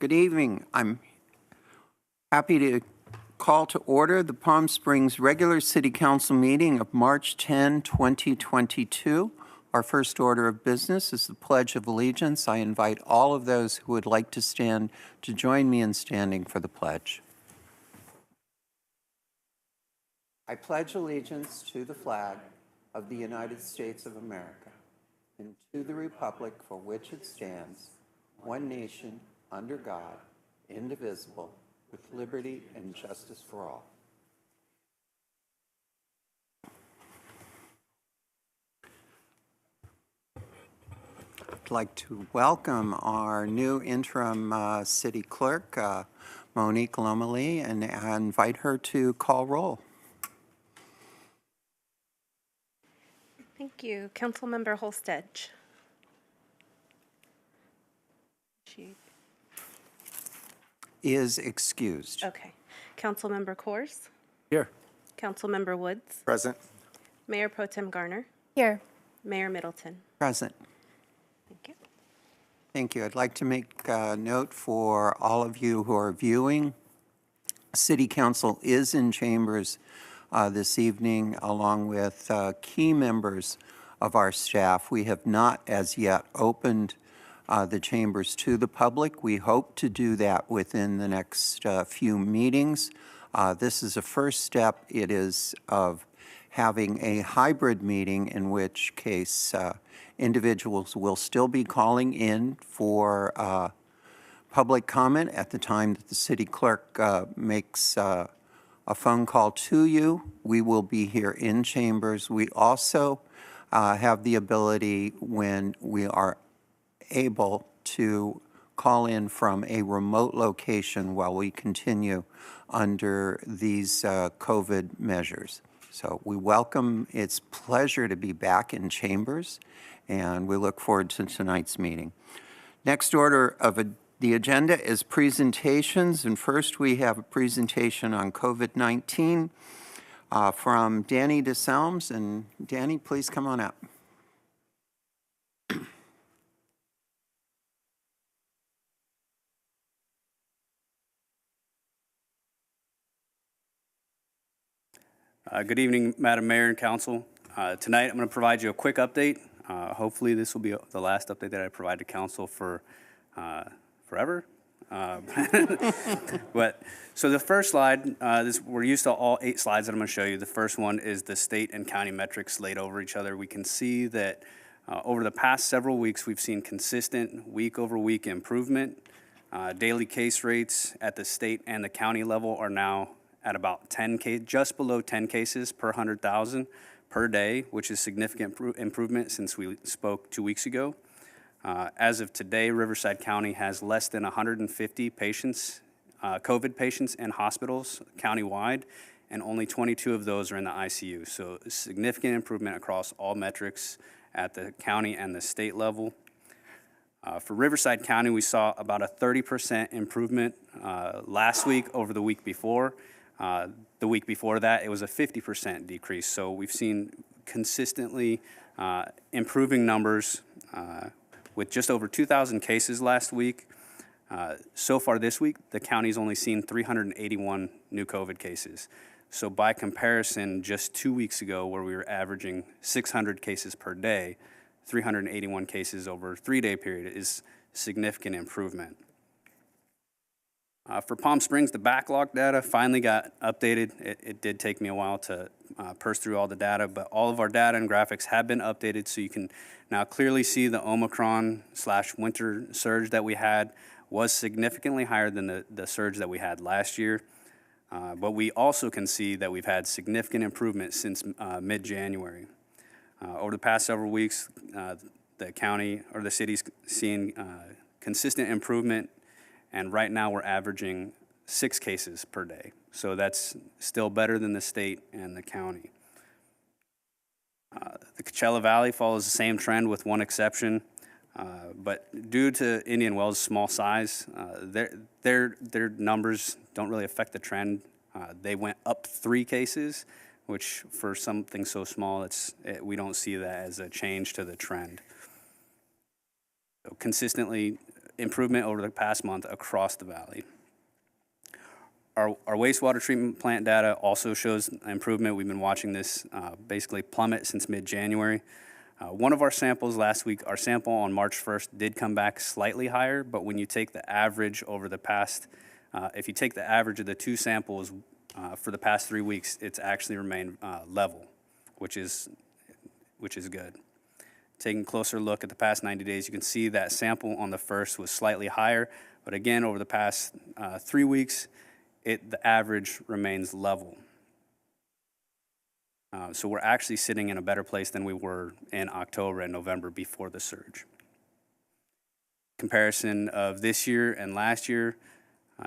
Good evening. I'm happy to call to order the Palm Springs regular City Council meeting of March 10, 2022. Our first order of business is the Pledge of Allegiance. I invite all of those who would like to stand to join me in standing for the pledge. I pledge allegiance to the flag of the United States of America and to the republic for which it stands, one nation, under God, indivisible, with liberty and justice for all. I'd like to welcome our new interim city clerk, Monique Lomeli, and invite her to call roll. Thank you. Councilmember Holstedge. Is excused. Okay. Councilmember Coors. Here. Councilmember Woods. Present. Mayor Pro Tem Garner. Here. Mayor Middleton. Present. Thank you. Thank you. I'd like to make a note for all of you who are viewing. City Council is in chambers this evening, along with key members of our staff. We have not as yet opened the chambers to the public. We hope to do that within the next few meetings. This is a first step. It is of having a hybrid meeting, in which case individuals will still be calling in for public comment at the time that the city clerk makes a phone call to you. We will be here in chambers. We also have the ability, when we are able, to call in from a remote location while we continue under these COVID measures. So we welcome, it's a pleasure to be back in chambers, and we look forward to tonight's meeting. Next order of the agenda is presentations, and first we have a presentation on COVID-19 from Danny DeSalms. And Danny, please come on up. Good evening, Madam Mayor and Council. Tonight I'm going to provide you a quick update. Hopefully this will be the last update that I provide to Council for forever. But so the first slide, we're used to all 8 slides that I'm going to show you. The first one is the state and county metrics laid over each other. We can see that over the past several weeks, we've seen consistent week-over-week improvement. Daily case rates at the state and the county level are now at about 10 just below 10 cases per 100,000 per day, which is significant improvement since we spoke 2 weeks ago. As of today, Riverside County has less than 150 patients, COVID patients in hospitals countywide, and only 22 of those are in the ICU. So significant improvement across all metrics at the county and the state level. For Riverside County, we saw about a 30% improvement last week over the week before. The week before that, it was a 50% decrease. So we've seen consistently improving numbers with just over 2,000 cases last week. So far this week, the county's only seen 381 new COVID cases. So by comparison, just 2 weeks ago, where we were averaging 600 cases per day, 381 cases over a 3-day period is significant improvement. For Palm Springs, the backlog data finally got updated. It did take me a while to parse through all the data, but all of our data and graphics have been updated, so you can now clearly see the Omicron/winter surge that we had was significantly higher than the surge that we had last year. But we also can see that we've had significant improvement since mid-January. Over the past several weeks, the county or the city's seen consistent improvement, and right now we're averaging 6 cases per day. So that's still better than the state and the county. The Coachella Valley follows the same trend with one exception, but due to Indian Wells' small size, their numbers don't really affect the trend. They went up 3 cases, which for something so small, we don't see that as a change to the trend. So consistently improvement over the past month across the valley. Our wastewater treatment plant data also shows improvement. We've been watching this basically plummet since mid-January. One of our samples last week, our sample on March 1st did come back slightly higher, but when you take the average over the past, if you take the average of the two samples for the past 3 weeks, it's actually remained level, which is good. Taking a closer look at the past 90 days, you can see that sample on the first was slightly higher, but again, over the past 3 weeks, the average remains level. So we're actually sitting in a better place than we were in October and November before the surge. Comparison of this year and last year,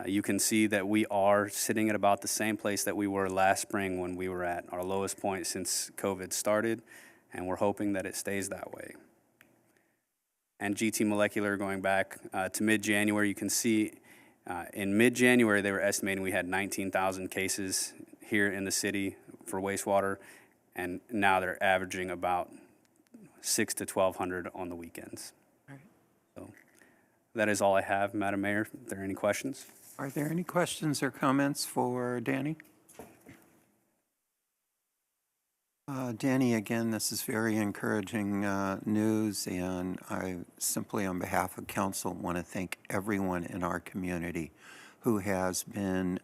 you can see that we are sitting at about the same place that we were last spring when we were at our lowest point since COVID started, and we're hoping that it stays that way. And GT Molecular, going back to mid-January, you can see in mid-January they were estimating we had 19,000 cases here in the city for wastewater, and now they're averaging about 600 to 1,200 on the weekends. All right. So that is all I have, Madam Mayor. Are there any questions? Are there any questions or comments for Danny? Danny, again, this is very encouraging news, and I simply, on behalf of council, want to thank everyone in our community who has been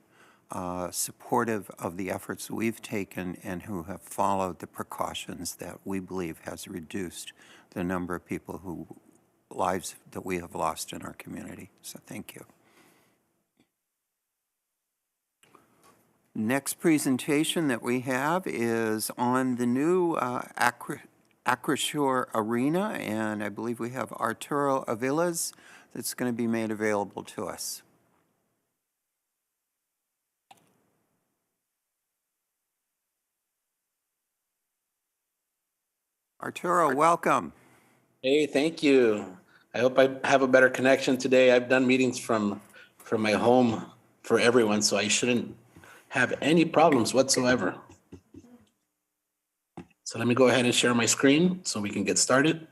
supportive of the efforts we've taken and who have followed the precautions that we believe has reduced the number of people who lives that we have lost in our community. So thank you. Next presentation that we have is on the new Acrisure Arena, and I believe we have Arturo Avilas that's going to be made available to us. Arturo, welcome. Hey, thank you. I hope I have a better connection today. I've done meetings from my home for everyone, so I shouldn't have any problems whatsoever. So let me go ahead and share my screen so we can get started.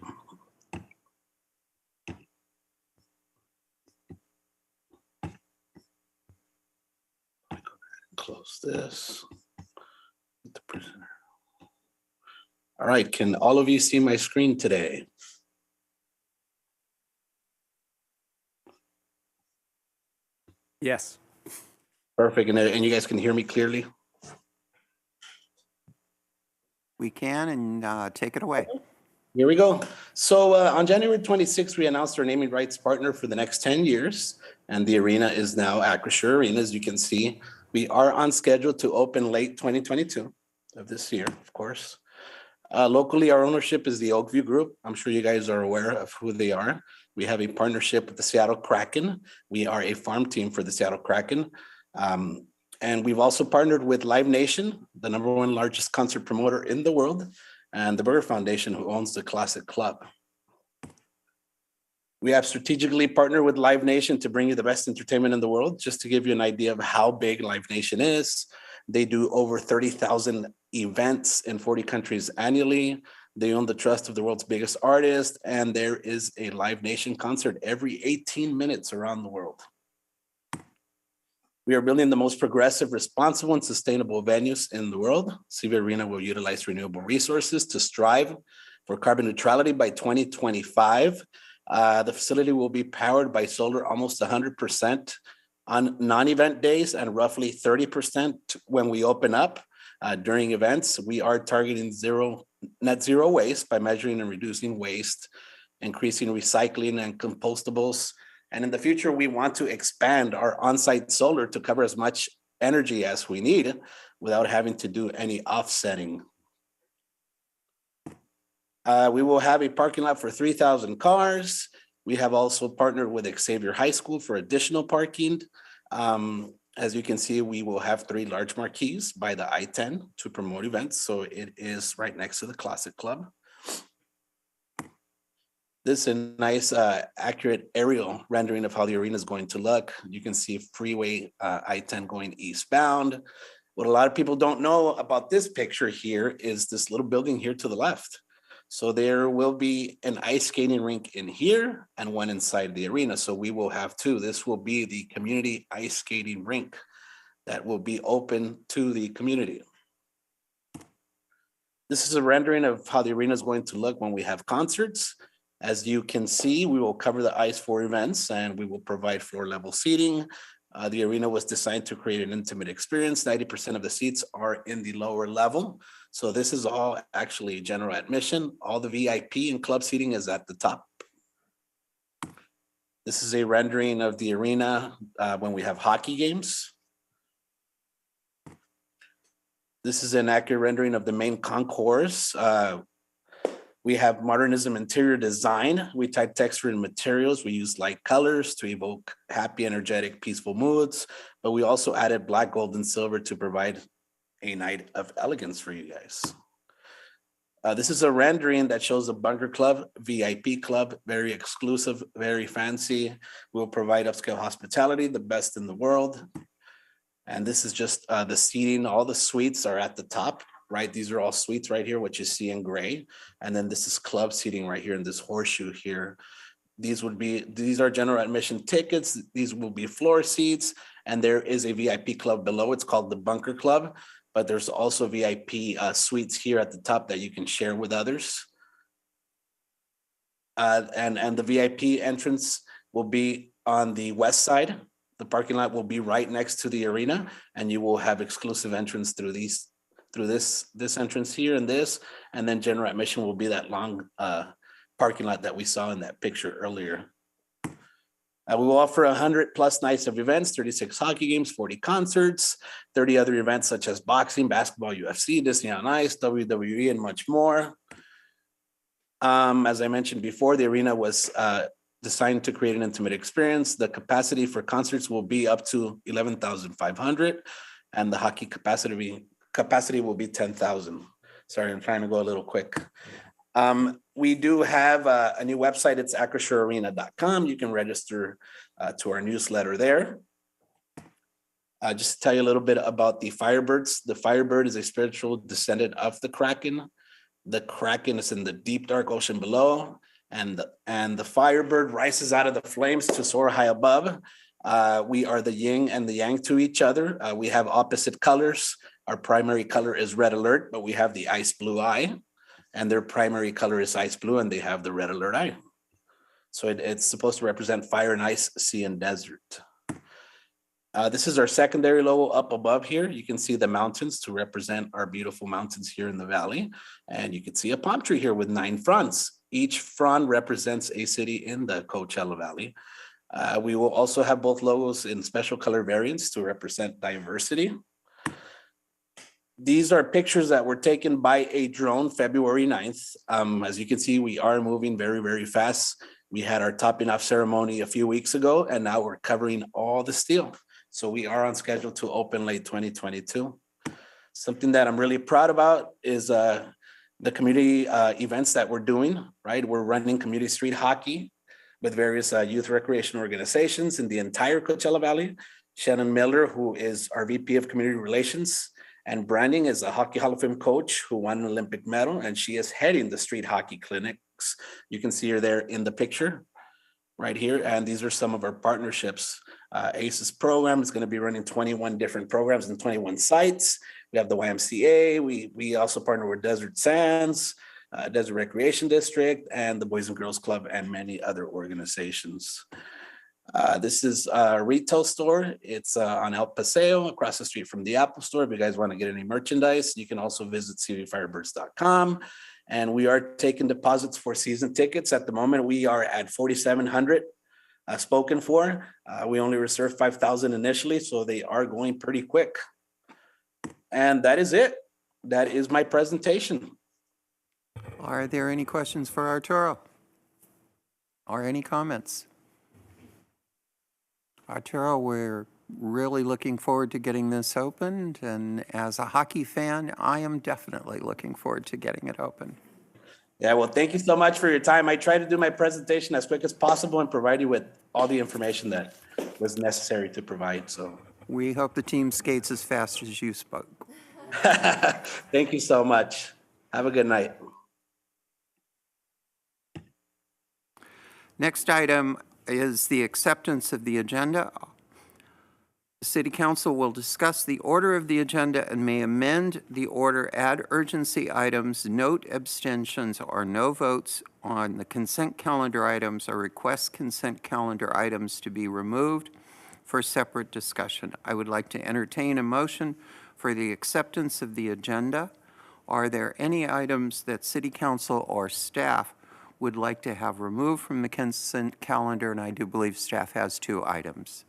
Close this. The presenter. All right, can all of you see my screen today? Yes. Perfect, and you guys can hear me clearly? We can, and take it away. Here we go. So on January 26th, we announced our naming rights partner for the next 10 years, and the arena is now Acrisure Arena. As you can see, we are on schedule to open late 2022 of this year, of course. Locally, our ownership is the Oakview Group. I'm sure you guys are aware of who they are. We have a partnership with the Seattle Kraken. We are a farm team for the Seattle Kraken. And we've also partnered with Live Nation, the #1 largest concert promoter in the world, and the Burger Foundation, who owns the Classic Club. We have strategically partnered with Live Nation to bring you the best entertainment in the world. Just to give you an idea of how big Live Nation is, they do over 30,000 events in 40 countries annually. They own the trust of the world's biggest artists, and there is a Live Nation concert every 18 minutes around the world. We are building the most progressive, responsible, and sustainable venues in the world. CV Arena will utilize renewable resources to strive for carbon neutrality by 2025. The facility will be powered by solar almost 100% on non-event days and roughly 30% when we open up. During events, we are targeting net zero waste by measuring and reducing waste, increasing recycling and compostables. And in the future, we want to expand our on-site solar to cover as much energy as we need without having to do any offsetting. We will have a parking lot for 3,000 cars. We have also partnered with Xavier High School for additional parking. As you can see, we will have 3 large marquees by the I-10 to promote events. So it is right next to the Classic Club. This is a nice, accurate aerial rendering of how the arena is going to look. You can see freeway I-10 going eastbound. What a lot of people don't know about this picture here is this little building here to the left. So there will be an ice skating rink in here and one inside the arena. So we will have two. This will be the community ice skating rink that will be open to the community. This is a rendering of how the arena is going to look when we have concerts. As you can see, we will cover the ice for events and we will provide floor level seating. The arena was designed to create an intimate experience. 90% of the seats are in the lower level. So this is all actually general admission. All the VIP and club seating is at the top. This is a rendering of the arena when we have hockey games. This is an accurate rendering of the main concourse. We have modernism interior design. We type texture and materials. We use light colors to evoke happy, energetic, peaceful moods. But we also added black, gold, and silver to provide a night of elegance for you guys. This is a rendering that shows the Bunker Club, VIP club, very exclusive, very fancy. We'll provide upscale hospitality, the best in the world. And this is just the seating. All the suites are at the top, right? These are all suites right here, which you see in gray. And then this is club seating right here in this horseshoe here. These are general admission tickets. These will be floor seats. And there is a VIP club below. It's called the Bunker Club. But there's also VIP suites here at the top that you can share with others. And the VIP entrance will be on the west side. The parking lot will be right next to the arena, and you will have exclusive entrance through this entrance here and this, and then general admission will be that long parking lot that we saw in that picture earlier. We will offer 100+ nights of events, 36 hockey games, 40 concerts, 30 other events such as boxing, basketball, UFC, Disney on Ice, WWE, and much more. As I mentioned before, the arena was designed to create an intimate experience. The capacity for concerts will be up to 11,500, and the hockey capacity will be 10,000. Sorry, I'm trying to go a little quick. We do have a new website. It's acrissurearena.com. You can register to our newsletter there. Just to tell you a little bit about the Firebirds. The Firebird is a spiritual descendant of the Kraken. The Kraken is in the deep, dark ocean below, and the Firebird rises out of the flames to soar high above. We are the yin and the yang to each other. We have opposite colors. Our primary color is red alert, but we have the ice blue eye, and their primary color is ice blue, and they have the red alert eye. So it's supposed to represent fire and ice, sea and desert. This is our secondary logo up above here. You can see the mountains to represent our beautiful mountains here in the valley. And you can see a palm tree here with 9 fronds. Each frond represents a city in the Coachella Valley. We will also have both logos in special color variants to represent diversity. These are pictures that were taken by a drone February 9th. As you can see, we are moving very, very fast. We had our topping off ceremony a few weeks ago, and now we're covering all the steel. So we are on schedule to open late 2022. Something that I'm really proud about is the community events that we're doing, right? We're running community street hockey with various youth recreation organizations in the entire Coachella Valley. Shannon Miller, who is our VP of Community Relations and Branding, is a Hockey Hall of Fame coach who won an Olympic medal, and she is heading the street hockey clinics. You can see her there in the picture right here, and these are some of our partnerships. ACES program is going to be running 21 different programs in 21 sites. We have the YMCA. We also partner with Desert Sands, Desert Recreation District, and the Boys and Girls Club, and many other organizations. This is a retail store. It's on El Paseo, across the street from the Apple Store. If you guys want to get any merchandise, you can also visit cvfirebirds.com. And we are taking deposits for season tickets. At the moment, we are at 4,700 spoken for. We only reserved 5,000 initially, so they are going pretty quick. And that is it. That is my presentation. Are there any questions for Arturo? Or any comments? Arturo, we're really looking forward to getting this opened, and as a hockey fan, I am definitely looking forward to getting it open. Yeah, well, thank you so much for your time. I tried to do my presentation as quick as possible and provide you with all the information that was necessary to provide, so. We hope the team skates as fast as you spoke. Thank you so much. Have a good night. Next item is the acceptance of the agenda. The City Council will discuss the order of the agenda and may amend the order, add urgency items, note abstentions or no votes on the consent calendar items, or request consent calendar items to be removed for separate discussion. I would like to entertain a motion for the acceptance of the agenda. Are there any items that City Council or staff would like to have removed from the consent calendar? And I do believe staff has 2 items.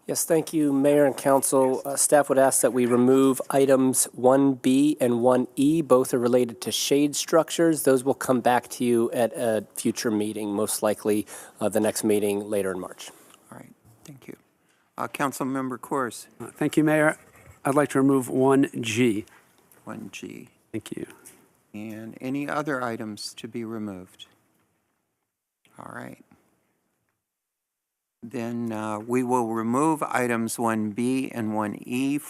Yes, thank you, Mayor and Council. Staff would ask that we remove items 1B and 1E. Both are related to shade structures. Those will come back to you at a future meeting, most likely the next meeting later in March. All right, thank you. Councilmember Coors, Thank you, Mayor. I'd like to remove 1G. 1G. Thank you. And any other items to be removed? All right. Then we will remove items 1B and 1E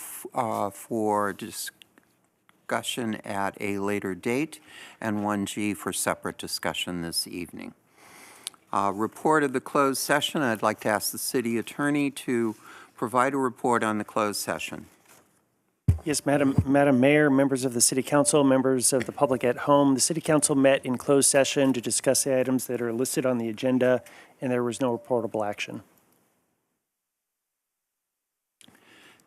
for discussion at a later date, and 1G for separate discussion this evening. Report of the closed session. I'd like to ask the city attorney to provide a report on the closed session. Yes, Madam Mayor, members of the City Council, members of the public at home, the City Council met in closed session to discuss the items that are listed on the agenda, and there was no reportable action.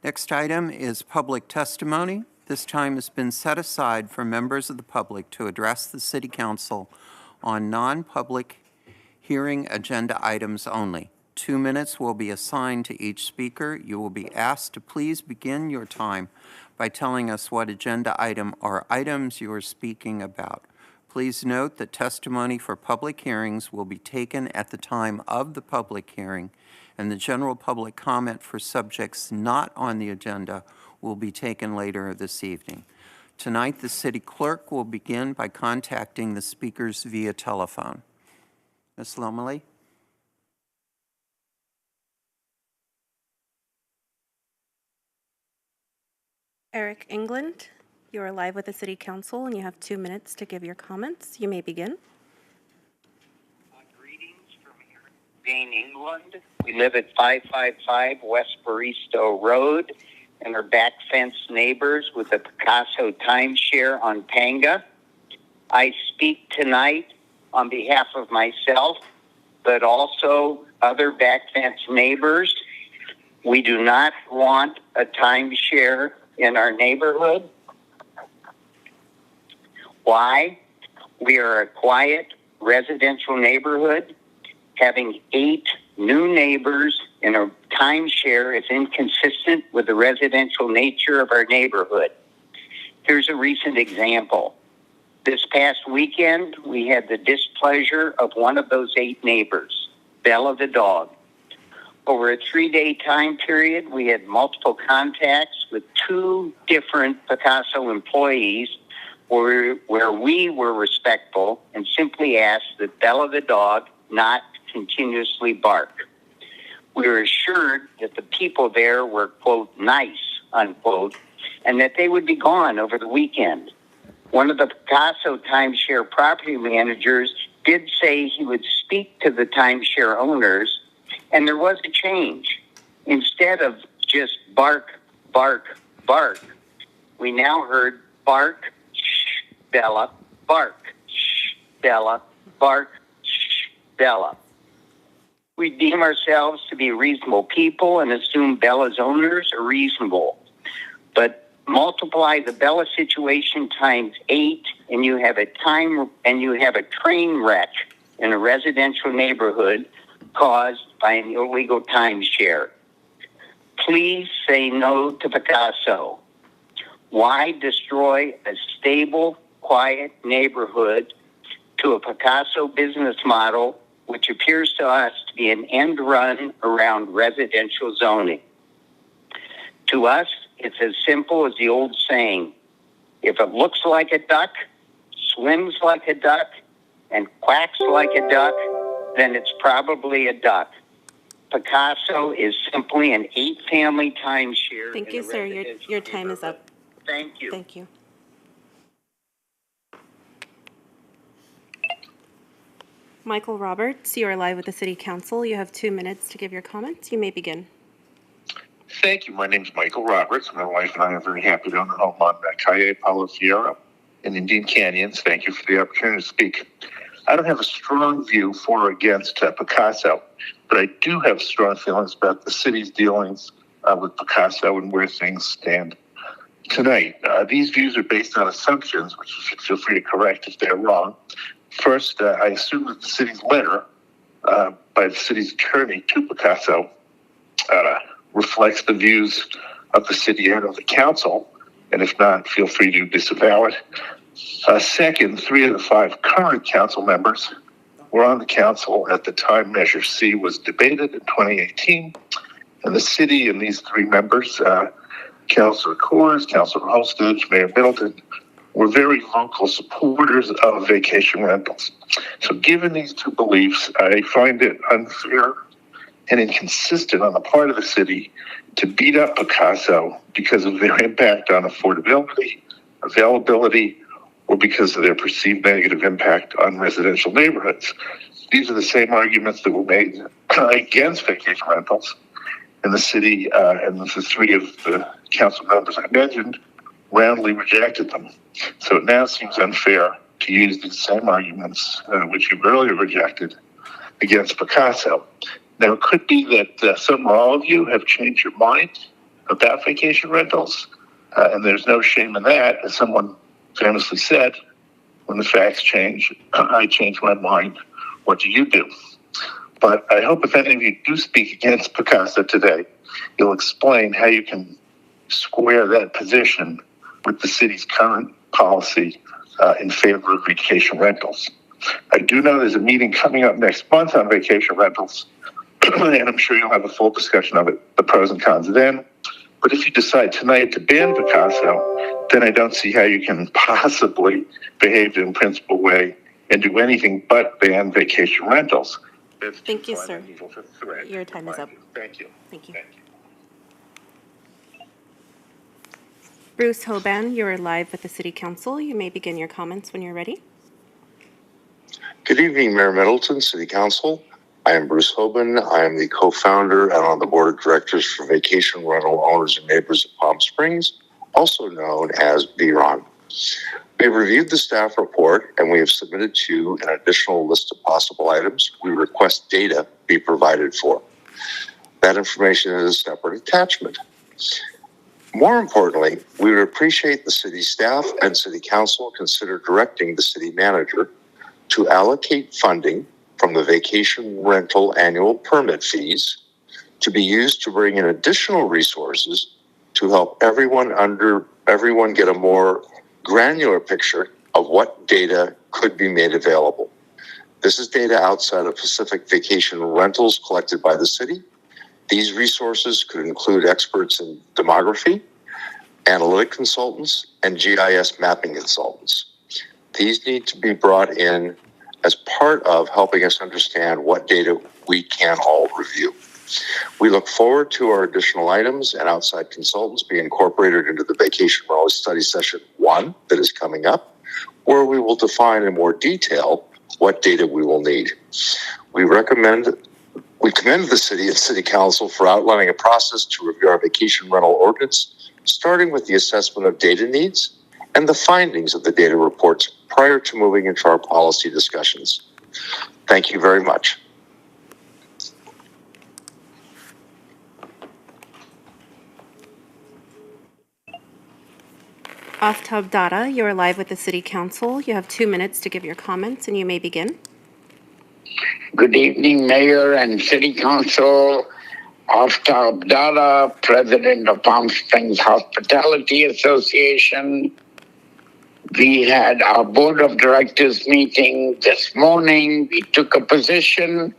Next item is public testimony. This time has been set aside for members of the public to address the City Council on non-public hearing agenda items only. 2 minutes will be assigned to each speaker. You will be asked to please begin your time by telling us what agenda item or items you are speaking about. Please note that testimony for public hearings will be taken at the time of the public hearing, and the general public comment for subjects not on the agenda will be taken later this evening. Tonight, the city clerk will begin by contacting the speakers via telephone. Ms. Lomeli? Eric England, you are live with the City Council, and you have 2 minutes to give your comments. You may begin. Greetings from here in Spain, England. We live at 555 West Baristo Road and are back fence neighbors with the Picasso timeshare on Panga. I speak tonight on behalf of myself, but also other back fence neighbors. We do not want a timeshare in our neighborhood. Why? We are a quiet residential neighborhood. Having 8 new neighbors in a timeshare is inconsistent with the residential nature of our neighborhood. Here's a recent example. This past weekend, we had the displeasure of one of those 8 neighbors, Bella the dog. Over a 3-day time period, we had multiple contacts with 2 different Picasso employees where we were respectful and simply asked that Bella the dog not continuously bark. We were assured that the people there were, quote, nice, unquote, and that they would be gone over the weekend. One of the Picasso timeshare property managers did say he would speak to the timeshare owners, and there was a change. Instead of just bark, bark, bark, we now heard bark, shh, Bella, bark, shh, Bella, bark, shh, Bella. We deem ourselves to be reasonable people and assume Bella's owners are reasonable. But multiply the Bella situation times 8, and you have a train wreck in a residential neighborhood caused by an illegal timeshare. Please say no to Picasso. Why destroy a stable, quiet neighborhood to a Picasso business model, which appears to us to be an end run around residential zoning? To us, it's as simple as the old saying, if it looks like a duck, swims like a duck, and quacks like a duck, then it's probably a duck. Picasso is simply an 8-family timeshare. Thank you, sir. Your time is up. Thank you. Thank you. Michael Roberts, you are live with the City Council. You have 2 minutes to give your comments. You may begin. Thank you. My name is Michael Roberts. My wife and I are very happy to own a home on Calle Palo Fierro in Indian Canyons. Thank you for the opportunity to speak. I don't have a strong view for or against Picasso, but I do have strong feelings about the city's dealings with Picasso and where things stand tonight. These views are based on assumptions, which you should feel free to correct if they're wrong. First, I assume that the city's letter by the city's attorney to Picasso reflects the views of the city and of the council, and if not, feel free to disavow it. Second, 3 of the 5 current council members were on the council at the time Measure C was debated in 2018, and the city and these 3 members, Councilor Coors, Councilor Holstage, Mayor Middleton, were very vocal supporters of vacation rentals. So given these 2 beliefs, I find it unfair and inconsistent on the part of the city to beat up Picasso because of their impact on affordability, availability, or because of their perceived negative impact on residential neighborhoods. These are the same arguments that were made against vacation rentals, and the city and the 3 of the council members I mentioned roundly rejected them. So it now seems unfair to use these same arguments, which you earlier rejected, against Picasso. Now, it could be that some or all of you have changed your mind about vacation rentals, and there's no shame in that. As someone famously said, when the facts change, I change my mind. What do you do? But I hope if any of you do speak against Picasso today, you'll explain how you can square that position with the city's current policy in favor of vacation rentals. I do know there's a meeting coming up next month on vacation rentals, and I'm sure you'll have a full discussion of it, the pros and cons then. But if you decide tonight to ban Picasso, then I don't see how you can possibly behave in a principled way and do anything but ban vacation rentals. Thank you, sir. Your time is up. Thank you. Thank you. Bruce Hoban, you are live with the City Council. You may begin your comments when you're ready. Good evening, Mayor Middleton, City Council. I am Bruce Hoban. I am the co-founder and on the board of directors for Vacation Rental Owners and Neighbors of Palm Springs, also known as VRON. We have reviewed the staff report and we have submitted to you an additional list of possible items we request data be provided for. That information is a separate attachment. More importantly, we would appreciate the city staff and city council consider directing the city manager to allocate funding from the vacation rental annual permit fees to be used to bring in additional resources to help everyone get a more granular picture of what data could be made available. This is data outside of Pacific vacation rentals collected by the city. These resources could include experts in demography, analytic consultants, and GIS mapping consultants. These need to be brought in as part of helping us understand what data we can all review. We look forward to our additional items and outside consultants being incorporated into the Vacation Rental Study Session 1 that is coming up, where we will define in more detail what data we will need. We commend the city and city council for outlining a process to review our vacation rental ordinance, starting with the assessment of data needs and the findings of the data reports prior to moving into our policy discussions. Thank you very much. Aftab Data, you are live with the City Council. You have 2 minutes to give your comments, and you may begin. Good evening, Mayor and City Council. Aftab Data, President of Palm Springs Hospitality Association. We had our Board of Directors meeting this morning. We took a position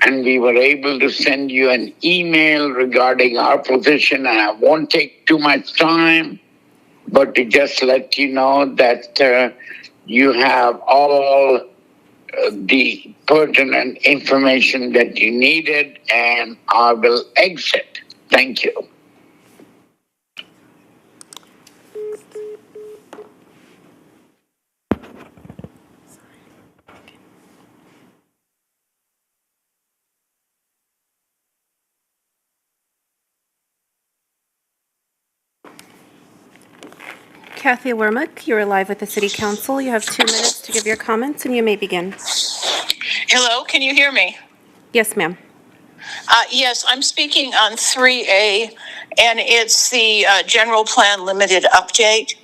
and we were able to send you an email regarding our position. And I won't take too much time, but to just let you know that you have all the pertinent information that you needed, and I will exit. Thank you. Kathy Wermuck, you're live with the City Council. You have 2 minutes to give your comments, and you may begin. Hello, can you hear me? Yes, ma'am. Yes, I'm speaking on 3A, and it's the general plan limited update.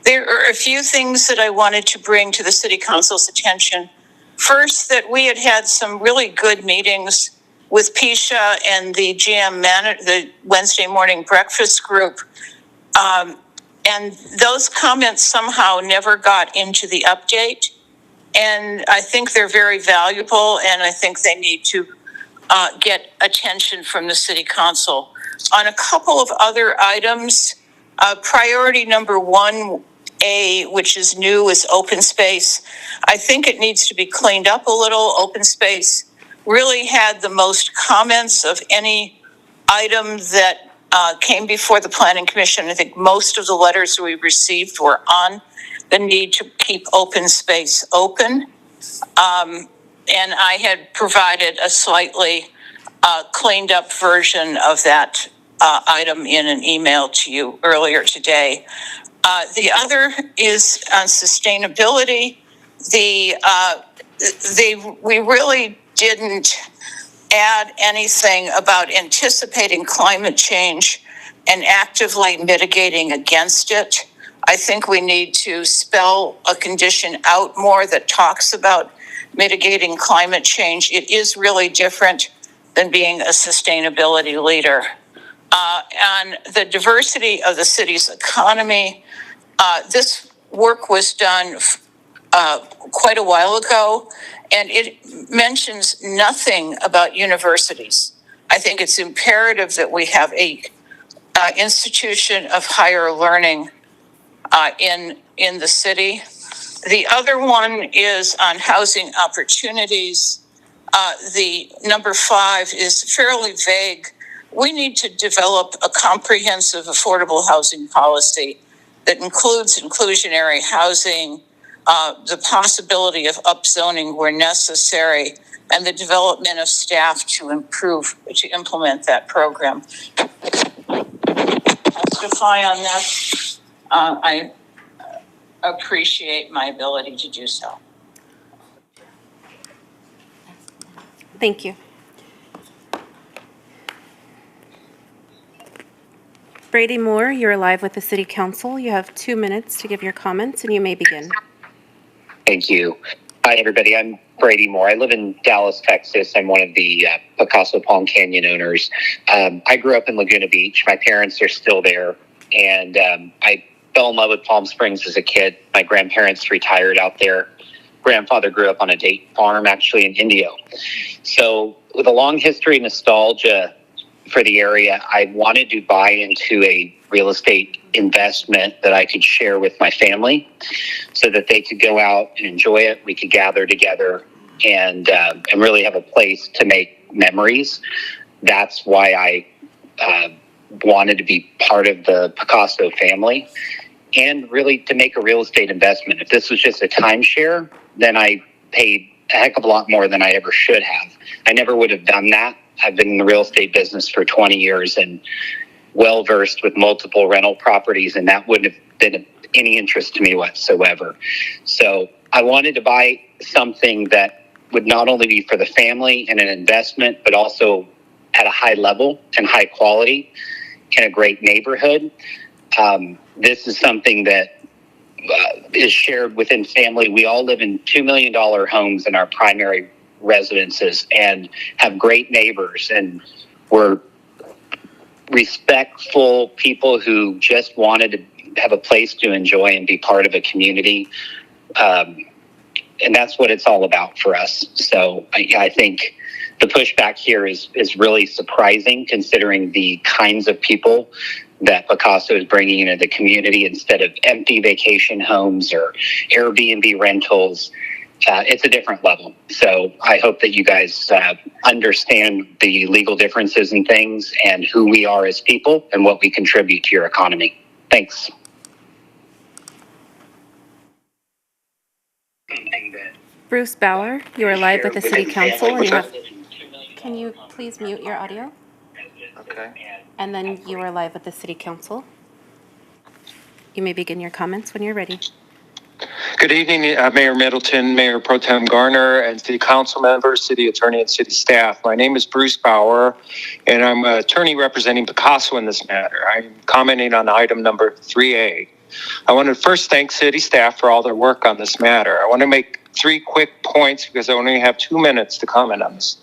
There are a few things that I wanted to bring to the City Council's attention. First, that we had some really good meetings with Pisha and the the Wednesday morning breakfast group. And those comments somehow never got into the update. And I think they're very valuable, and I think they need to get attention from the City Council. On a couple of other items, priority number 1A, which is new, is open space. I think it needs to be cleaned up a little. Open space really had the most comments of any item that came before the Planning Commission. I think most of the letters we received were on the need to keep open space open. And I had provided a slightly cleaned up version of that item in an email to you earlier today. The other is on sustainability. We really didn't add anything about anticipating climate change and actively mitigating against it. I think we need to spell a condition out more that talks about mitigating climate change. It is really different than being a sustainability leader. On the diversity of the city's economy, this work was done quite a while ago, and it mentions nothing about universities. I think it's imperative that we have a institution of higher learning in the city. The other one is on housing opportunities. The number 5 is fairly vague. We need to develop a comprehensive affordable housing policy that includes inclusionary housing, the possibility of upzoning where necessary, and the development of staff to implement that program. Testify on that. I appreciate my ability to do so. Thank you. Brady Moore, you're live with the City Council. You have 2 minutes to give your comments, and you may begin. Thank you. Hi, everybody. I'm Brady Moore. I live in Dallas, Texas. I'm one of the Picasso Palm Canyon owners. I grew up in Laguna Beach. My parents are still there, and I fell in love with Palm Springs as a kid. My grandparents retired out there. Grandfather grew up on a date farm, actually in Indio. So with a long history of nostalgia for the area, I wanted to buy into a real estate investment that I could share with my family so that they could go out and enjoy it. We could gather together and really have a place to make memories. That's why I wanted to be part of the Picasso family and really to make a real estate investment. If this was just a timeshare, then I paid a heck of a lot more than I ever should have. I never would have done that. I've been in the real estate business for 20 years and well versed with multiple rental properties, and that wouldn't have been of any interest to me whatsoever. So I wanted to buy something that would not only be for the family and an investment, but also at a high level and high quality in a great neighborhood. This is something that is shared within family. We all live in $2 million homes in our primary residences and have great neighbors, and we're respectful people who just wanted to have a place to enjoy and be part of a community. And that's what it's all about for us. So I think the pushback here is really surprising, considering the kinds of people that Picasso is bringing into the community instead of empty vacation homes or Airbnb rentals. It's a different level. So I hope that you guys understand the legal differences and things and who we are as people and what we contribute to your economy. Thanks. Bruce Bauer, you are live with the City Council, and you have... Can you please mute your audio? Okay. And then you are live with the City Council. You may begin your comments when you're ready. Good evening, Mayor Middleton, Mayor Pro Tem Garner, and City Council members, City Attorney, and City staff. My name is Bruce Bauer, and I'm an attorney representing Picasso in this matter. I'm commenting on item number 3A. I want to first thank City staff for all their work on this matter. I want to make 3 quick points because I only have 2 minutes to comment on this.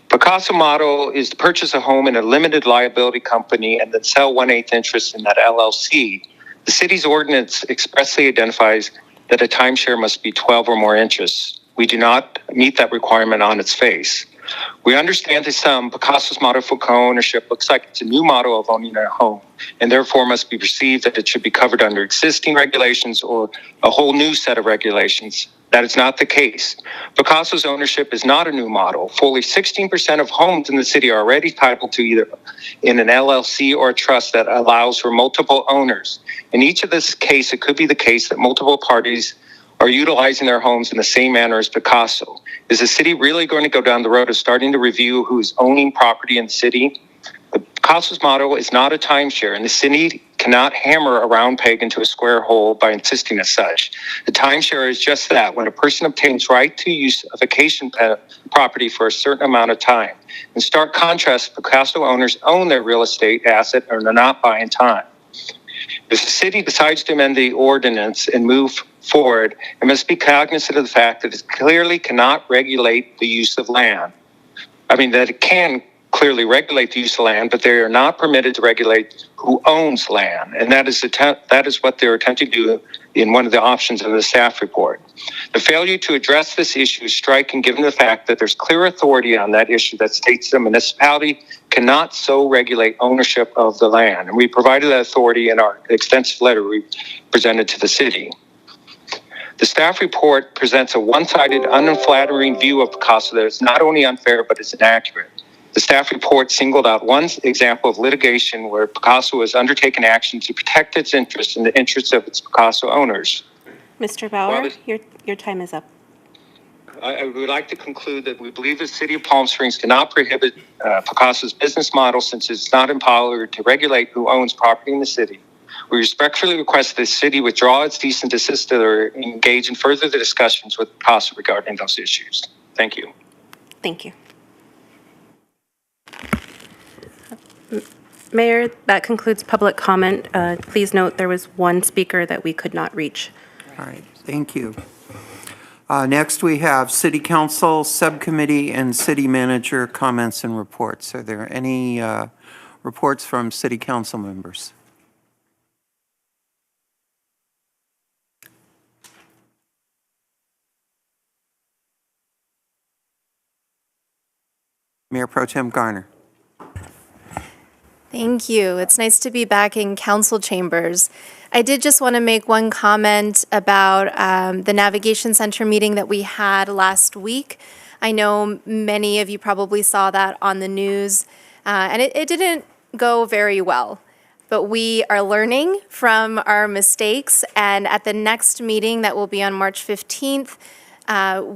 Picasso model is to purchase a home in a limited liability company and then sell 1/8 interest in that LLC. The city's ordinance expressly identifies that a timeshare must be 12 or more interests. We do not meet that requirement on its face. We understand to some, Picasso's model for co-ownership looks like it's a new model of owning a home, and therefore must be perceived that it should be covered under existing regulations or a whole new set of regulations. That is not the case. Picasso's ownership is not a new model. Fully 16% of homes in the city are already titled to either in an LLC or a trust that allows for multiple owners. In each of this case, it could be the case that multiple parties are utilizing their homes in the same manner as Picasso. Is the city really going to go down the road of starting to review who's owning property in the city? The Picasso's model is not a timeshare, and the city cannot hammer a round peg into a square hole by insisting as such. The timeshare is just that, when a person obtains right to use a vacation property for a certain amount of time. In stark contrast, Picasso owners own their real estate asset and are not buying time. If the city decides to amend the ordinance and move forward, it must be cognizant of the fact that it clearly cannot regulate the use of land. That it can clearly regulate the use of land, but they are not permitted to regulate who owns land. And that is what they're attempting to do in one of the options in the staff report. The failure to address this issue is striking given the fact that there's clear authority on that issue that states the municipality cannot so regulate ownership of the land. And we provided that authority in our extensive letter we presented to the city. The staff report presents a one-sided, unflattering view of Picasso that is not only unfair, but is inaccurate. The staff report singled out one example of litigation where Picasso has undertaken action to protect its interests and the interests of its Picasso owners. Mr. Bauer, your time is up. I would like to conclude that we believe the city of Palm Springs cannot prohibit Picasso's business model since it's not empowered to regulate who owns property in the city. We respectfully request the city withdraw its cease and desist or engage in further discussions with Picasso regarding those issues. Thank you. Thank you. Mayor, that concludes public comment. Please note there was one speaker that we could not reach. All right, thank you. Next, we have City Council, Subcommittee, and City Manager comments and reports. Are there any reports from City Council members? Mayor Pro Tem Garner. Thank you. It's nice to be back in council chambers. I did just want to make one comment about the Navigation Center meeting that we had last week. I know many of you probably saw that on the news, and it didn't go very well. But we are learning from our mistakes, and at the next meeting that will be on March 15th,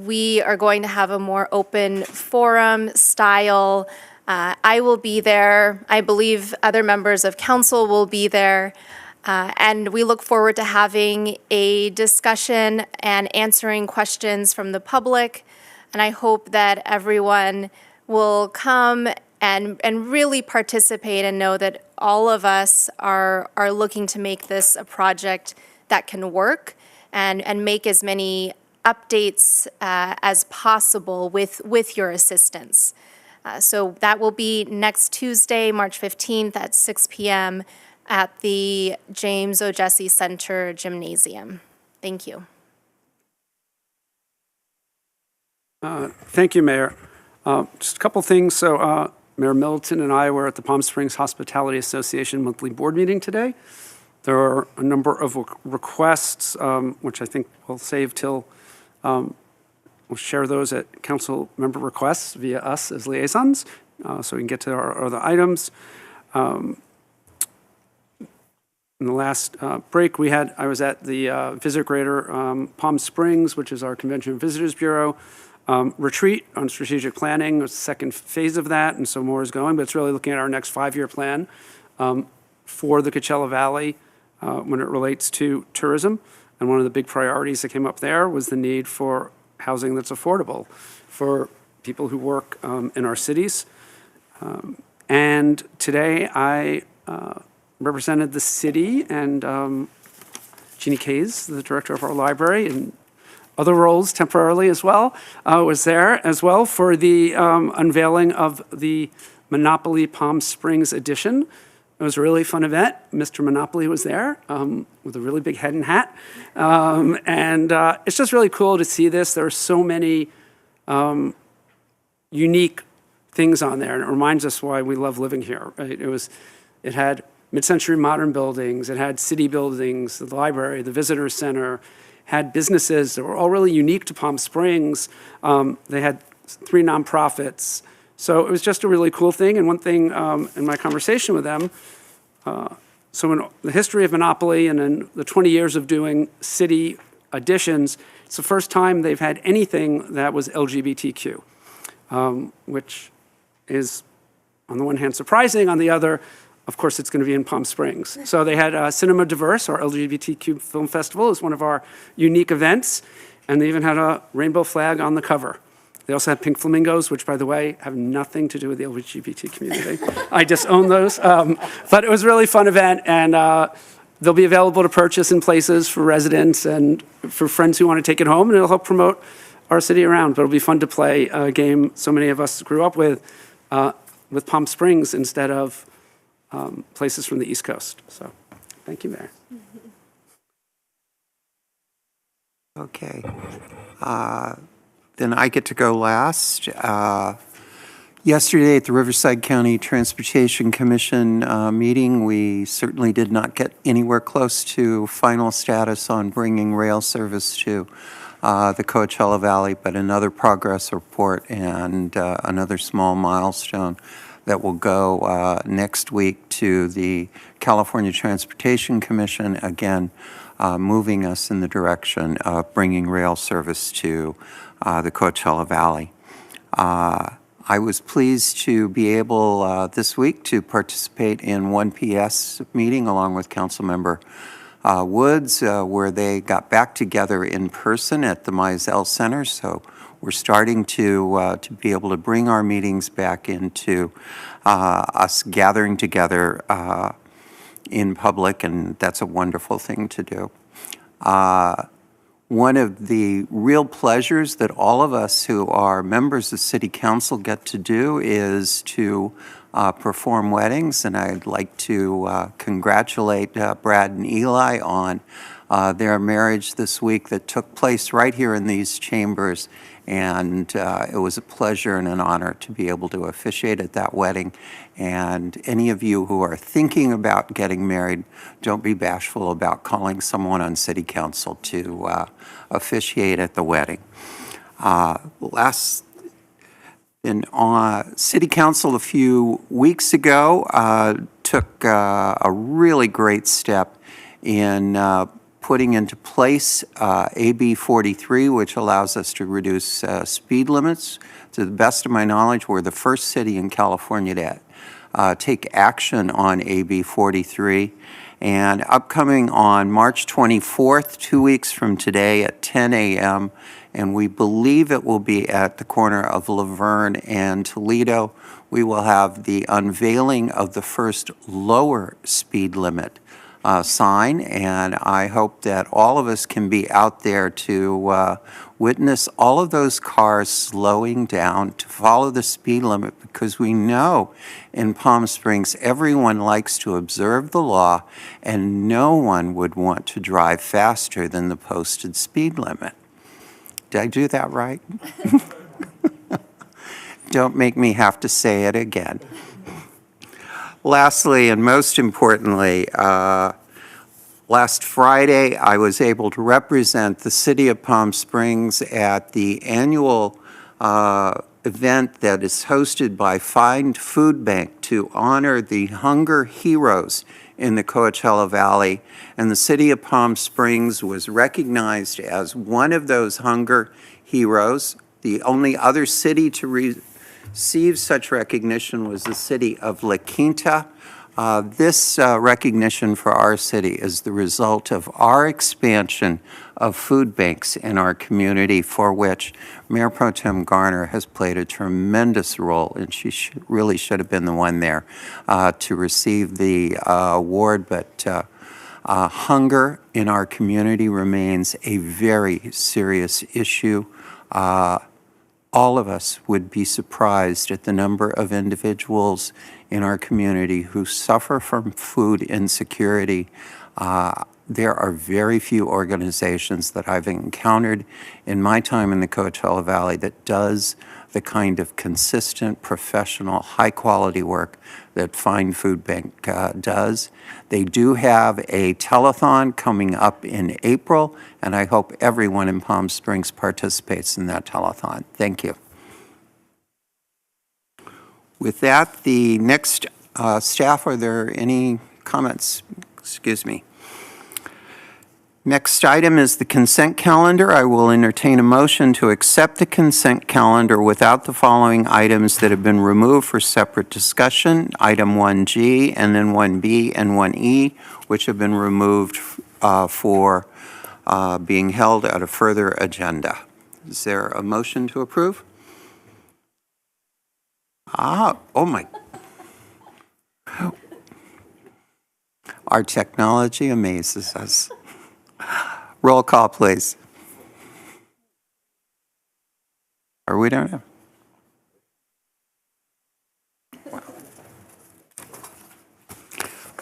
we are going to have a more open forum style. I will be there. I believe other members of council will be there. And we look forward to having a discussion and answering questions from the public. And I hope that everyone will come and really participate and know that all of us are looking to make this a project that can work and make as many updates as possible with your assistance. So that will be next Tuesday, March 15th at 6 p.m. at the James O. Jesse Center Gymnasium. Thank you. Thank you, Mayor. Just a couple things. So Mayor Middleton and I were at the Palm Springs Hospitality Association monthly board meeting today. There are a number of requests, which I think we'll save till we'll share those at council member requests via us as liaisons, so we can get to our other items. In the last break I was at the Visit Greater Palm Springs, which is our Convention and Visitors Bureau retreat on strategic planning. It's the second phase of that, and so more is going, but it's really looking at our next 5-year plan for the Coachella Valley. when it relates to tourism. And one of the big priorities that came up there was the need for housing that's affordable for people who work in our cities. And today I represented the city, and Jeannie Kays, the director of our library, and other roles temporarily as well, was there as well for the unveiling of the Monopoly Palm Springs edition. It was a really fun event. Mr. Monopoly was there with a really big head and hat. And it's just really cool to see this. There are so many unique things on there, and it reminds us why we love living here. Right? It had mid-century modern buildings, it had city buildings, the library, the visitor center, had businesses that were all really unique to Palm Springs. They had 3 nonprofits. So it was just a really cool thing. And one thing in my conversation with them, so in the history of Monopoly and in the 20 years of doing city editions, it's the first time they've had anything that was LGBTQ, which is on the one hand surprising, on the other, of course, it's going to be in Palm Springs. So they had Cinema Diverse, our LGBTQ film festival, is one of our unique events, and they even had a rainbow flag on the cover. They also had pink flamingos, which, by the way, have nothing to do with the LGBT community. I just own those. But it was a really fun event, and they'll be available to purchase in places for residents and for friends who want to take it home, and it'll help promote our city around. But it'll be fun to play a game so many of us grew up with Palm Springs instead of places from the East Coast. So thank you, Mayor. Okay. Then I get to go last. Yesterday at the Riverside County Transportation Commission meeting, we certainly did not get anywhere close to final status on bringing rail service to the Coachella Valley, but another progress report and another small milestone that will go next week to the California Transportation Commission, again, moving us in the direction of bringing rail service to the Coachella Valley. I was pleased to be able this week to participate in 1PS meeting along with Councilmember Woods, where they got back together in person at the Mizell Center. So we're starting to be able to bring our meetings back into us gathering together in public, and that's a wonderful thing to do. One of the real pleasures that all of us who are members of City Council get to do is to perform weddings, and I'd like to congratulate Brad and Eli on their marriage this week that took place right here in these chambers, and it was a pleasure and an honor to be able to officiate at that wedding. And any of you who are thinking about getting married, don't be bashful about calling someone on City Council to officiate at the wedding. City Council a few weeks ago took a really great step in putting into place AB 43, which allows us to reduce speed limits. To the best of my knowledge, we're the first city in California to take action on AB 43. And upcoming on March 24th, 2 weeks from today at 10 a.m., and we believe it will be at the corner of Laverne and Toledo, we will have the unveiling of the first lower speed limit sign, and I hope that all of us can be out there to witness all of those cars slowing down to follow the speed limit, because we know in Palm Springs everyone likes to observe the law and no one would want to drive faster than the posted speed limit. Did I do that right? Don't make me have to say it again. Lastly, and most importantly, last Friday, I was able to represent the city of Palm Springs at the annual event that is hosted by Find Food Bank to honor the hunger heroes in the Coachella Valley. And the city of Palm Springs was recognized as one of those hunger heroes. The only other city to receive such recognition was the city of La Quinta, This recognition for our city is the result of our expansion of food banks in our community, for which Mayor Pro Tem Garner has played a tremendous role, and she really should have been the one there to receive the award. But hunger in our community remains a very serious issue. All of us would be surprised at the number of individuals in our community who suffer from food insecurity. There are very few organizations that I've encountered in my time in the Coachella Valley that does the kind of consistent, professional, high-quality work that Find Food Bank does. They do have a telethon coming up in April, and I hope everyone in Palm Springs participates in that telethon. Thank you. With that, the next staff, are there any comments? Excuse me. Next item is the consent calendar. I will entertain a motion to accept the consent calendar without the following items that have been removed for separate discussion, item 1G and then 1B and 1E, which have been removed for being held at a further agenda. Is there a motion to approve? Oh my. Our technology amazes us. Roll call, please. Or we don't have. Wow.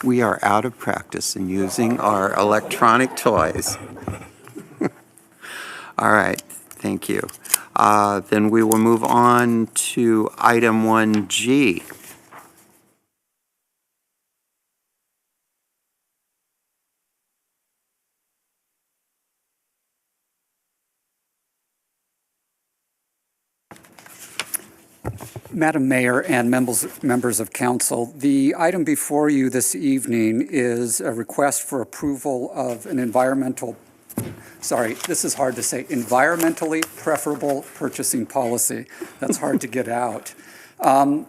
We are out of practice in using our electronic toys. All right, thank you. Then we will move on to item 1G. Madam Mayor and members of council, the item before you this evening is a request for approval of an environmentally preferable purchasing policy. That's hard to get out. I'm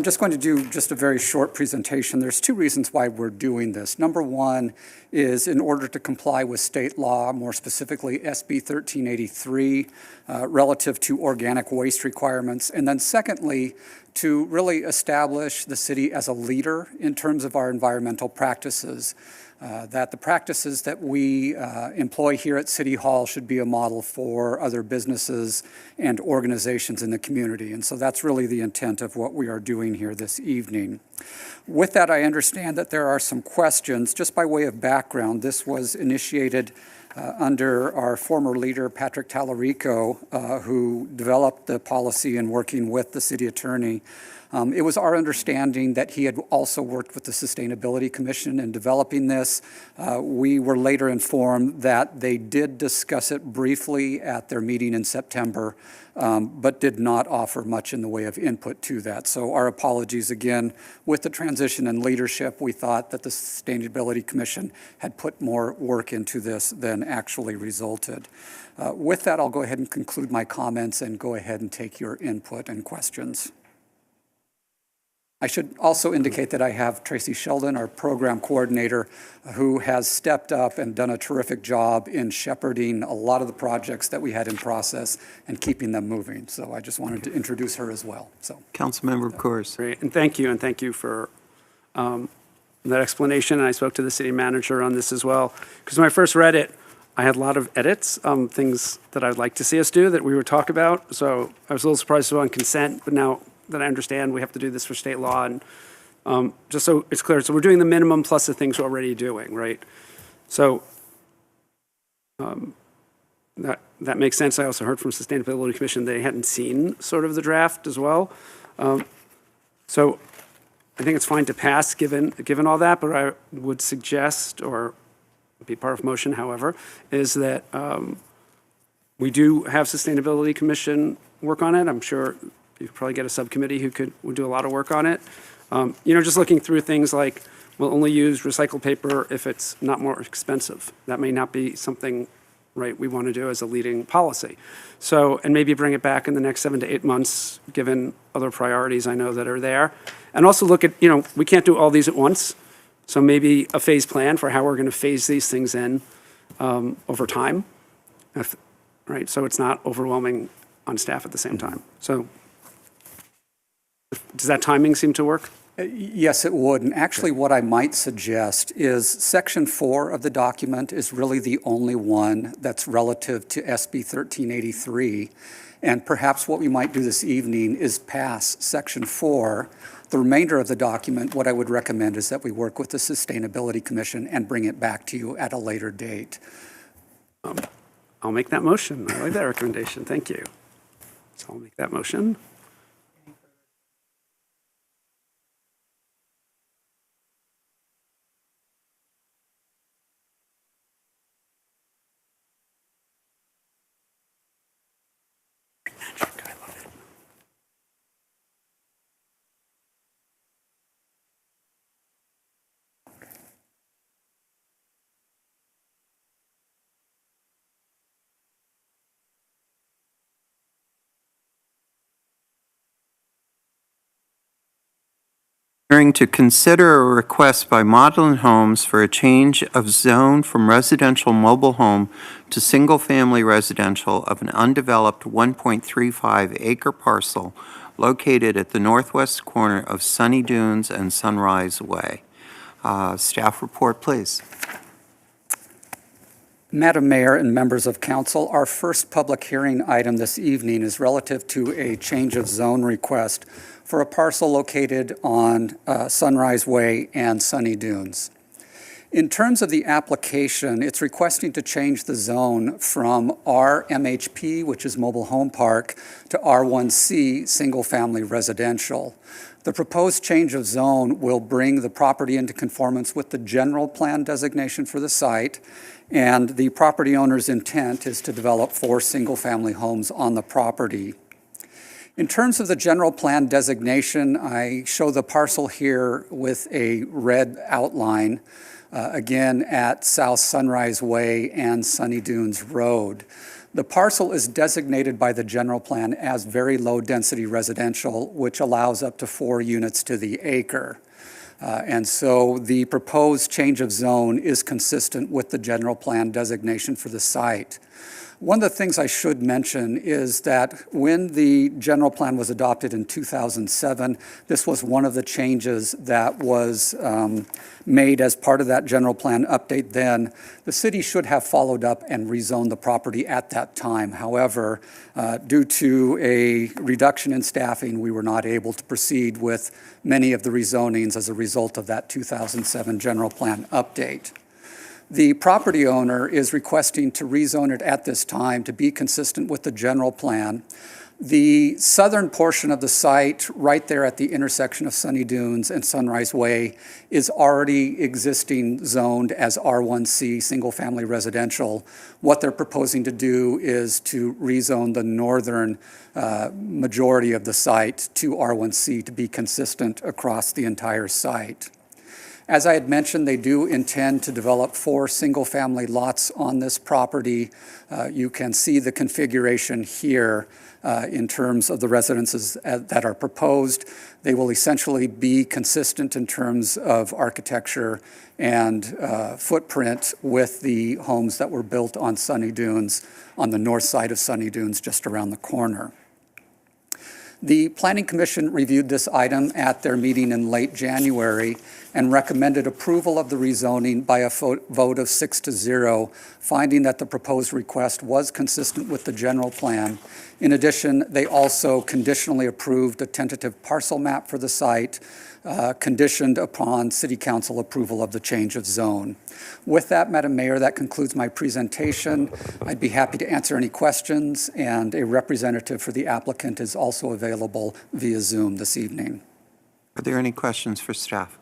just going to do just a very short presentation. There's two reasons why we're doing this. Number one is in order to comply with state law, more specifically SB 1383, relative to organic waste requirements. And then secondly, to really establish the city as a leader in terms of our environmental practices. That the practices that we employ here at City Hall should be a model for other businesses and organizations in the community. And so that's really the intent of what we are doing here this evening. With that, I understand that there are some questions. Just by way of background, this was initiated under our former leader, Patrick Tallarico, who developed the policy in working with the city attorney. It was our understanding that he had also worked with the Sustainability Commission in developing this. We were later informed that they did discuss it briefly at their meeting in September, but did not offer much in the way of input to that. So our apologies again. With the transition in leadership, we thought that the Sustainability Commission had put more work into this than actually resulted. With that, I'll go ahead and conclude my comments and go ahead and take your input and questions. I should also indicate that I have Tracy Sheldon, our program coordinator, who has stepped up and done a terrific job in shepherding a lot of the projects that we had in process and keeping them moving. So I just wanted to introduce her as well. So, Councilmember Coors. Great, and thank you for that explanation. And I spoke to the city manager on this as well, because when I first read it, I had a lot of edits, things that I'd like to see us do that we would talk about. So I was a little surprised on consent, but now that I understand we have to do this for state law, and just so it's clear, so we're doing the minimum plus the things we're already doing, right? So that makes sense. I also heard from Sustainability Commission they hadn't seen sort of the draft as well. So I think it's fine to pass given all that, but I would suggest, or be part of motion, however, is that we do have Sustainability Commission work on it. I'm sure you could probably get a subcommittee who would do a lot of work on it. Just looking through things like, we'll only use recycled paper if it's not more expensive. That may not be something right, we want to do as a leading policy. So, and maybe bring it back in the next 7 to 8 months, given other priorities I know that are there. And also look at, we can't do all these at once. So maybe a phase plan for how we're going to phase these things in over time, right? So it's not overwhelming on staff at the same time. So does that timing seem to work? Yes, it would. And actually, what I might suggest is Section 4 of the document is really the only one that's relative to SB 1383. And perhaps what we might do this evening is pass Section 4. The remainder of the document, what I would recommend is that we work with the Sustainability Commission and bring it back to you at a later date. I'll make that motion. I like that recommendation. Thank you. So I'll make that motion. Hearing to consider a request by Maudlin Homes for a change of zone from residential mobile home to single-family residential of an undeveloped 1.35 acre parcel located at the northwest corner of Sunny Dunes and Sunrise Way. Staff report, please. Madam Mayor and members of council, our first public hearing item this evening is relative to a change of zone request for a parcel located on Sunrise Way and Sunny Dunes. In terms of the application, it's requesting to change the zone from RMHP, which is mobile home park, to R1C, single family residential. The proposed change of zone will bring the property into conformance with the general plan designation for the site, and the property owner's intent is to develop 4 single-family homes on the property. In terms of the general plan designation, I show the parcel here with a red outline, again at South Sunrise Way and Sunny Dunes Road. The parcel is designated by the general plan as very low-density residential, which allows up to 4 units to the acre. And so the proposed change of zone is consistent with the general plan designation for the site. One of the things I should mention is that when the general plan was adopted in 2007, this was one of the changes that was made as part of that general plan update then. The city should have followed up and rezoned the property at that time. However, due to a reduction in staffing, we were not able to proceed with many of the rezonings as a result of that 2007 general plan update. The property owner is requesting to rezone it at this time to be consistent with the general plan. The southern portion of the site, right there at the intersection of Sunny Dunes and Sunrise Way, is already existing zoned as R1C, single-family residential. What they're proposing to do is to rezone the northern majority of the site to R1C to be consistent across the entire site. As I had mentioned, they do intend to develop 4 single-family lots on this property. You can see the configuration here in terms of the residences that are proposed. They will essentially be consistent in terms of architecture and footprint with the homes that were built on Sunny Dunes, on the north side of Sunny Dunes, just around the corner. The Planning Commission reviewed this item at their meeting in late January and recommended approval of the rezoning by a vote of 6-0, finding that the proposed request was consistent with the general plan. In addition, they also conditionally approved a tentative parcel map for the site, conditioned upon City Council approval of the change of zone. With that, Madam Mayor, that concludes my presentation. I'd be happy to answer any questions, and a representative for the applicant is also available via Zoom this evening. Are there any questions for staff?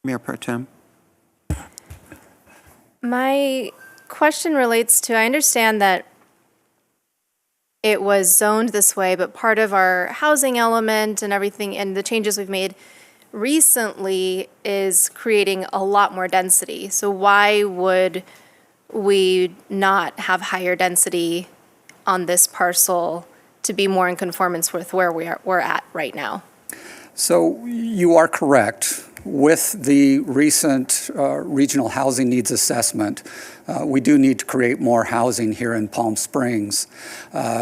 Mayor Pro Tem. My question relates to, I understand that it was zoned this way, but part of our housing element and everything and the changes we've made recently is creating a lot more density. So why would we not have higher density on this parcel to be more in conformance with where we're at right now? So you are correct. With the recent regional housing needs assessment, we do need to create more housing here in Palm Springs.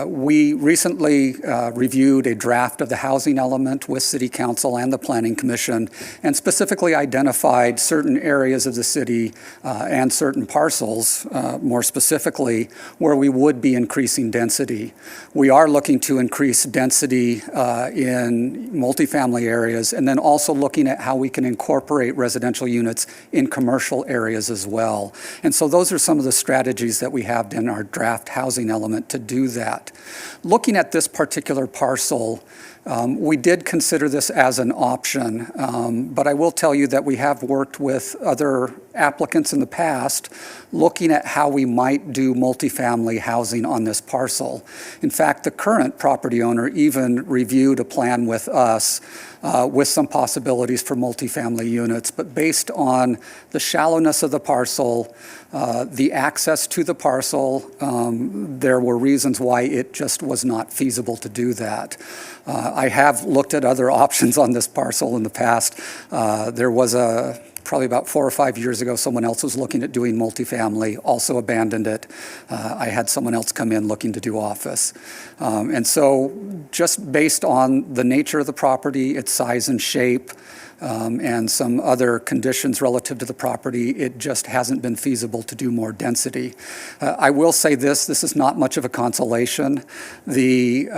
We recently reviewed a draft of the housing element with City Council and the Planning Commission, and specifically identified certain areas of the city and certain parcels, more specifically, where we would be increasing density. We are looking to increase density in multifamily areas, and then also looking at how we can incorporate residential units in commercial areas as well. And so those are some of the strategies that we have in our draft housing element to do that. Looking at this particular parcel, we did consider this as an option, but I will tell you that we have worked with other applicants in the past looking at how we might do multifamily housing on this parcel. In fact, the current property owner even reviewed a plan with us with some possibilities for multifamily units, but based on the shallowness of the parcel, the access to the parcel, there were reasons why it just was not feasible to do that. I have looked at other options on this parcel in the past. There was probably about 4 or 5 years ago, someone else was looking at doing multifamily, also abandoned it. I had someone else come in looking to do office. And so just based on the nature of the property, its size and shape, and some other conditions relative to the property, it just hasn't been feasible to do more density. I will say this is not much of a consolation. The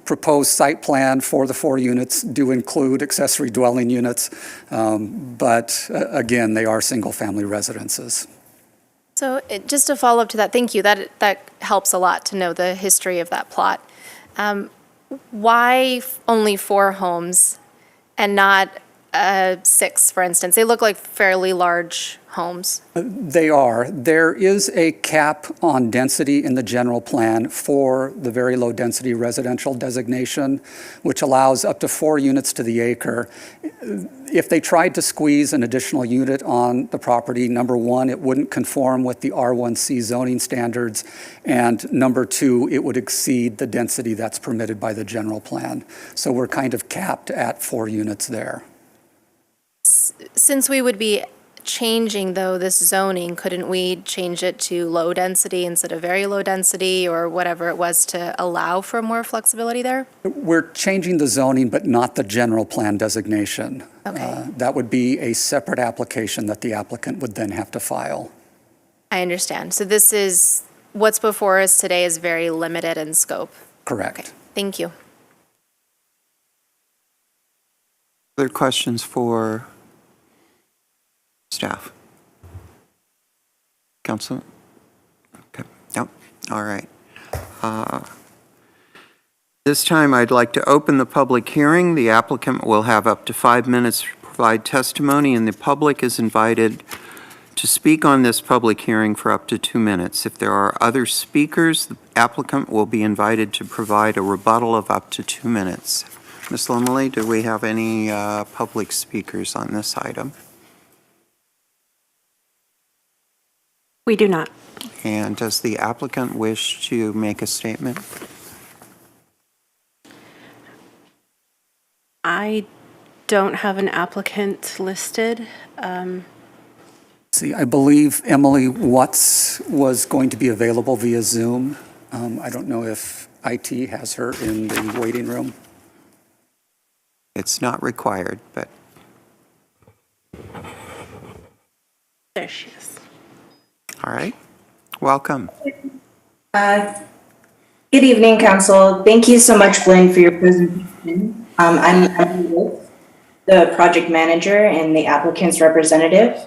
proposed site plan for the 4 units do include accessory dwelling units, but again, they are single-family residences. So just to follow up to that, thank you. That helps a lot to know the history of that plot. Why only 4 homes and not 6, for instance? They look like fairly large homes. They are. There is a cap on density in the general plan for the very low density residential designation, which allows up to 4 units to the acre. If they tried to squeeze an additional unit on the property, number 1, it wouldn't conform with the R1C zoning standards, and number 2, it would exceed the density that's permitted by the general plan. So we're kind of capped at 4 units there. Since we would be changing, though, this zoning, couldn't we change it to low density instead of very low density, or whatever it was, to allow for more flexibility there? We're changing the zoning, but not the general plan designation. Okay. That would be a separate application that the applicant would then have to file. I understand. So this is, what's before us today is very limited in scope. Correct. Okay. Thank you. Other questions for staff? Council? Okay. No? All right. This time, I'd like to open the public hearing. The applicant will have up to 5 minutes to provide testimony, and the public is invited to speak on this public hearing for up to 2 minutes. If there are other speakers, the applicant will be invited to provide a rebuttal of up to 2 minutes. Ms. Lumley, do we have any public speakers on this item? We do not. And does the applicant wish to make a statement? I don't have an applicant listed. See, I believe Emily Watts was going to be available via Zoom. I don't know if IT has her in the waiting room. It's not required, but. There she is. All right. Welcome. Good evening, Council. Thank you so much, Glenn, for your presentation. I'm Emily Woods, the project manager and the applicant's representative.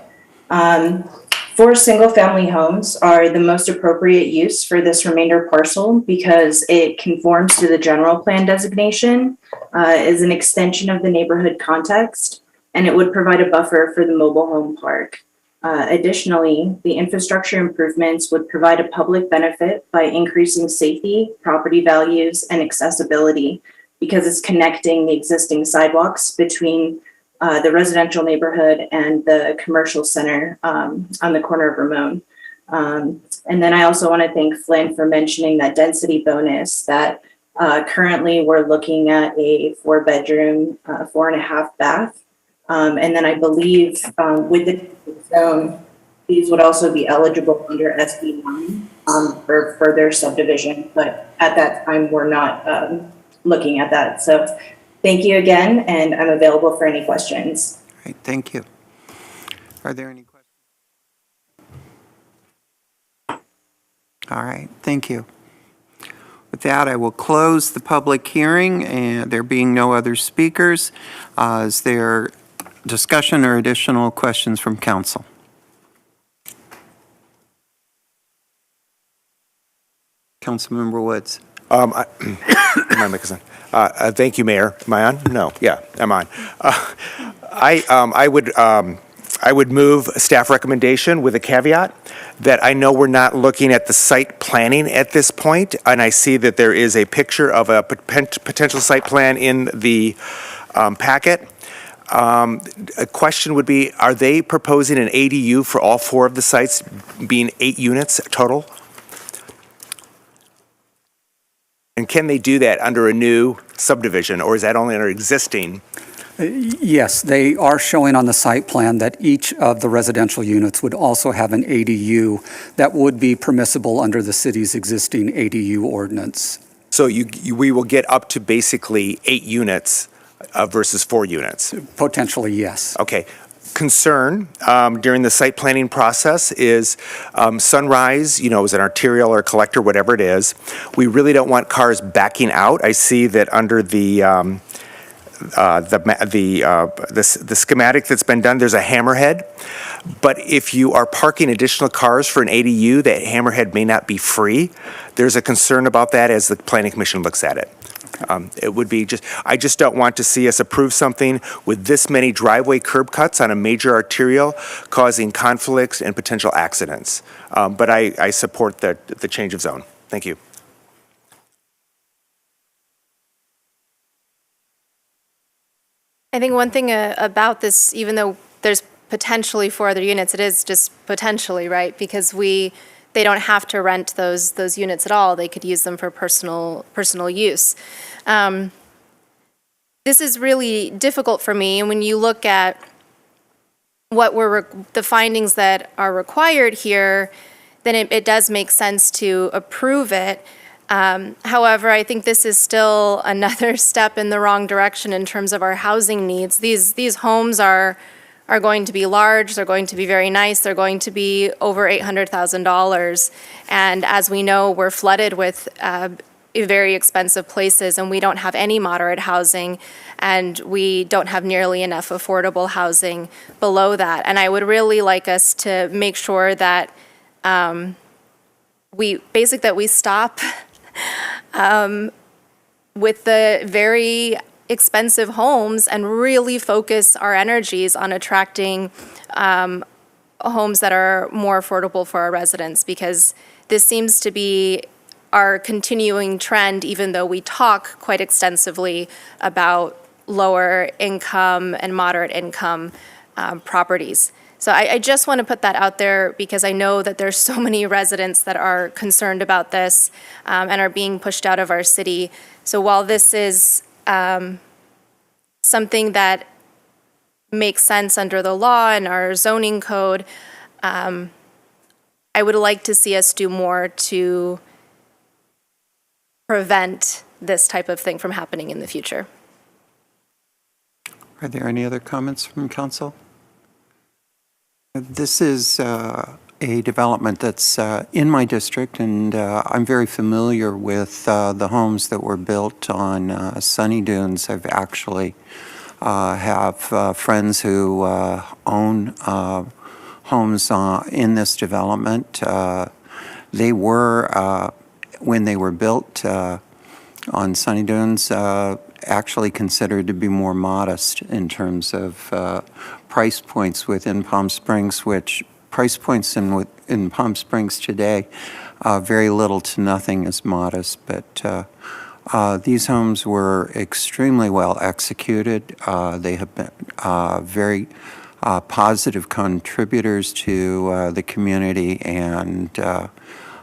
4 single-family homes are the most appropriate use for this remainder parcel because it conforms to the general plan designation, is an extension of the neighborhood context, and it would provide a buffer for the mobile home park. Additionally, the infrastructure improvements would provide a public benefit by increasing safety, property values, and accessibility because it's connecting the existing sidewalks between the residential neighborhood and the commercial center on the corner of Ramon. And then I also want to thank Flynn for mentioning that density bonus that currently we're looking at a 4-bedroom, 4.5 bath. And then I believe with the zone, these would also be eligible under SB 9 for further subdivision. But at that time, we're not looking at that. So thank you again, and I'm available for any questions. All right, thank you. Are there any questions? All right, thank you. With that, I will close the public hearing, and there being no other speakers, is there discussion or additional questions from council? Councilmember Woods. My mic is on. Thank you, Mayor. Am I on? No. Yeah, I'm on. I would move staff recommendation with a caveat that I know we're not looking at the site planning at this point, and I see that there is a picture of a potential site plan in the packet. A question would be, are they proposing an ADU for all 4 of the sites, being 8 units total? And can they do that under a new subdivision, or is that only under existing? Yes, they are showing on the site plan that each of the residential units would also have an ADU that would be permissible under the city's existing ADU ordinance. So we will get up to basically 8 units versus 4 units? Potentially, yes. Okay. Concern during the site planning process is Sunrise, is an arterial or collector, whatever it is. We really don't want cars backing out. I see that under the schematic that's been done, there's a hammerhead. But if you are parking additional cars for an ADU, that hammerhead may not be free. There's a concern about that as the Planning Commission looks at it. It would be I just don't want to see us approve something with this many driveway curb cuts on a major arterial causing conflicts and potential accidents. But I support the change of zone. Thank you. I think one thing about this, even though there's potentially 4 other units, it is just potentially, right? Because they don't have to rent those units at all. They could use them for personal use. This is really difficult for me. And when you look at what were the findings that are required here, then it does make sense to approve it. However, I think this is still another step in the wrong direction in terms of our housing needs. These homes are going to be large, they're going to be very nice, they're going to be over $800,000. And as we know, we're flooded with very expensive places, and we don't have any moderate housing, and we don't have nearly enough affordable housing below that. And I would really like us to make sure that we stop with the very expensive homes and really focus our energies on attracting homes that are more affordable for our residents, because this seems to be our continuing trend, even though we talk quite extensively about lower income and moderate income properties. So I just want to put that out there because I know that there's so many residents that are concerned about this and are being pushed out of our city. So while this is something that makes sense under the law and our zoning code, I would like to see us do more to prevent this type of thing from happening in the future. Are there any other comments from council? This is a development that's in my district, and I'm very familiar with the homes that were built on Sunny Dunes. I've actually have friends who own homes in this development. They were, when they were built on Sunny Dunes, actually considered to be more modest in terms of price points within Palm Springs, which price points in Palm Springs today, very little to nothing is modest. But These homes were extremely well executed. They have been very positive contributors to the community, and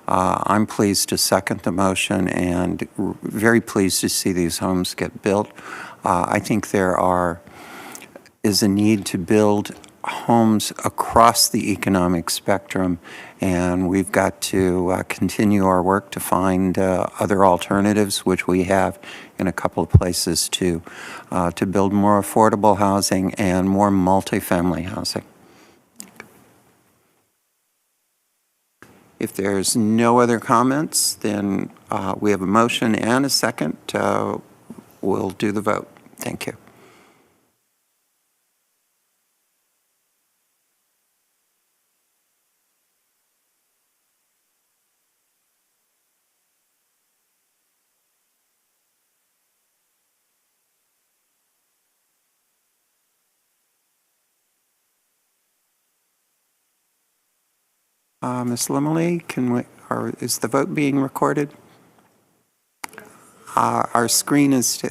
I'm pleased to second the motion and very pleased to see these homes get built. I think there is a need to build homes across the economic spectrum, and we've got to continue our work to find other alternatives, which we have in a couple of places to build more affordable housing and more multifamily housing. If there's no other comments, then we have a motion and a second. We'll do the vote. Thank you. Ms. Limley, is the vote being recorded? Our screen is.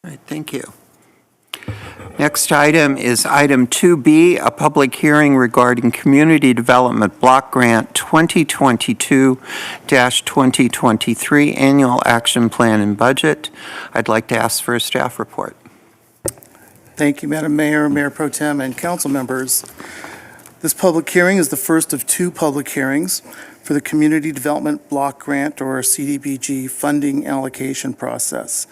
All right, thank you. Next item is item 2B, a public hearing regarding Community Development Block Grant 2022-2023 Annual Action Plan and Budget. I'd like to ask for a staff report. Thank you, Madam Mayor, Mayor Pro Tem, and council members. This public hearing is the first of two public hearings for the Community Development Block Grant, or Cdbg, funding allocation process.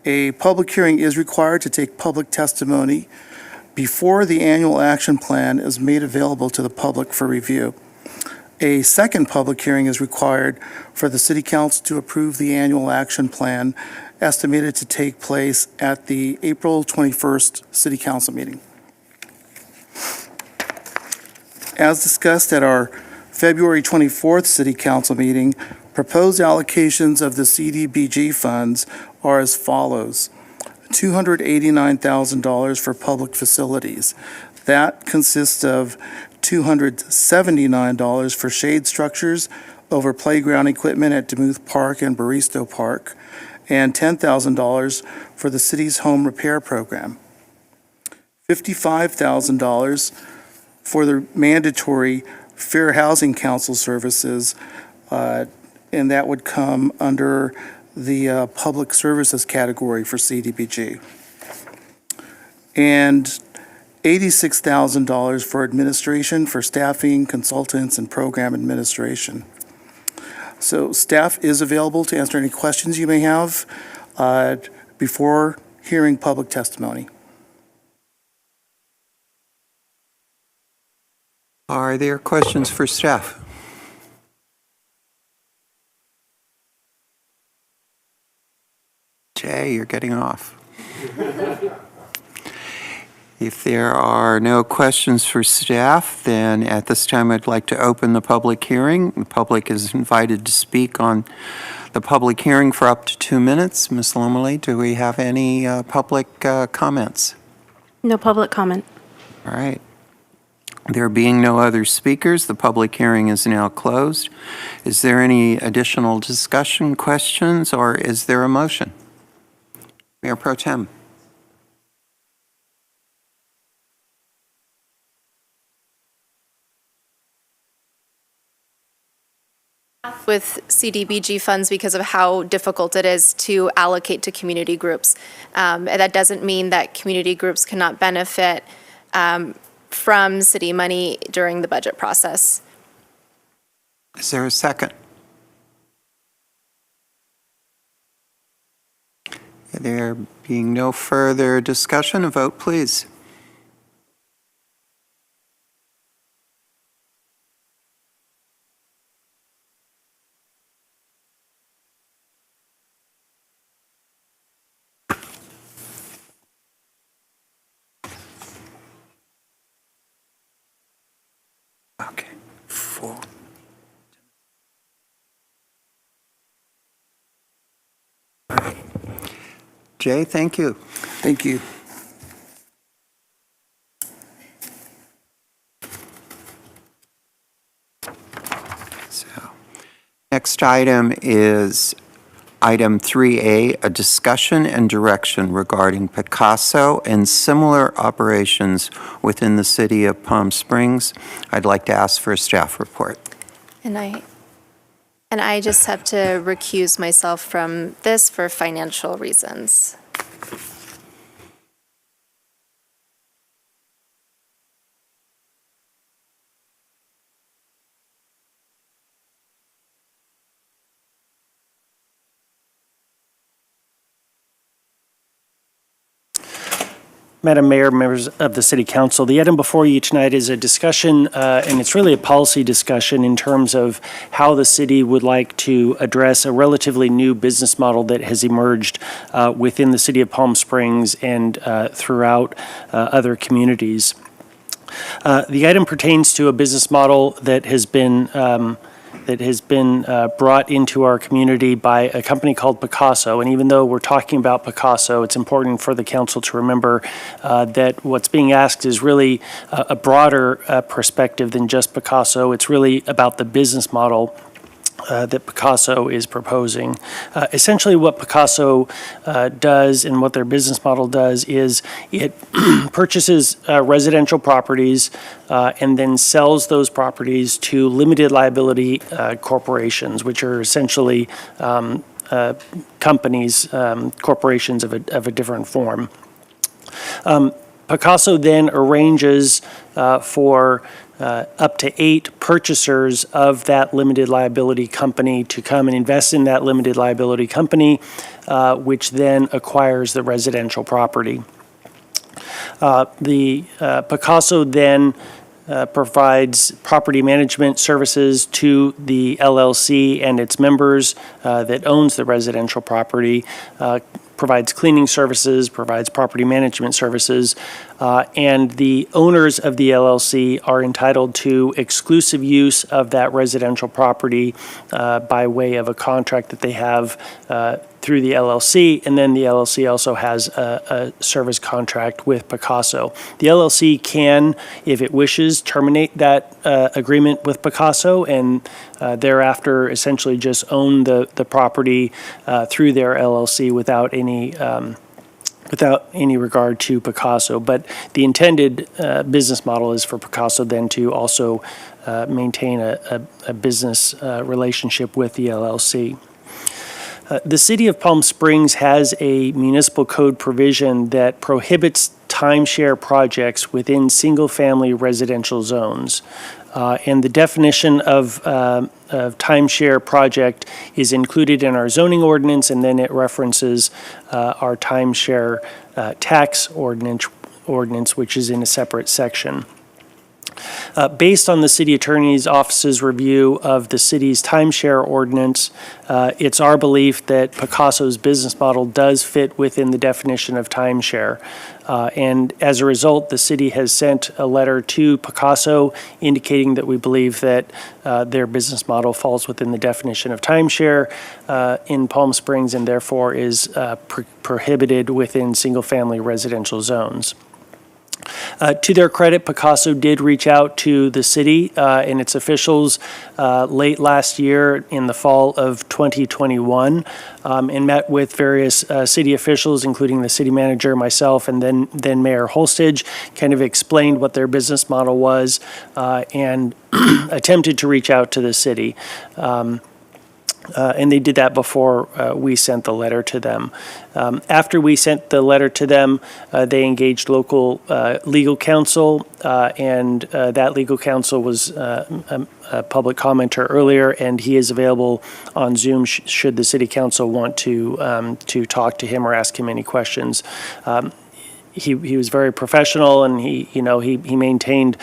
A public hearing is required to take public testimony before the annual action plan is made available to the public for review. A second public hearing is required for the City Council to approve the annual action plan, estimated to take place at the April 21st City Council meeting. As discussed at our February 24th City Council meeting, proposed allocations of the Cdbg funds are as follows: $289,000 for public facilities. That consists of $279 for shade structures over playground equipment at Demuth Park and Baristo Park, and $10,000 for the city's home repair program. $55,000 for the mandatory Fair Housing Council services, and that would come under the public services category for Cdbg. And $86,000 for administration, for staffing, consultants, and program administration. So staff is available to answer any questions you may have before hearing public testimony. Are there questions for staff? Jay, you're getting off. If there are no questions for staff, then at this time I'd like to open the public hearing. The public is invited to speak on the public hearing for up to 2 minutes. Ms. Lomeli, do we have any public comments? No public comment. All right. There being no other speakers, the public hearing is now closed. Is there any additional discussion, questions, or is there a motion? Mayor Pro Tem. With Cdbg funds because of how difficult it is to allocate to community groups. That doesn't mean that community groups cannot benefit from city money during the budget process. Is there a second? There being no further discussion, a vote please. Okay. Jay, thank you. Thank you. So, next item is item 3A, a discussion and direction regarding Picasso and similar operations within the city of Palm Springs. I'd like to ask for a staff report. And I just have to recuse myself from this for financial reasons. Madam Mayor, members of the City Council, the item before you tonight is a discussion, and it's really a policy discussion in terms of how the city would like to address a relatively new business model that has emerged within the city of Palm Springs and throughout other communities. The item pertains to a business model that has been brought into our community by a company called Picasso. And even though we're talking about Picasso, it's important for the council to remember that what's being asked is really a broader perspective than just Picasso. It's really about the business model that Picasso is proposing. Essentially what Picasso does and what their business model does is it purchases residential properties and then sells those properties to limited liability corporations, which are essentially companies, corporations of a different form. Picasso then arranges for up to 8 purchasers of that limited liability company to come and invest in that limited liability company, which then acquires the residential property. Picasso then provides property management services to the LLC and its members that owns the residential property, provides cleaning services, provides property management services, and the owners of the LLC are entitled to exclusive use of that residential property by way of a contract that they have through the LLC, and then the LLC also has a service contract with Picasso. The LLC can, if it wishes, terminate that agreement with Picasso and thereafter essentially just own the property through their LLC without any regard to Picasso. But the intended business model is for Picasso then to also maintain a business relationship with the LLC. The City of Palm Springs has a municipal code provision that prohibits timeshare projects within single-family residential zones. And the definition of timeshare project is included in our zoning ordinance, and then it references our timeshare tax ordinance, which is in a separate section. Based on the City Attorney's Office's review of the city's timeshare ordinance, it's our belief that Picasso's business model does fit within the definition of timeshare. And as a result, the city has sent a letter to Picasso indicating that we believe that their business model falls within the definition of timeshare in Palm Springs and therefore is prohibited within single-family residential zones. To their credit, Picasso did reach out to the city and its officials late last year in the fall of 2021 and met with various city officials, including the city manager, myself, and then Mayor Holstage, kind of explained what their business model was and attempted to reach out to the city. And they did that before we sent the letter to them. After we sent the letter to them, they engaged local legal counsel, and that legal counsel was a public commenter earlier, and he is available on Zoom should the city council want to talk to him or ask him any questions. He was very professional, and he maintained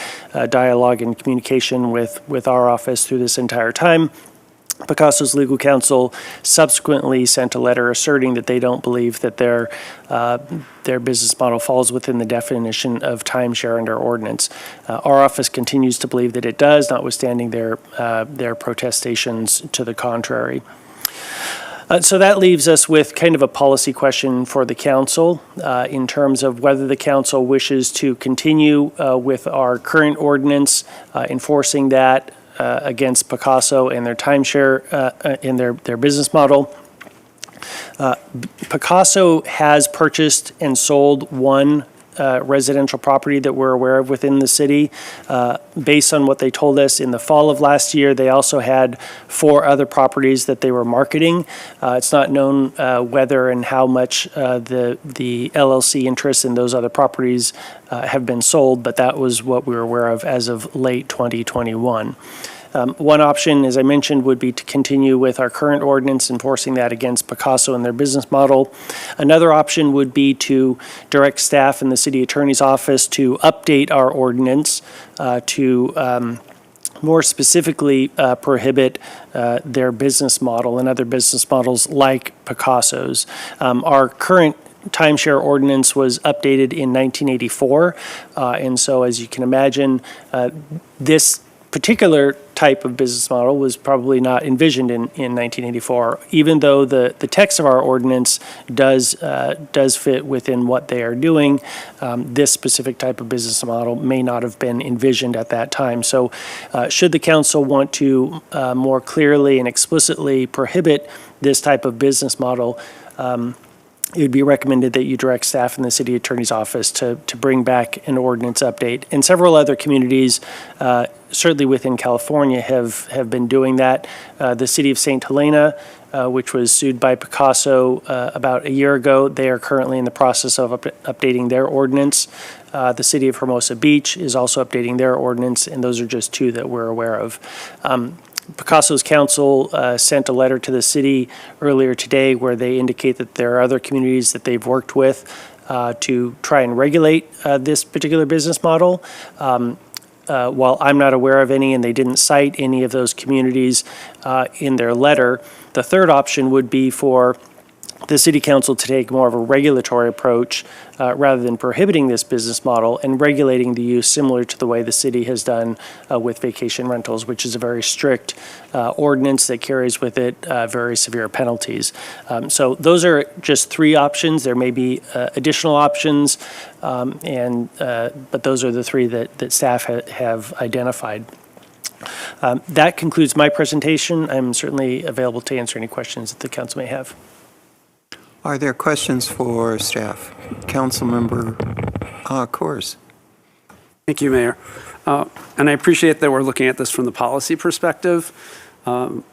dialogue and communication with our office through this entire time. Picasso's legal counsel subsequently sent a letter asserting that they don't believe that their business model falls within the definition of timeshare under ordinance. Our office continues to believe that it does, notwithstanding their protestations to the contrary. So that leaves us with kind of a policy question for the council in terms of whether the council wishes to continue with our current ordinance, enforcing that against Picasso and their timeshare in their business model. Picasso has purchased and sold one residential property that we're aware of within the city. Based on what they told us in the fall of last year, they also had 4 other properties that they were marketing. It's not known whether and how much the LLC interests in those other properties have been sold, but that was what we were aware of as of late 2021. One option, as I mentioned, would be to continue with our current ordinance, enforcing that against Picasso and their business model. Another option would be to direct staff in the city attorney's office to update our ordinance to more specifically prohibit their business model and other business models like Picasso's. Our current timeshare ordinance was updated in 1984, and so as you can imagine, this particular type of business model was probably not envisioned in 1984, even though the text of our ordinance does fit within what they are doing. This specific type of business model may not have been envisioned at that time. So should the council want to more clearly and explicitly prohibit this type of business model, it would be recommended that you direct staff in the city attorney's office to bring back an ordinance update. And several other communities, certainly within California, have been doing that. The city of St. Helena, which was sued by Picasso about a year ago, they are currently in the process of updating their ordinance. The city of Hermosa Beach is also updating their ordinance, and those are just 2 that we're aware of. Picasso's counsel sent a letter to the city earlier today where they indicate that there are other communities that they've worked with to try and regulate this particular business model. While I'm not aware of any and they didn't cite any of those communities in their letter, the third option would be for the city council to take more of a regulatory approach rather than prohibiting this business model and regulating the use similar to the way the city has done with vacation rentals, which is a very strict ordinance that carries with it very severe penalties. So those are just 3 options. There may be additional options, but those are the 3 that staff have identified. That concludes my presentation. I'm certainly available to answer any questions that the council may have. Are there questions for staff? Councilmember Coors. Thank you, Mayor. And I appreciate that we're looking at this from the policy perspective. And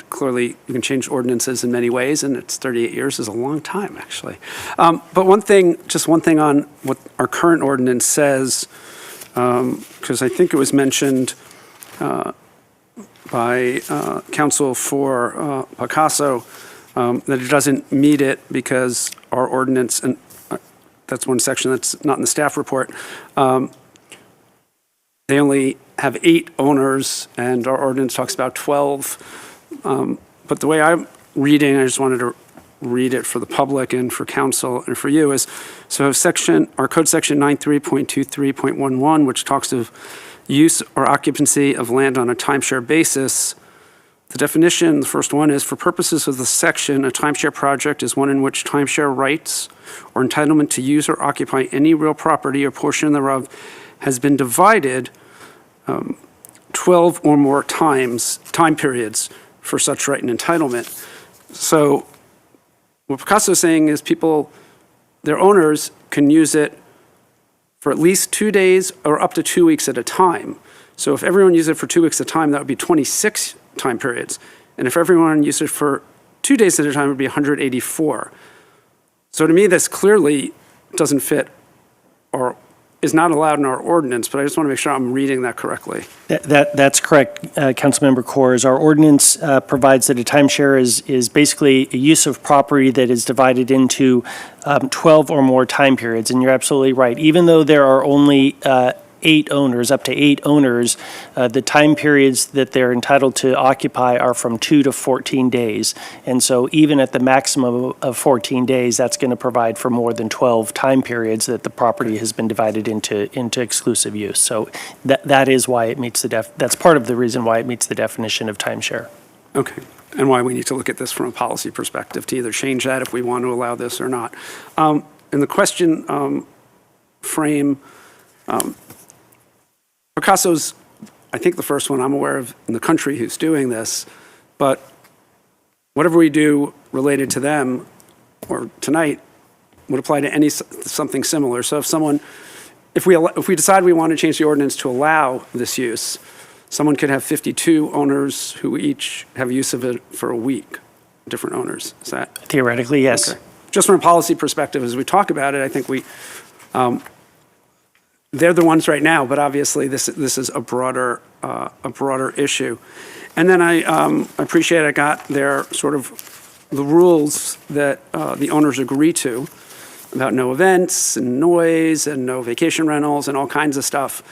clearly, you can change ordinances in many ways, and it's 38 years is a long time, actually. But one thing on what our current ordinance says, because I think it was mentioned by counsel for Picasso, that it doesn't meet it because our ordinance, and that's one section that's not in the staff report, they only have 8 owners and our ordinance talks about 12. But the way I'm reading, I just wanted to read it for the public and for council and for you is, so our code section 93.23.11, which talks of use or occupancy of land on a timeshare basis. The definition, the first one is, for purposes of the section, a timeshare project is one in which timeshare rights or entitlement to use or occupy any real property or portion thereof has been divided 12 or more time periods for such right and entitlement. So what Picasso is saying is their owners can use it for at least 2 days or up to 2 weeks at a time. So if everyone used it for 2 weeks at a time, that would be 26 time periods. And if everyone used it for 2 days at a time, it would be 184. So to me, this clearly doesn't fit or is not allowed in our ordinance, but I just want to make sure I'm reading that correctly. That's correct, Councilmember Coors. Our ordinance provides that a timeshare is basically a use of property that is divided into 12 or more time periods, and you're absolutely right. Even though there are only 8 owners, up to 8 owners, the time periods that they're entitled to occupy are from 2 to 14 days. And so even at the maximum of 14 days, that's going to provide for more than 12 time periods that the property has been divided into exclusive use. So that is why it meets that's part of the reason why it meets the definition of timeshare. Okay, and why we need to look at this from a policy perspective to either change that if we want to allow this or not. In the question frame, Picasso's, I think, the first one I'm aware of in the country who's doing this, but whatever we do related to them or tonight would apply to something similar. So if we decide we want to change the ordinance to allow this use, someone could have 52 owners who each have use of it for a week, different owners. Is that? Theoretically, yes. Okay. Just from a policy perspective, as we talk about it, I think they're the ones right now, but obviously this is a broader issue. And then I appreciate I got their sort of the rules that the owners agree to about no events and noise and no vacation rentals and all kinds of stuff.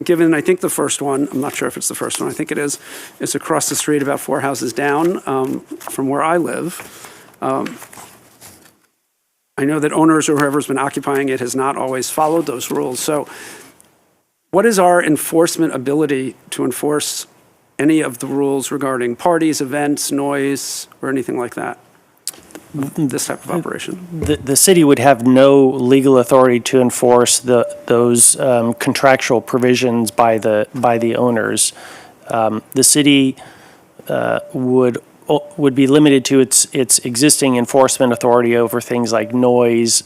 Given, I think the first one, I'm not sure if it's the first one, I think it is, it's across the street about 4 houses down from where I live. I know that owners or whoever's been occupying it has not always followed those rules. So what is our enforcement ability to enforce any of the rules regarding parties, events, noise, or anything like that? This type of operation? The city would have no legal authority to enforce those contractual provisions by the owners. The city would be limited to its existing enforcement authority over things like noise,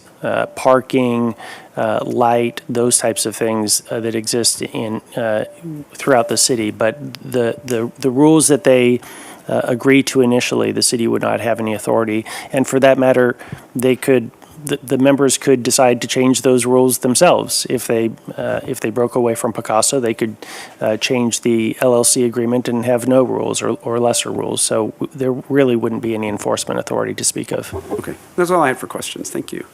parking, light, those types of things that exist throughout the city. But the rules that they agree to initially, the city would not have any authority. And for that matter, the members could decide to change those rules themselves. If they broke away from Picasso, they could change the LLC agreement and have no rules or lesser rules. So there really wouldn't be any enforcement authority to speak of. Okay, that's all I had for questions. Thank you.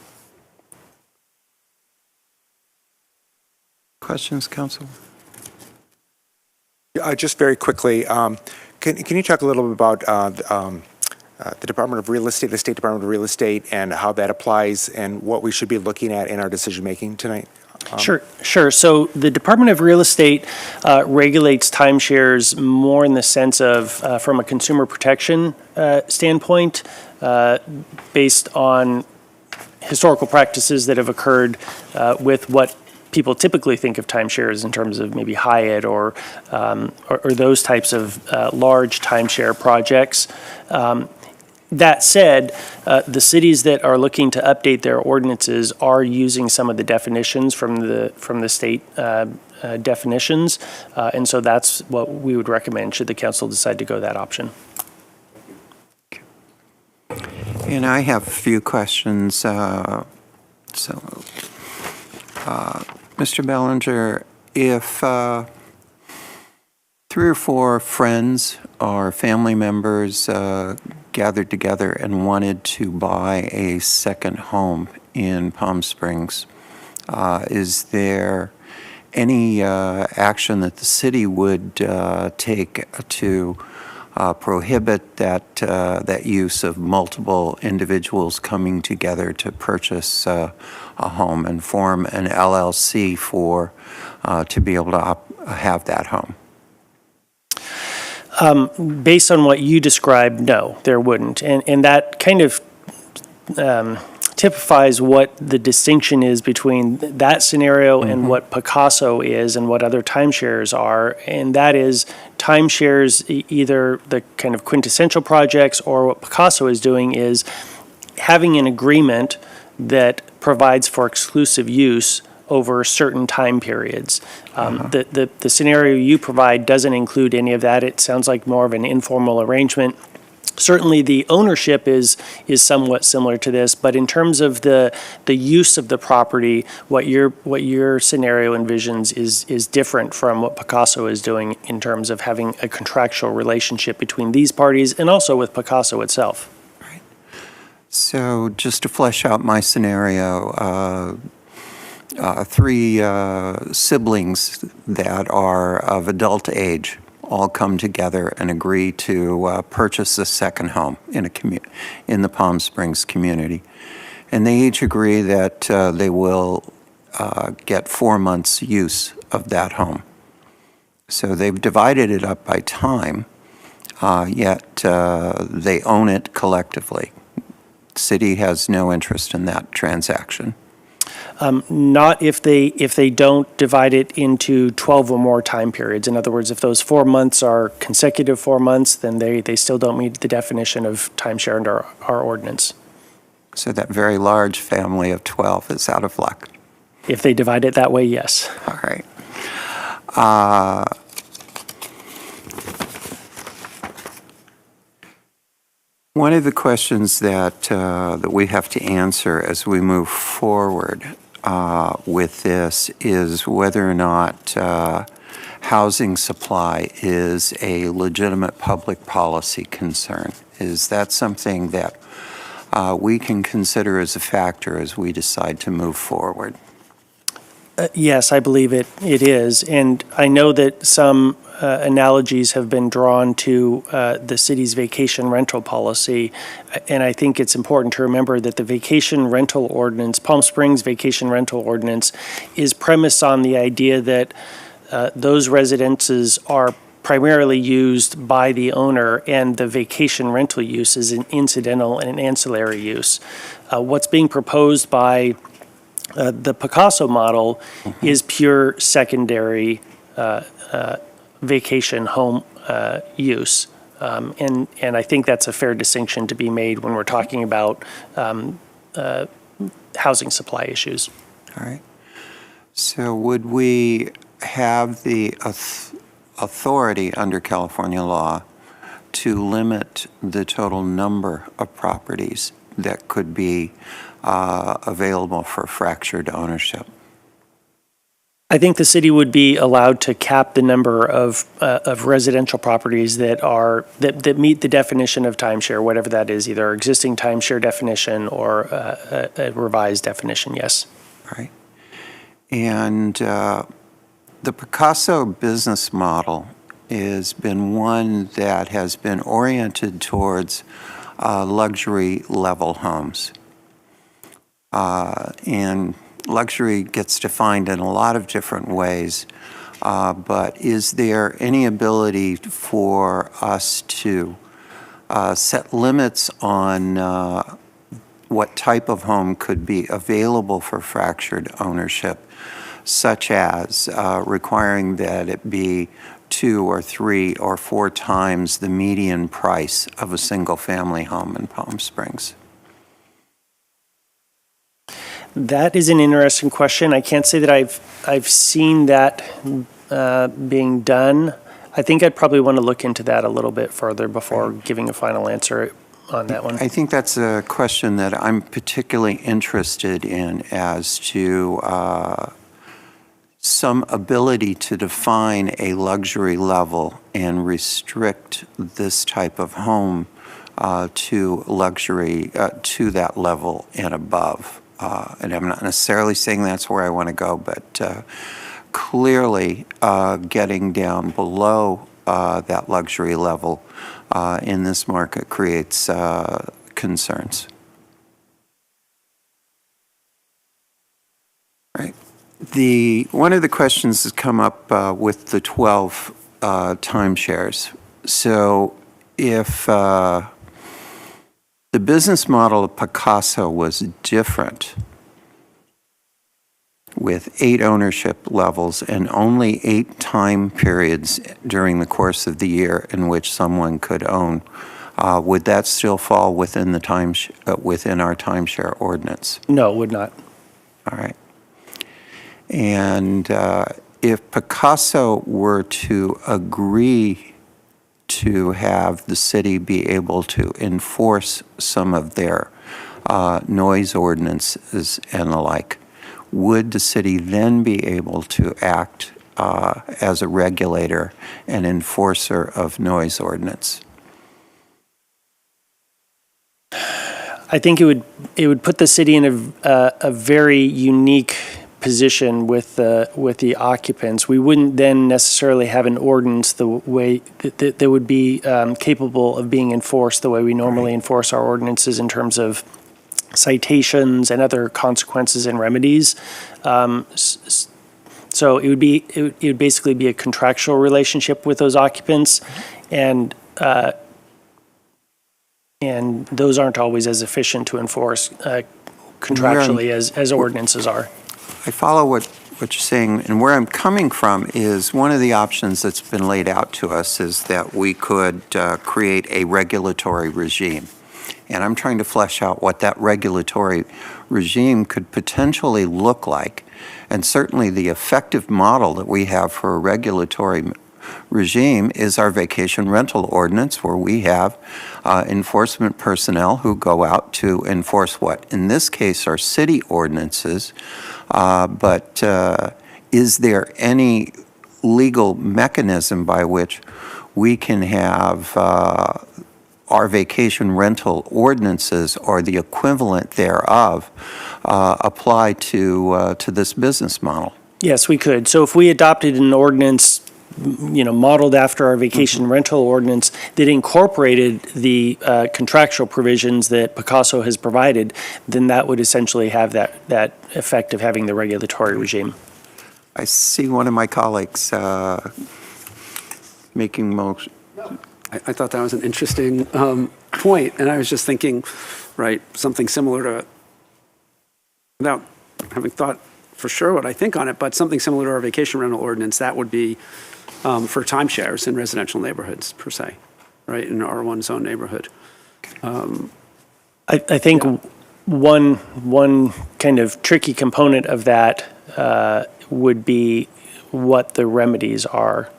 Questions, Council? Just very quickly, can you talk a little bit about the Department of Real Estate, the State Department of Real Estate, and how that applies and what we should be looking at in our decision-making tonight? Sure. So the Department of Real Estate regulates timeshares more in the sense of, from a consumer protection standpoint, based on historical practices that have occurred with what people typically think of timeshares in terms of maybe Hyatt or those types of large timeshare projects. That said, the cities that are looking to update their ordinances are using some of the definitions from the state definitions, and so that's what we would recommend should the council decide to go that option. And I have a few questions. Mr. Bellinger, if 3 or 4 friends or family members gathered together and wanted to buy a second home in Palm Springs, is there any action that the city would take to prohibit that use of multiple individuals coming together to purchase a home and form an LLC to be able to have that home? Based on what you described, no, there wouldn't. And that kind of typifies what the distinction is between that scenario and what Picasso is and what other timeshares are. And that is timeshares, either the kind of quintessential projects or what Picasso is doing is having an agreement that provides for exclusive use over certain time periods. The scenario you provide doesn't include any of that. It sounds like more of an informal arrangement. Certainly the ownership is somewhat similar to this, but in terms of the use of the property, what your scenario envisions is different from what Picasso is doing in terms of having a contractual relationship between these parties and also with Picasso itself. So just to flesh out my scenario, three siblings that are of adult age all come together and agree to purchase a second home in the Palm Springs community. And they each agree that they will get 4 months use of that home. So they've divided it up by time, yet they own it collectively. City has no interest in that transaction. Not if they don't divide it into 12 or more time periods. In other words, if those 4 months are consecutive 4 months, then they still don't meet the definition of timeshare under our ordinance. So that very large family of 12 is out of luck. If they divide it that way, yes. All right. One of the questions that we have to answer as we move forward with this is whether or not housing supply is a legitimate public policy concern. Is that something that we can consider as a factor as we decide to move forward? Yes, I believe it is. And I know that some analogies have been drawn to the city's vacation rental policy. And I think it's important to remember that the vacation rental ordinance, Palm Springs vacation rental ordinance, is premised on the idea that those residences are primarily used by the owner, and the vacation rental use is an incidental and an ancillary use. What's being proposed by the Picasso model is pure secondary vacation home use. And I think that's a fair distinction to be made when we're talking about housing supply issues. All right. So would we have the authority under California law to limit the total number of properties that could be available for fractured ownership? I think the city would be allowed to cap the number of residential properties that meet the definition of timeshare, whatever that is, either existing timeshare definition or a revised definition, yes. All right. And the Picasso business model has been one that has been oriented towards luxury level homes. And luxury gets defined in a lot of different ways, but is there any ability for us to set limits on what type of home could be available for fractured ownership, such as requiring that it be 2 or 3 or 4 times the median price of a single-family home in Palm Springs? That is an interesting question. I can't say that I've seen that being done. I think I'd probably want to look into that a little bit further before giving a final answer on that one. I think that's a question that I'm particularly interested in as to some ability to define a luxury level and restrict this type of home to luxury, to that level and above. And I'm not necessarily saying that's where I want to go, but clearly getting down below that luxury level in this market creates concerns. Right. One of the questions has come up with the 12 timeshares. So if the business model of Picasso was different, with 8 ownership levels and only 8 time periods during the course of the year in which someone could own, would that still fall within the within our timeshare ordinance? No, it would not. All right. And if Picasso were to agree to have the city be able to enforce some of their noise ordinances and the like, would the city then be able to act as a regulator and enforcer of noise ordinance? I think it would put the city in a very unique position with the occupants. We wouldn't then necessarily have an ordinance the way that would be capable of being enforced the way we normally enforce our ordinances in terms of citations and other consequences and remedies. So it would basically be a contractual relationship with those occupants, and those aren't always as efficient to enforce contractually as ordinances are. I follow what you're saying, and where I'm coming from is one of the options that's been laid out to us is that we could create a regulatory regime. And I'm trying to flesh out what that regulatory regime could potentially look like. And certainly the effective model that we have for a regulatory regime is our vacation rental ordinance, where we have enforcement personnel who go out to enforce what, in this case, are city ordinances. But is there any legal mechanism by which we can have our vacation rental ordinances or the equivalent thereof apply to this business model? Yes, we could. So if we adopted an ordinance, modeled after our vacation rental ordinance that incorporated the contractual provisions that Picasso has provided, then that would essentially have that effect of having the regulatory regime. I see one of my colleagues making motion. I thought that was an interesting point, and I was just thinking, right, something similar to, without having thought for sure what I think on it, but something similar to our vacation rental ordinance, that would be for timeshares in residential neighborhoods, per se, right, in an R1 zone neighborhood. I think one kind of tricky component of that would be what the remedies are.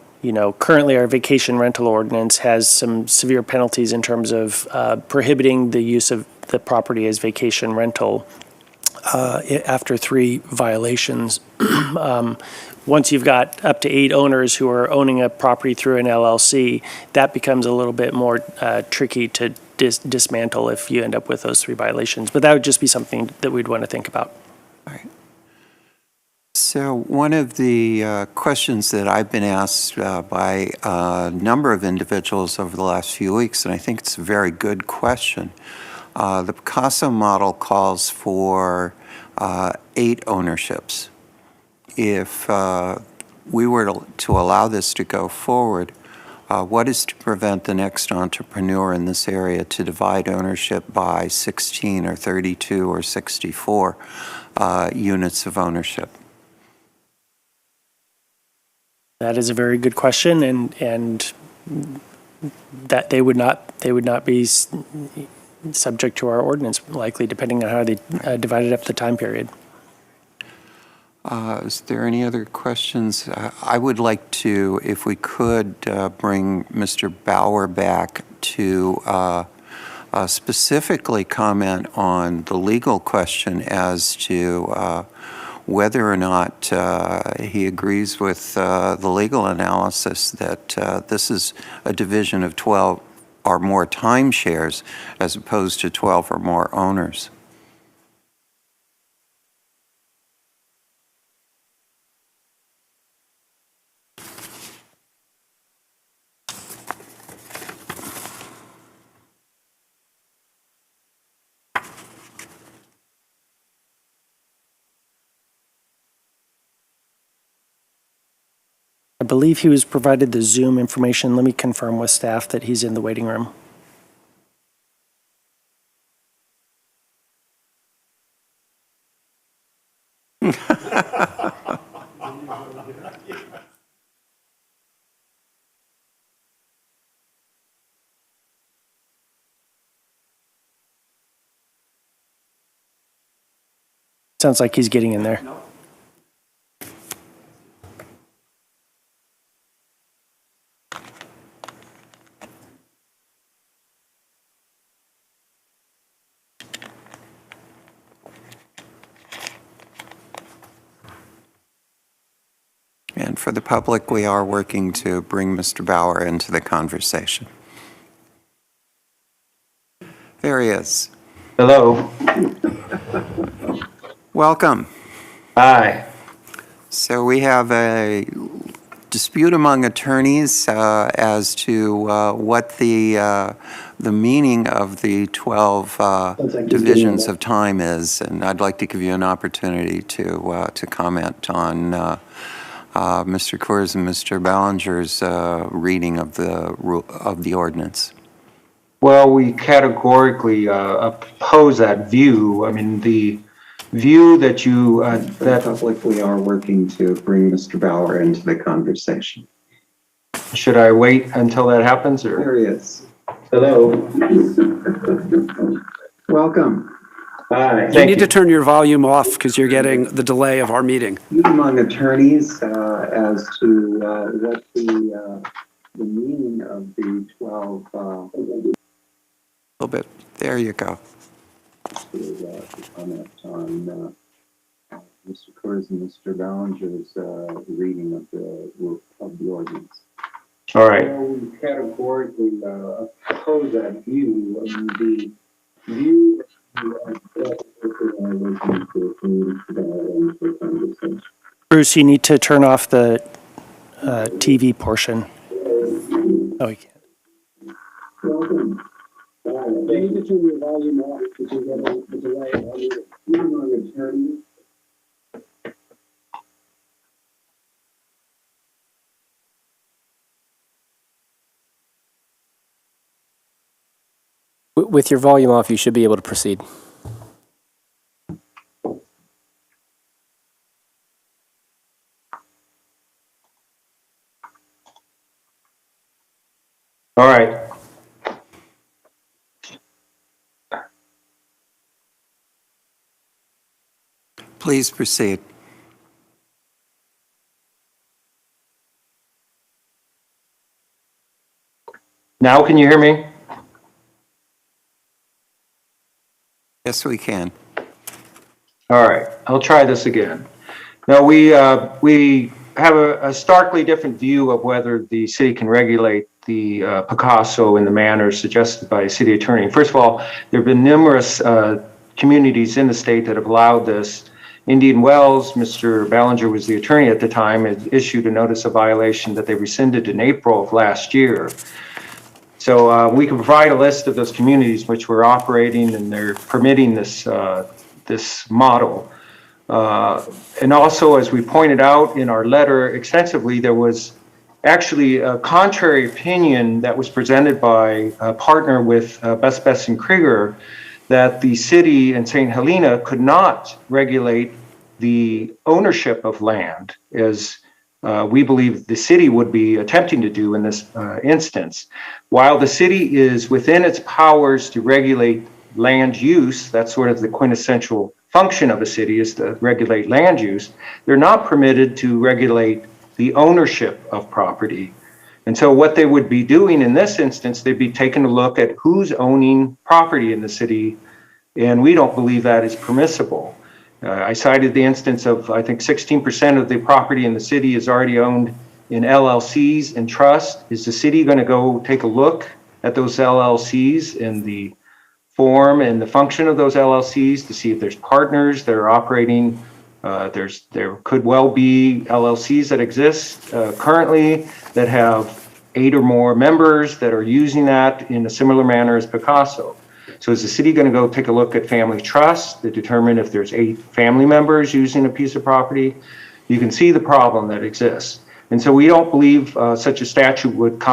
Currently our vacation rental ordinance has some severe penalties in terms of prohibiting the use of the property as vacation rental after 3 violations. Once you've got up to 8 owners who are owning a property through an LLC, that becomes a little bit more tricky to dismantle if you end up with those 3 violations. But that would just be something that we'd want to think about. All right. So one of the questions that I've been asked by a number of individuals over the last few weeks, and I think it's a very good question, the Picasso model calls for 8 ownerships. If we were to allow this to go forward, what is to prevent the next entrepreneur in this area to divide ownership by 16 or 32 or 64 units of ownership? That is a very good question, and that they would not be subject to our ordinance, likely, depending on how they divided up the time period. Is there any other questions? I would like to, if we could, bring Mr. Bauer back to specifically comment on the legal question as to whether or not he agrees with the legal analysis that this is a division of 12 or more timeshares as opposed to 12 or more owners. I believe he was provided the Zoom information. Let me confirm with staff that he's in the waiting room. Sounds like he's getting in there. And for the public, we are working to bring Mr. Bauer into the conversation. There he is. Hello. Welcome. Hi. So we have a dispute among attorneys as to what the meaning of the 12 divisions of time is, and I'd like to give you an opportunity to comment on Mr. Coors and Mr. Ballinger's reading of the ordinance. Well, we categorically oppose that view. I mean, the view that you that Publicly are working to bring Mr. Bauer into the conversation. should I wait until that happens, or? There he is. Hello. Welcome. Hi. You need to turn your volume off because you're getting the delay of our meeting. Among attorneys as to what the meaning of the 12 A little bit. There you go. to comment on Mr. Coors and Mr. Ballinger's reading of the ordinance. All right. Well, we categorically oppose that view. I mean, the view Bruce, you need to turn off the TV portion. Oh, you can't. Welcome. You need to turn your volume off because you get the delay of our meeting. Among attorneys. With your volume off, you should be able to proceed. All right. Please proceed. Now can you hear me? Yes, we can. All right, I'll try this again. Now, we have a starkly different view of whether the city can regulate the Picasso in the manner suggested by the city attorney. First of all, there have been numerous communities in the state that have allowed this. Indian Wells, Mr. Ballinger was the attorney at the time, had issued a notice of violation that they rescinded in April of last year. So we can provide a list of those communities which were operating and they're permitting this this model. And also, as we pointed out in our letter extensively, there was actually a contrary opinion that was presented by a partner with Best and Krieger that the city in St. Helena could not regulate the ownership of land as we believe the city would be attempting to do in this instance. While the city is within its powers to regulate land use, that's sort of the quintessential function of a city is to regulate land use, they're not permitted to regulate the ownership of property. And so what they would be doing in this instance, they'd be taking a look at who's owning property in the city, and we don't believe that is permissible. I cited the instance of, I think 16% of the property in the city is already owned in LLCs and trust. Is the city going to go take a look at those LLCs and the form and the function of those LLCs to see if there's partners that are operating? There could well be LLCs that exist currently that have 8 or more members that are using that in a similar manner as Picasso. So is the city going to go take a look at family trusts to determine if there's 8 family members using a piece of property? You can see the problem that exists. And so we don't believe such a statute would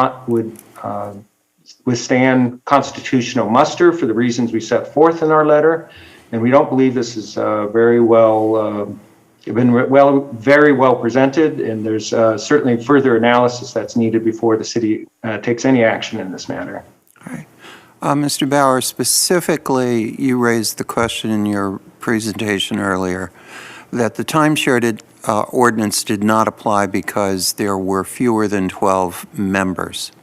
withstand constitutional muster for the reasons we set forth in our letter. And we don't believe this is very well presented, and there's certainly further analysis that's needed before the city takes any action in this matter. All right. Mr. Bauer, specifically, you raised the question in your presentation earlier that the timeshare ordinance did not apply because there were fewer than 12 members.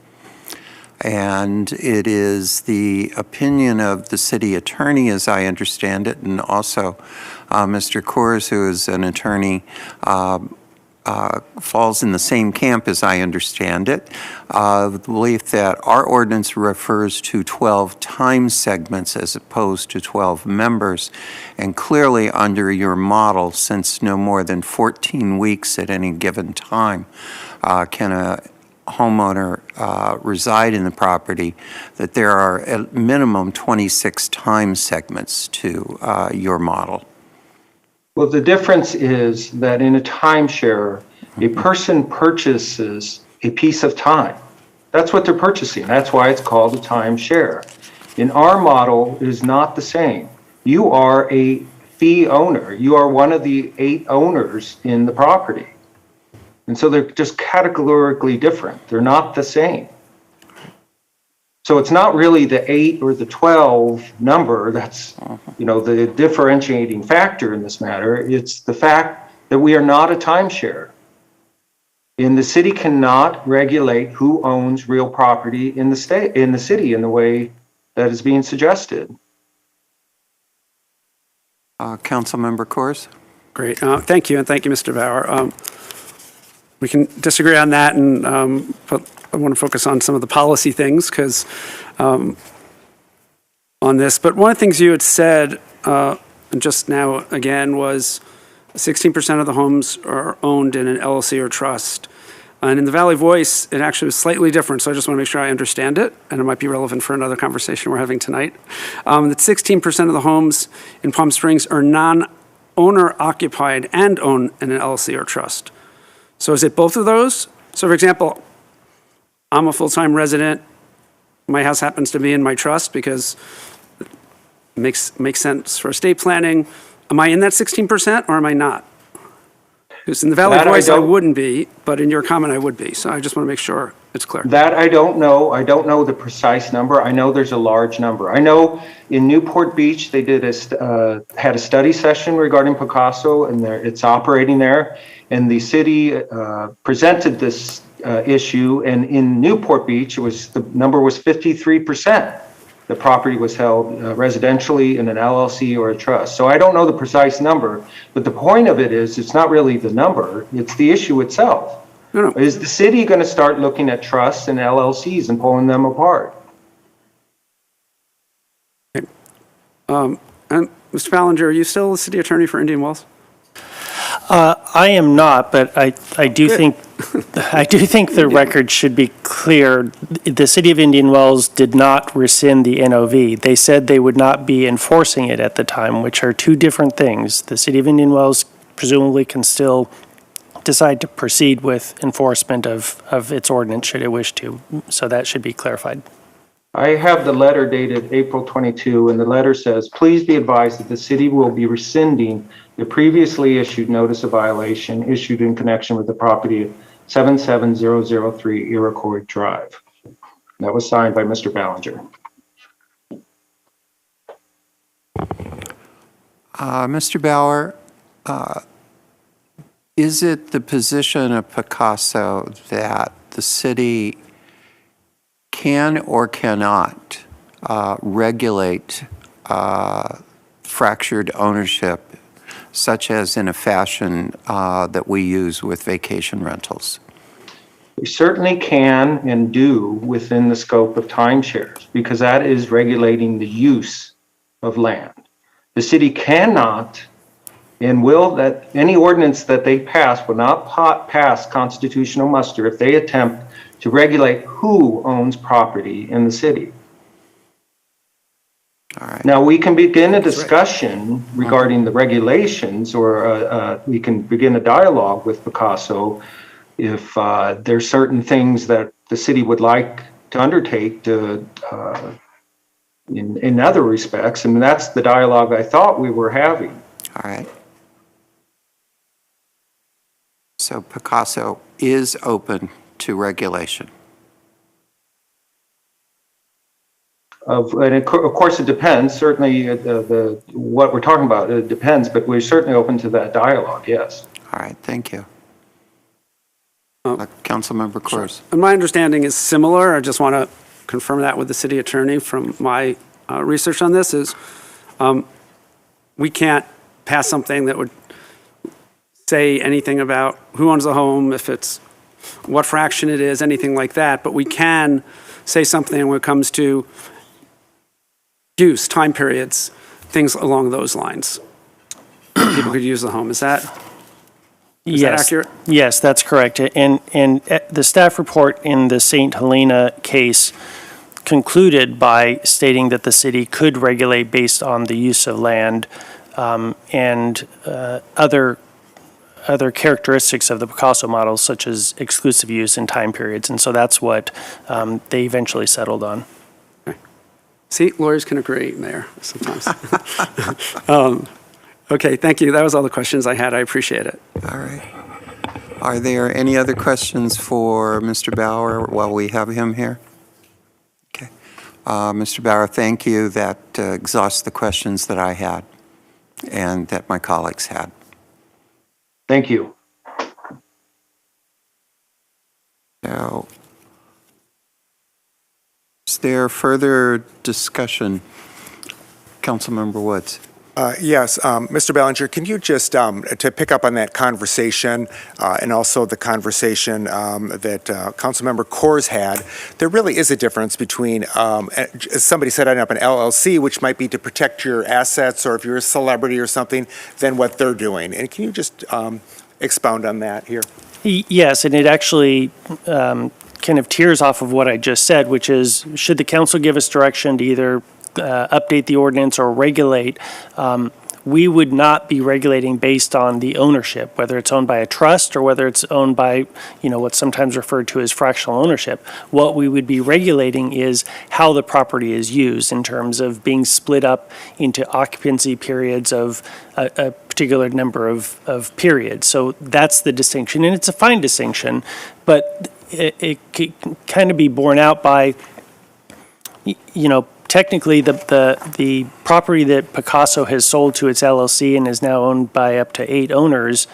And it is the opinion of the city attorney, as I understand it, and also Mr. Coors, who is an attorney, falls in the same camp as I understand it, the belief that our ordinance refers to 12 time segments as opposed to 12 members. And clearly under your model, since no more than 14 weeks at any given time can a homeowner reside in the property, that there are at minimum 26 time segments to your model. Well, the difference is that in a timeshare, a person purchases a piece of time. That's what they're purchasing. That's why it's called a timeshare. In our model, it is not the same. You are a fee owner. You are one of the 8 owners in the property. And so they're just categorically different. They're not the same. So it's not really the 8 or the 12 number that's, the differentiating factor in this matter. It's the fact that we are not a timeshare. And the city cannot regulate who owns real property in the state, in the city, in the way that is being suggested. Councilmember Coors? Great. Thank you, and thank you, Mr. Bauer. We can disagree on that, but I want to focus on some of the policy things because on this. But one of the things you had said just now again was 16% of the homes are owned in an LLC or trust. And in the Valley Voice, it actually was slightly different, so I just want to make sure I understand it, and it might be relevant for another conversation we're having tonight. That 16% of the homes in Palm Springs are non-owner occupied and owned in an LLC or trust. So is it both of those? So for example, I'm a full-time resident. My house happens to be in my trust because it makes sense for estate planning. Am I in that 16% or am I not? Because in the Valley Voice, I wouldn't be, but in your comment, I would be. So I just want to make sure it's clear. That I don't know. I don't know the precise number. I know there's a large number. I know in Newport Beach, they did had a study session regarding Picasso, and it's operating there. And the city presented this issue, and in Newport Beach, the number was 53%. The property was held residentially in an LLC or a trust. So I don't know the precise number, but the point of it is it's not really the number, it's the issue itself. No. Is the city going to start looking at trusts and LLCs and pulling them apart? Okay. And Mr. Ballinger, are you still the city attorney for Indian Wells? I am not, but I do think the record should be clear. The City of Indian Wells did not rescind the NOV. They said they would not be enforcing it at the time, which are two different things. The City of Indian Wells presumably can still decide to proceed with enforcement of its ordinance should it wish to. So that should be clarified. I have the letter dated April 22, and the letter says, please be advised that the city will be rescinding the previously issued notice of violation issued in connection with the property at 77003 Iroquois Drive. That was signed by Mr. Ballinger. Mr. Bauer, is it the position of Picasso that the city can or cannot regulate fractured ownership, such as in a fashion that we use with vacation rentals? We certainly can and do within the scope of timeshares, because that is regulating the use of land. The city cannot and will, that any ordinance that they pass will not pass constitutional muster if they attempt to regulate who owns property in the city. All right. Now, we can begin a discussion regarding the regulations, or we can begin a dialogue with Picasso if there's certain things that the city would like to undertake to, in other respects. And that's the dialogue I thought we were having. All right. So Picasso is open to regulation. And of course, it depends. Certainly, what we're talking about, it depends, but we're certainly open to that dialogue, yes. All right, thank you. Councilmember Coors. And my understanding is similar. I just want to confirm that with the city attorney from my research on this is we can't pass something that would say anything about who owns the home, if it's what fraction it is, anything like that, but we can say something when it comes to use, time periods, things along those lines. People could use the home. Is that accurate? Yes, that's correct. And the staff report in the St. Helena case concluded by stating that the city could regulate based on the use of land and other characteristics of the Picasso model, such as exclusive use and time periods. And so that's what they eventually settled on. Okay. See, lawyers can agree, Mayor, sometimes. Okay, thank you. That was all the questions I had. I appreciate it. All right. Are there any other questions for Mr. Bauer while we have him here? Okay. Mr. Bauer, thank you. That exhausts the questions that I had and that my colleagues had. Thank you. Now, is there further discussion? Councilmember Woods. Yes, Mr. Bellinger, can you just, to pick up on that conversation and also the conversation that Councilmember Coors had, there really is a difference between, somebody setting up an LLC, which might be to protect your assets, or if you're a celebrity or something, than what they're doing. And can you just expound on that here? Yes, and it actually kind of tears off of what I just said, which is, should the council give us direction to either update the ordinance or regulate, we would not be regulating based on the ownership, whether it's owned by a trust or whether it's owned by, what's sometimes referred to as fractional ownership. What we would be regulating is how the property is used in terms of being split up into occupancy periods of a particular number of periods. So that's the distinction, and it's a fine distinction, but it can kind of be borne out by, technically, the property that Picasso has sold to its LLC and is now owned by up to 8 owners,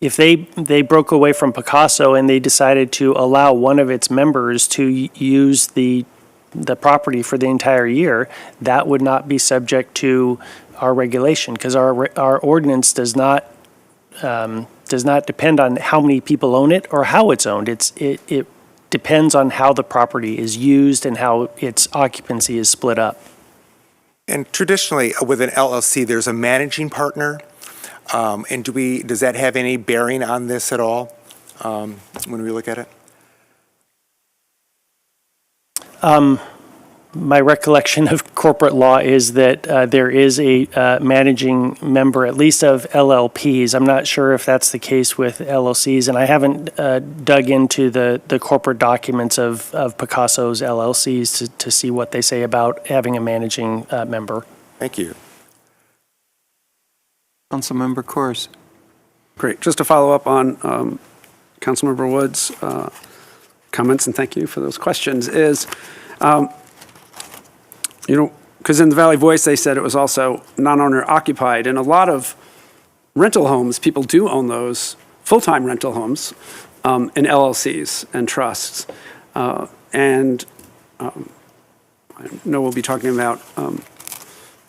if they broke away from Picasso and they decided to allow one of its members to use the property for the entire year, that would not be subject to our regulation, because our ordinance does not depend on how many people own it or how it's owned. It depends on how the property is used and how its occupancy is split up. And traditionally, with an LLC, there's a managing partner. And does that have any bearing on this at all when we look at it? My recollection of corporate law is that there is a managing member, at least of LLPs. I'm not sure if that's the case with LLCs, and I haven't dug into the corporate documents of Picasso's LLCs to see what they say about having a managing member. Thank you. Councilmember Coors. Great. Just to follow up on Councilmember Wood's comments, and thank you for those questions, is because in the Valley Voice, they said it was also non-owner occupied. And a lot of rental homes, people do own those, full-time rental homes in LLCs and trusts. And I know we'll be talking about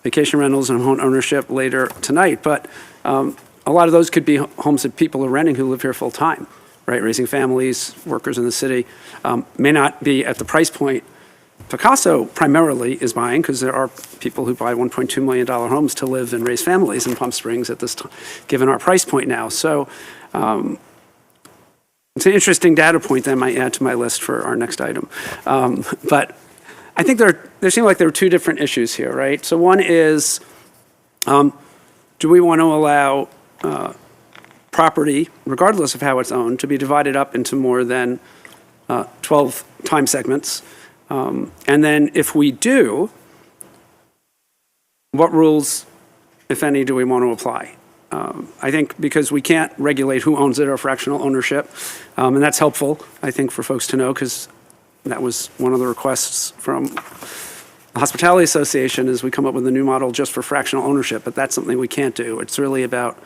vacation rentals and home ownership later tonight, but a lot of those could be homes that people are renting who live here full-time, right? Raising families, workers in the city, may not be at the price point Picasso primarily is buying, because there are people who buy $1.2 million homes to live and raise families in Palm Springs at this time, given our price point now. So it's an interesting data point that I might add to my list for our next item. But I think there seem like there are two different issues here, right? So one is, do we want to allow property, regardless of how it's owned, to be divided up into more than 12 time segments? And then if we do, what rules, if any, do we want to apply? I think because we can't regulate who owns it or fractional ownership, and that's helpful, I think, for folks to know, because that was one of the requests from the Hospitality Association, is we come up with a new model just for fractional ownership, but that's something we can't do. It's really about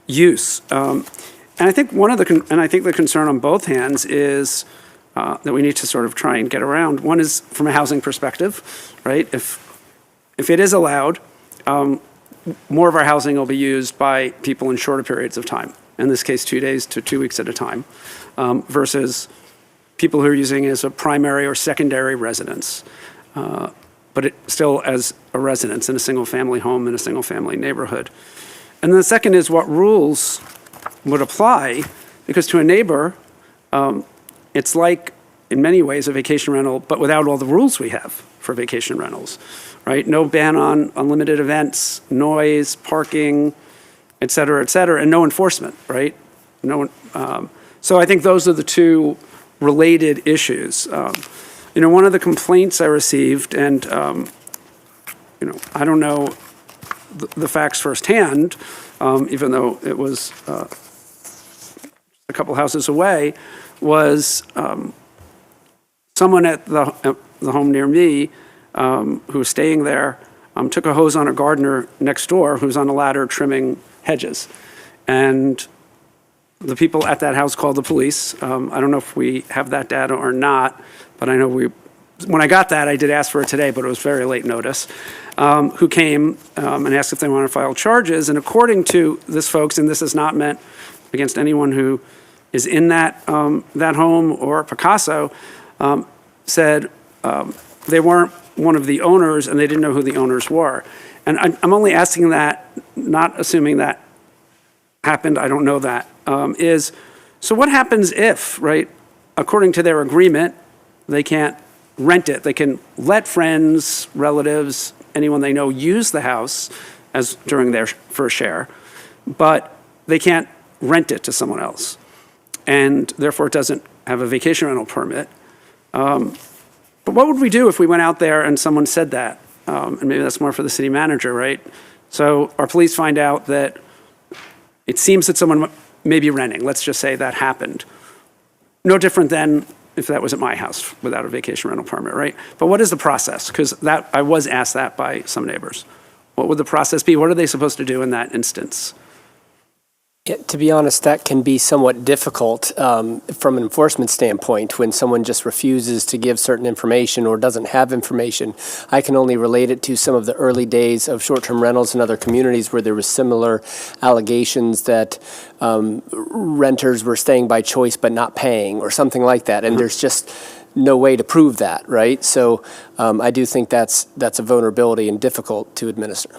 use. And I think the concern on both hands is that we need to sort of try and get around. One is from a housing perspective, right? If it is allowed, more of our housing will be used by people in shorter periods of time, in this case 2 days to 2 weeks at a time, versus people who are using it as a primary or secondary residence, but it still as a residence in a single-family home in a single-family neighborhood. And then the second is what rules would apply, because to a neighbor, it's like, in many ways, a vacation rental, but without all the rules we have for vacation rentals, right? No ban on unlimited events, noise, parking, et cetera, and no enforcement, right? So I think those are the two related issues. One of the complaints I received, and I don't know the facts firsthand, even though it was a couple houses away, was someone at the home near me who was staying there took a hose on a gardener next door who's on a ladder trimming hedges. And the people at that house called the police. I don't know if we have that data or not, but I know when I got that, I did ask for it today, but it was very late notice, who came and asked if they want to file charges. And according to this folks, and this is not meant against anyone who is in that home or Picasso, said they weren't one of the owners and they didn't know who the owners were. And I'm only asking that, not assuming that happened, I don't know that, so what happens if, right, according to their agreement, they can't rent it, they can let friends, relatives, anyone they know use the house as during their first share, but they can't rent it to someone else, and therefore it doesn't have a vacation rental permit. But what would we do if we went out there and someone said that? And maybe that's more for the city manager, right? So our police find out that it seems that someone may be renting. Let's just say that happened. No different than if that was at my house without a vacation rental permit, right? But what is the process? Because I was asked that by some neighbors. What would the process be? What are they supposed to do in that instance? Yeah, to be honest, that can be somewhat difficult from an enforcement standpoint when someone just refuses to give certain information or doesn't have information. I can only relate it to some of the early days of short-term rentals in other communities where there was similar allegations that renters were staying by choice but not paying or something like that. And there's just no way to prove that, right? So I do think that's a vulnerability and difficult to administer.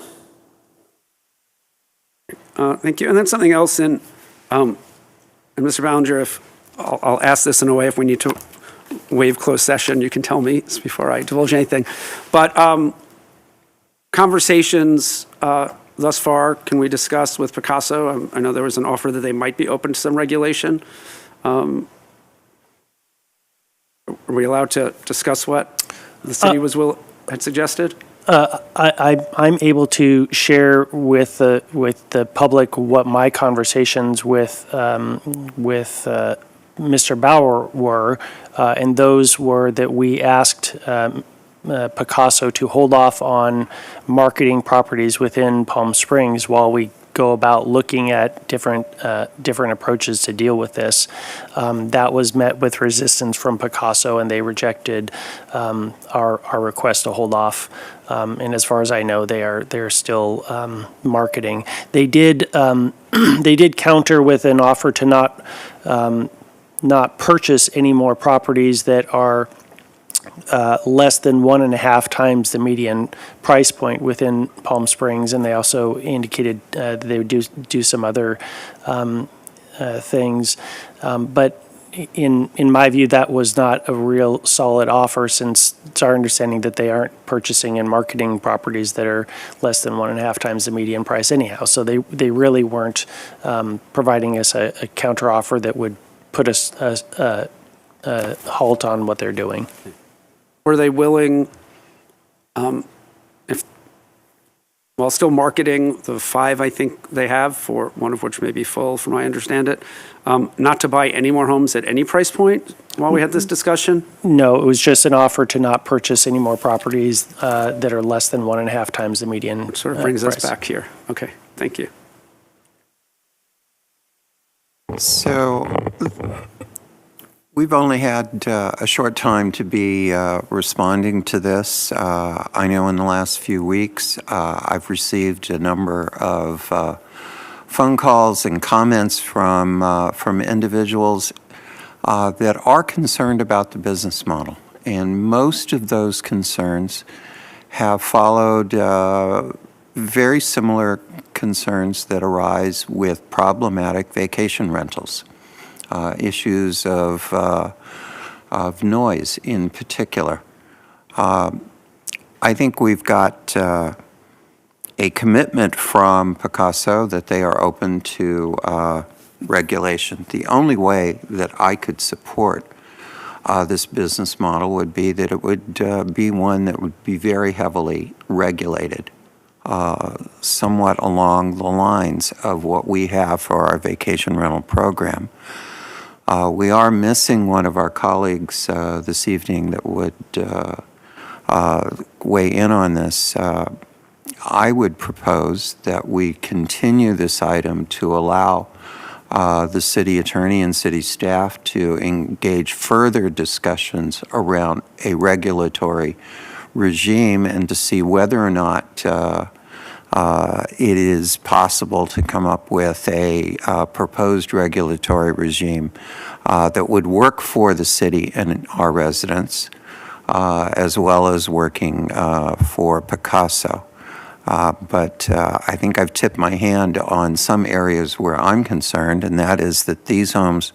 Thank you. And then something else, and Mr. Ballinger, if I'll ask this in a way, if we need to waive closed session, you can tell me before I divulge anything. But conversations thus far, can we discuss with Picasso? I know there was an offer that they might be open to some regulation. Are we allowed to discuss what the city had suggested? I'm able to share with the public what my conversations with Mr. Bauer were, and those were that we asked Picasso to hold off on marketing properties within Palm Springs while we go about looking at different approaches to deal with this. That was met with resistance from Picasso, and they rejected our request to hold off. And as far as I know, they're still marketing. They did counter with an offer to not purchase any more properties that are less than 1.5 times the median price point within Palm Springs, and they also indicated that they would do some other things. But in my view, that was not a real solid offer, since it's our understanding that they aren't purchasing and marketing properties that are less than 1.5 times the median price anyhow. So they really weren't providing us a counter offer that would put us a halt on what they're doing. Were they willing, while still marketing the 5 I think they have, for one of which may be full, from what I understand it, not to buy any more homes at any price point while we had this discussion? No, it was just an offer to not purchase any more properties that are less than 1.5 times the median. Which sort of brings us back here. Okay, thank you. So We've only had a short time to be responding to this. I know in the last few weeks, I've received a number of phone calls and comments from individuals that are concerned about the business model. And most of those concerns have followed very similar concerns that arise with problematic vacation rentals. Issues of noise in particular. I think we've got a commitment from Picasso that they are open to regulation. The only way that I could support this business model would be that it would be one that would be very heavily regulated, somewhat along the lines of what we have for our vacation rental program. We are missing one of our colleagues this evening that would weigh in on this. I would propose that we continue this item to allow the city attorney and city staff to engage further discussions around a regulatory regime and to see whether or not it is possible to come up with a proposed regulatory regime that would work for the city and our residents, as well as working for Picasso. But I think I've tipped my hand on some areas where I'm concerned, and that is that these homes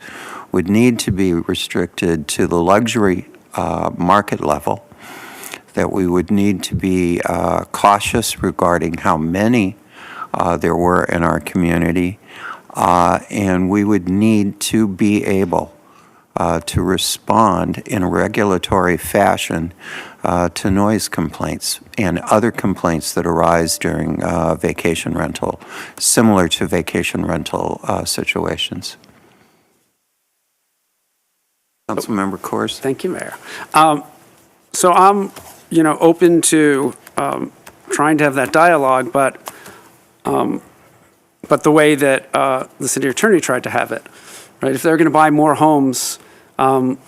would need to be restricted to the luxury market level, that we would need to be cautious regarding how many there were in our community, and we would need to be able to respond in a regulatory fashion to noise complaints and other complaints that arise during vacation rental, similar to vacation rental situations. Councilmember Coors. Thank you, Mayor. So I'm, open to trying to have that dialogue, but the way that the city attorney tried to have it, right? If they're going to buy more homes and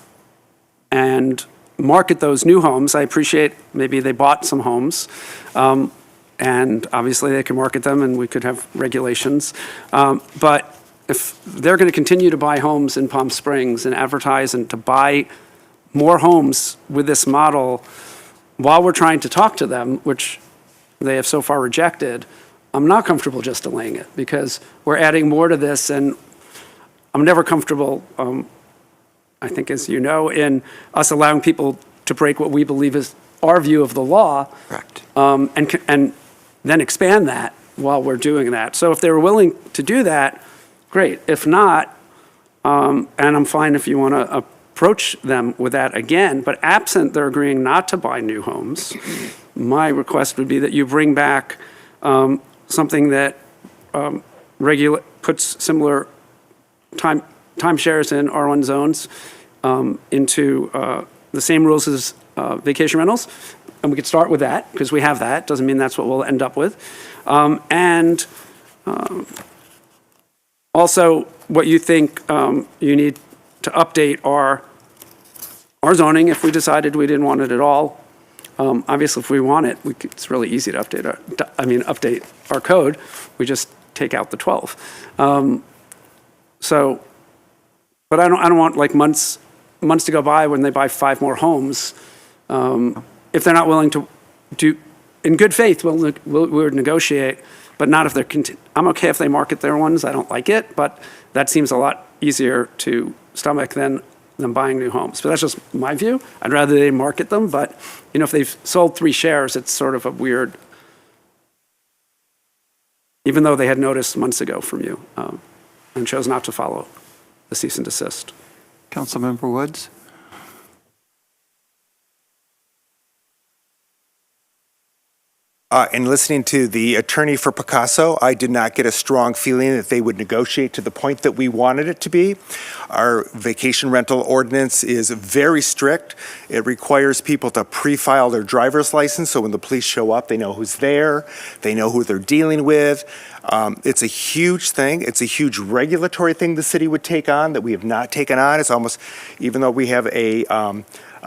market those new homes, I appreciate maybe they bought some homes, and obviously they can market them and we could have regulations. But if they're going to continue to buy homes in Palm Springs and advertise and to buy more homes with this model while we're trying to talk to them, which they have so far rejected, I'm not comfortable just delaying it because we're adding more to this, and I'm never comfortable, I think as you know, in us allowing people to break what we believe is our view of the law. Correct. And then expand that while we're doing that. So if they were willing to do that, great. If not, and I'm fine if you want to approach them with that again, but absent they're agreeing not to buy new homes, my request would be that you bring back something that puts similar timeshares in R1 zones into the same rules as vacation rentals. And we could start with that because we have that. Doesn't mean that's what we'll end up with. Also, what you think you need to update our zoning if we decided we didn't want it at all. Obviously, if we want it, it's really easy to update our code. We just take out the 12. But I don't want like months to go by when they buy 5 more homes. If they're not willing to do, in good faith, we'll negotiate, but not if they're, I'm okay if they market their ones. I don't like it, but that seems a lot easier to stomach than buying new homes. But that's just my view. I'd rather they market them, but if they've sold 3 shares, it's sort of a weird, even though they had noticed months ago from you and chose not to follow the cease and desist. Councilmember Woods? And listening to the attorney for Picasso, I did not get a strong feeling that they would negotiate to the point that we wanted it to be. Our vacation rental ordinance is very strict. It requires people to pre-file their driver's license, so when the police show up, they know who's there, they know who they're dealing with. It's a huge thing. It's a huge regulatory thing the city would take on that we have not taken on. It's almost, even though we have a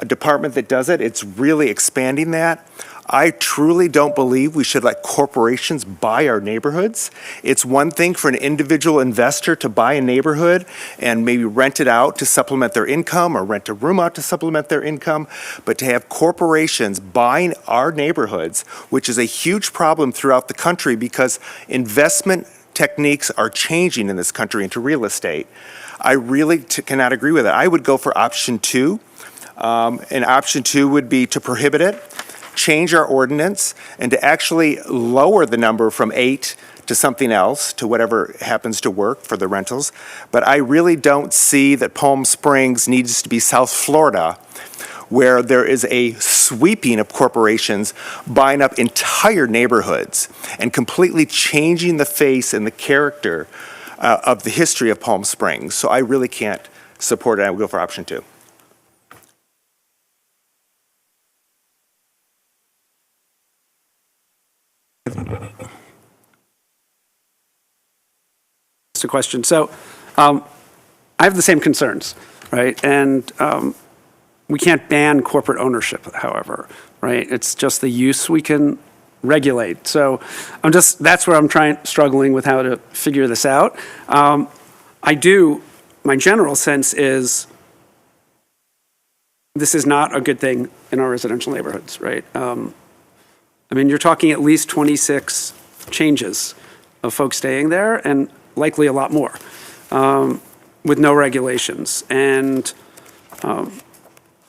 department that does it, it's really expanding that. I truly don't believe we should let corporations buy our neighborhoods. It's one thing for an individual investor to buy a neighborhood and maybe rent it out to supplement their income or rent a room out to supplement their income, but to have corporations buying our neighborhoods, which is a huge problem throughout the country because investment techniques are changing in this country into real estate. I really cannot agree with it. I would go for option 2. And option 2 would be to prohibit it, change our ordinance, and to actually lower the number from 8 to something else, to whatever happens to work for the rentals. But I really don't see that Palm Springs needs to be South Florida, where there is a sweeping of corporations buying up entire neighborhoods and completely changing the face and the character of the history of Palm Springs. So I really can't support it. I would go for option 2. That's a question. So I have the same concerns, right? And we can't ban corporate ownership, however, right? It's just the use we can regulate. So that's where I'm struggling with how to figure this out. My general sense is this is not a good thing in our residential neighborhoods, right? I mean, you're talking at least 26 changes of folks staying there and likely a lot more with no regulations. And,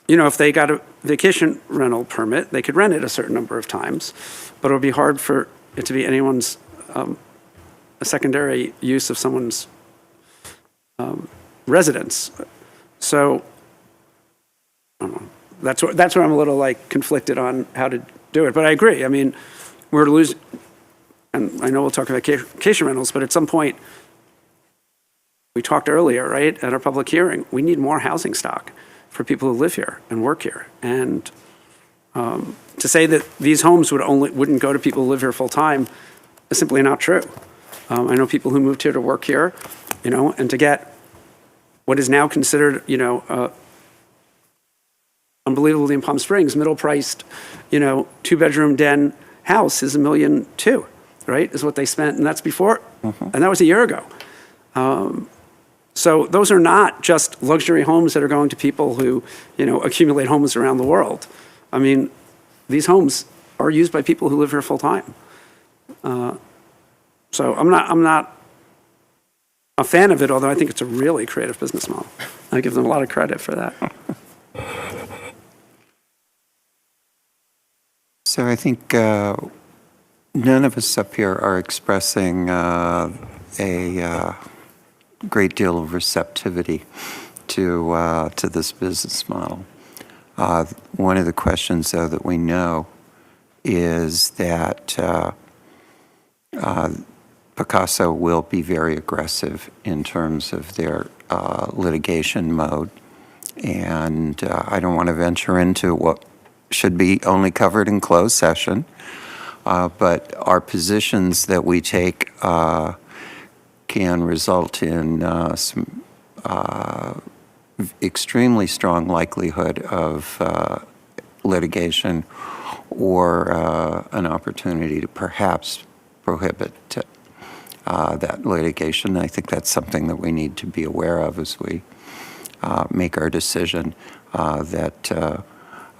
if they got a vacation rental permit, they could rent it a certain number of times, but it would be hard for it to be anyone's, a secondary use of someone's residence. So, I don't know. That's where I'm a little conflicted on how to do it. But I agree. I mean, we're losing, and I know we'll talk about vacation rentals, but at some point, we talked earlier, right, at our public hearing, we need more housing stock for people who live here and work here. And to say that these homes wouldn't go to people who live here full time is simply not true. I know people who moved here to work here, and to get what is now considered, unbelievably in Palm Springs, middle-priced, 2-bedroom den house is $1.2 million, right? Is what they spent, and that's before, and that was a year ago. So those are not just luxury homes that are going to people who, accumulate homes around the world. I mean, these homes are used by people who live here full time. So I'm not a fan of it, although I think it's a really creative business model. I give them a lot of credit for that. So I think none of us up here are expressing a great deal of receptivity to this business model. One of the questions, though, that we know is that Picasso will be very aggressive in terms of their litigation mode, and I don't want to venture into what should be only covered in closed session, but our positions that we take can result in some extremely strong likelihood of litigation or an opportunity to perhaps prohibit that litigation. I think that's something that we need to be aware of as we make our decision, that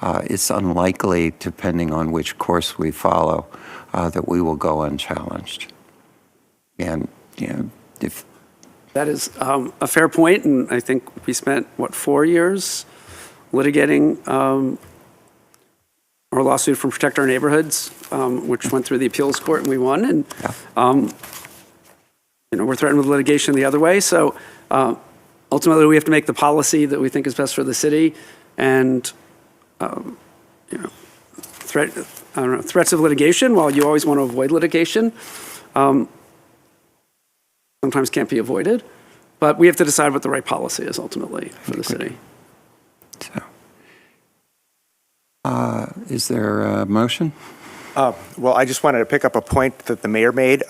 it's unlikely, depending on which course we follow, that we will go unchallenged. And, if that is a fair point, and I think we spent, 4 years litigating our lawsuit from Protect Our Neighborhoods, which went through the appeals court and we won, and we're threatened with litigation the other way. So ultimately, we have to make the policy that we think is best for the city, and I don't know, threats of litigation, while you always want to avoid litigation, sometimes can't be avoided. But we have to decide what the right policy is ultimately for the city. Is there a motion? Well, I just wanted to pick up a point that the mayor made.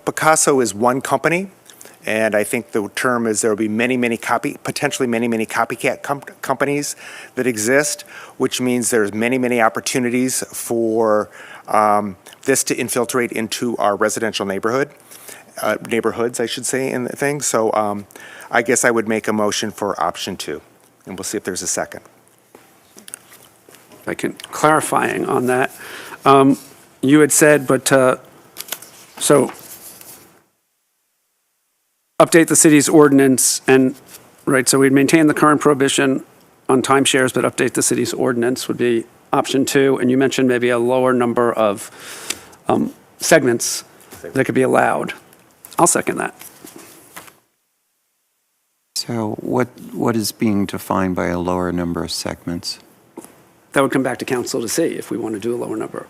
Picasso is one company, and I think the term is there will be potentially many copycat companies that exist, which means there's many opportunities for this to infiltrate into our residential neighborhoods, I should say, in the thing. So I guess I would make a motion for option 2, and we'll see if there's a second. I can clarifying on that. You had said, so update the city's ordinance and, right, so we'd maintain the current prohibition on timeshares, but update the city's ordinance would be option 2. And you mentioned maybe a lower number of segments that could be allowed. I'll second that. So what is being defined by a lower number of segments? That would come back to council to see if we want to do a lower number.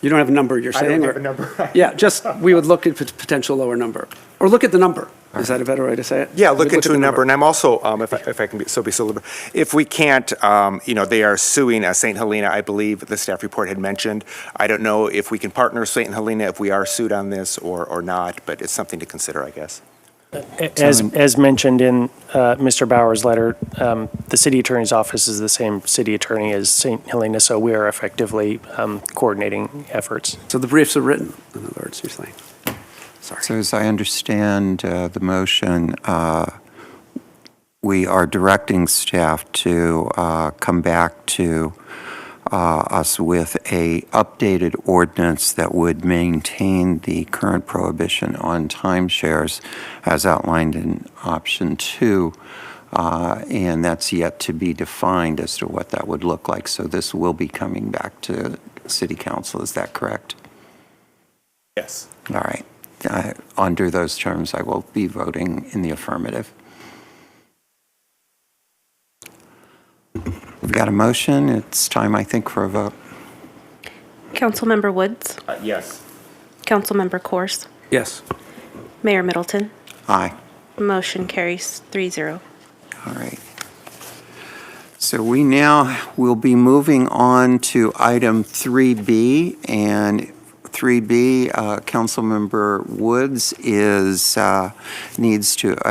You don't have a number, you're saying? I don't have a number. Yeah, just, we would look at potential lower number. Or look at the number. Is that a better way to say it? Yeah, look into the number. And I'm also, if I can be so liberal, if we can't, they are suing St. Helena, I believe the staff report had mentioned. I don't know if we can partner with St. Helena if we are sued on this or not, but it's something to consider, I guess. As mentioned in Mr. Bauer's letter, the city attorney's office is the same city attorney as St. Helena, so we are effectively coordinating efforts. So the briefs are written, in other words, you're saying. Sorry. So as I understand the motion, we are directing staff to come back to us with a updated ordinance that would maintain the current prohibition on timeshares as outlined in option 2. And that's yet to be defined as to what that would look like. So this will be coming back to City Council. Is that correct? Yes. All right. Under those terms, I will be voting in the affirmative. We've got a motion. It's time, I think, for a vote. Councilmember Woods? Yes. Councilmember Corse? Yes. Mayor Middleton? Aye. Motion carries 3-0. All right. So we now will be moving on to item 3B, and 3B, Councilmember Woods needs to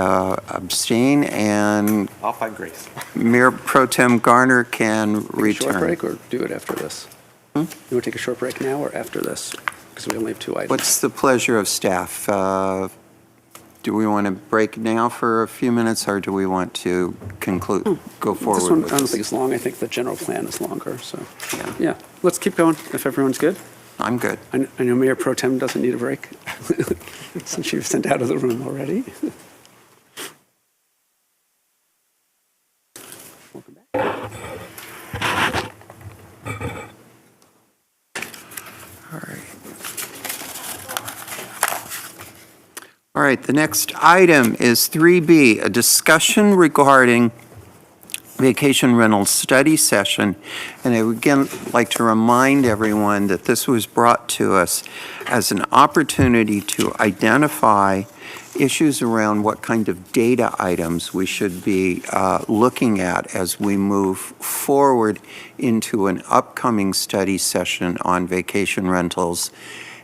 abstain, and I'll find Grace. Mayor Pro Tem Garner can return. Short break or do it after this? You want to take a short break now or after this? Because we only have 2 items. What's the pleasure of staff? Do we want to break now for a few minutes, or do we want to conclude, go forward This one, with I don't this? think it's long. I think the general plan is longer, so. Yeah, let's keep going if everyone's good. I'm good. I know Mayor Pro Tem doesn't need a break since she was sent out of the room already. Welcome back. All right, the next item is 3B, a discussion regarding vacation rental study session. And I would again like to remind everyone that this was brought to us as an opportunity to identify issues around what kind of data items we should be looking at as we move forward into an upcoming study session on vacation rentals.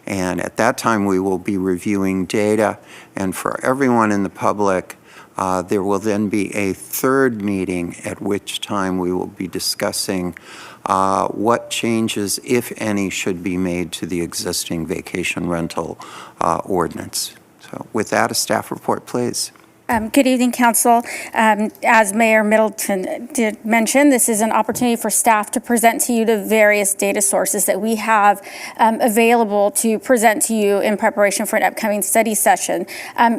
And at that time, we will be reviewing data. And for everyone in the public, there will then be a third meeting at which time we will be discussing what changes, if any, should be made to the existing vacation rental ordinance. So with that, a staff report, please. Good evening, Council. As Mayor Middleton did mention, this is an opportunity for staff to present to you the various data sources that we have available to present to you in preparation for an upcoming study session.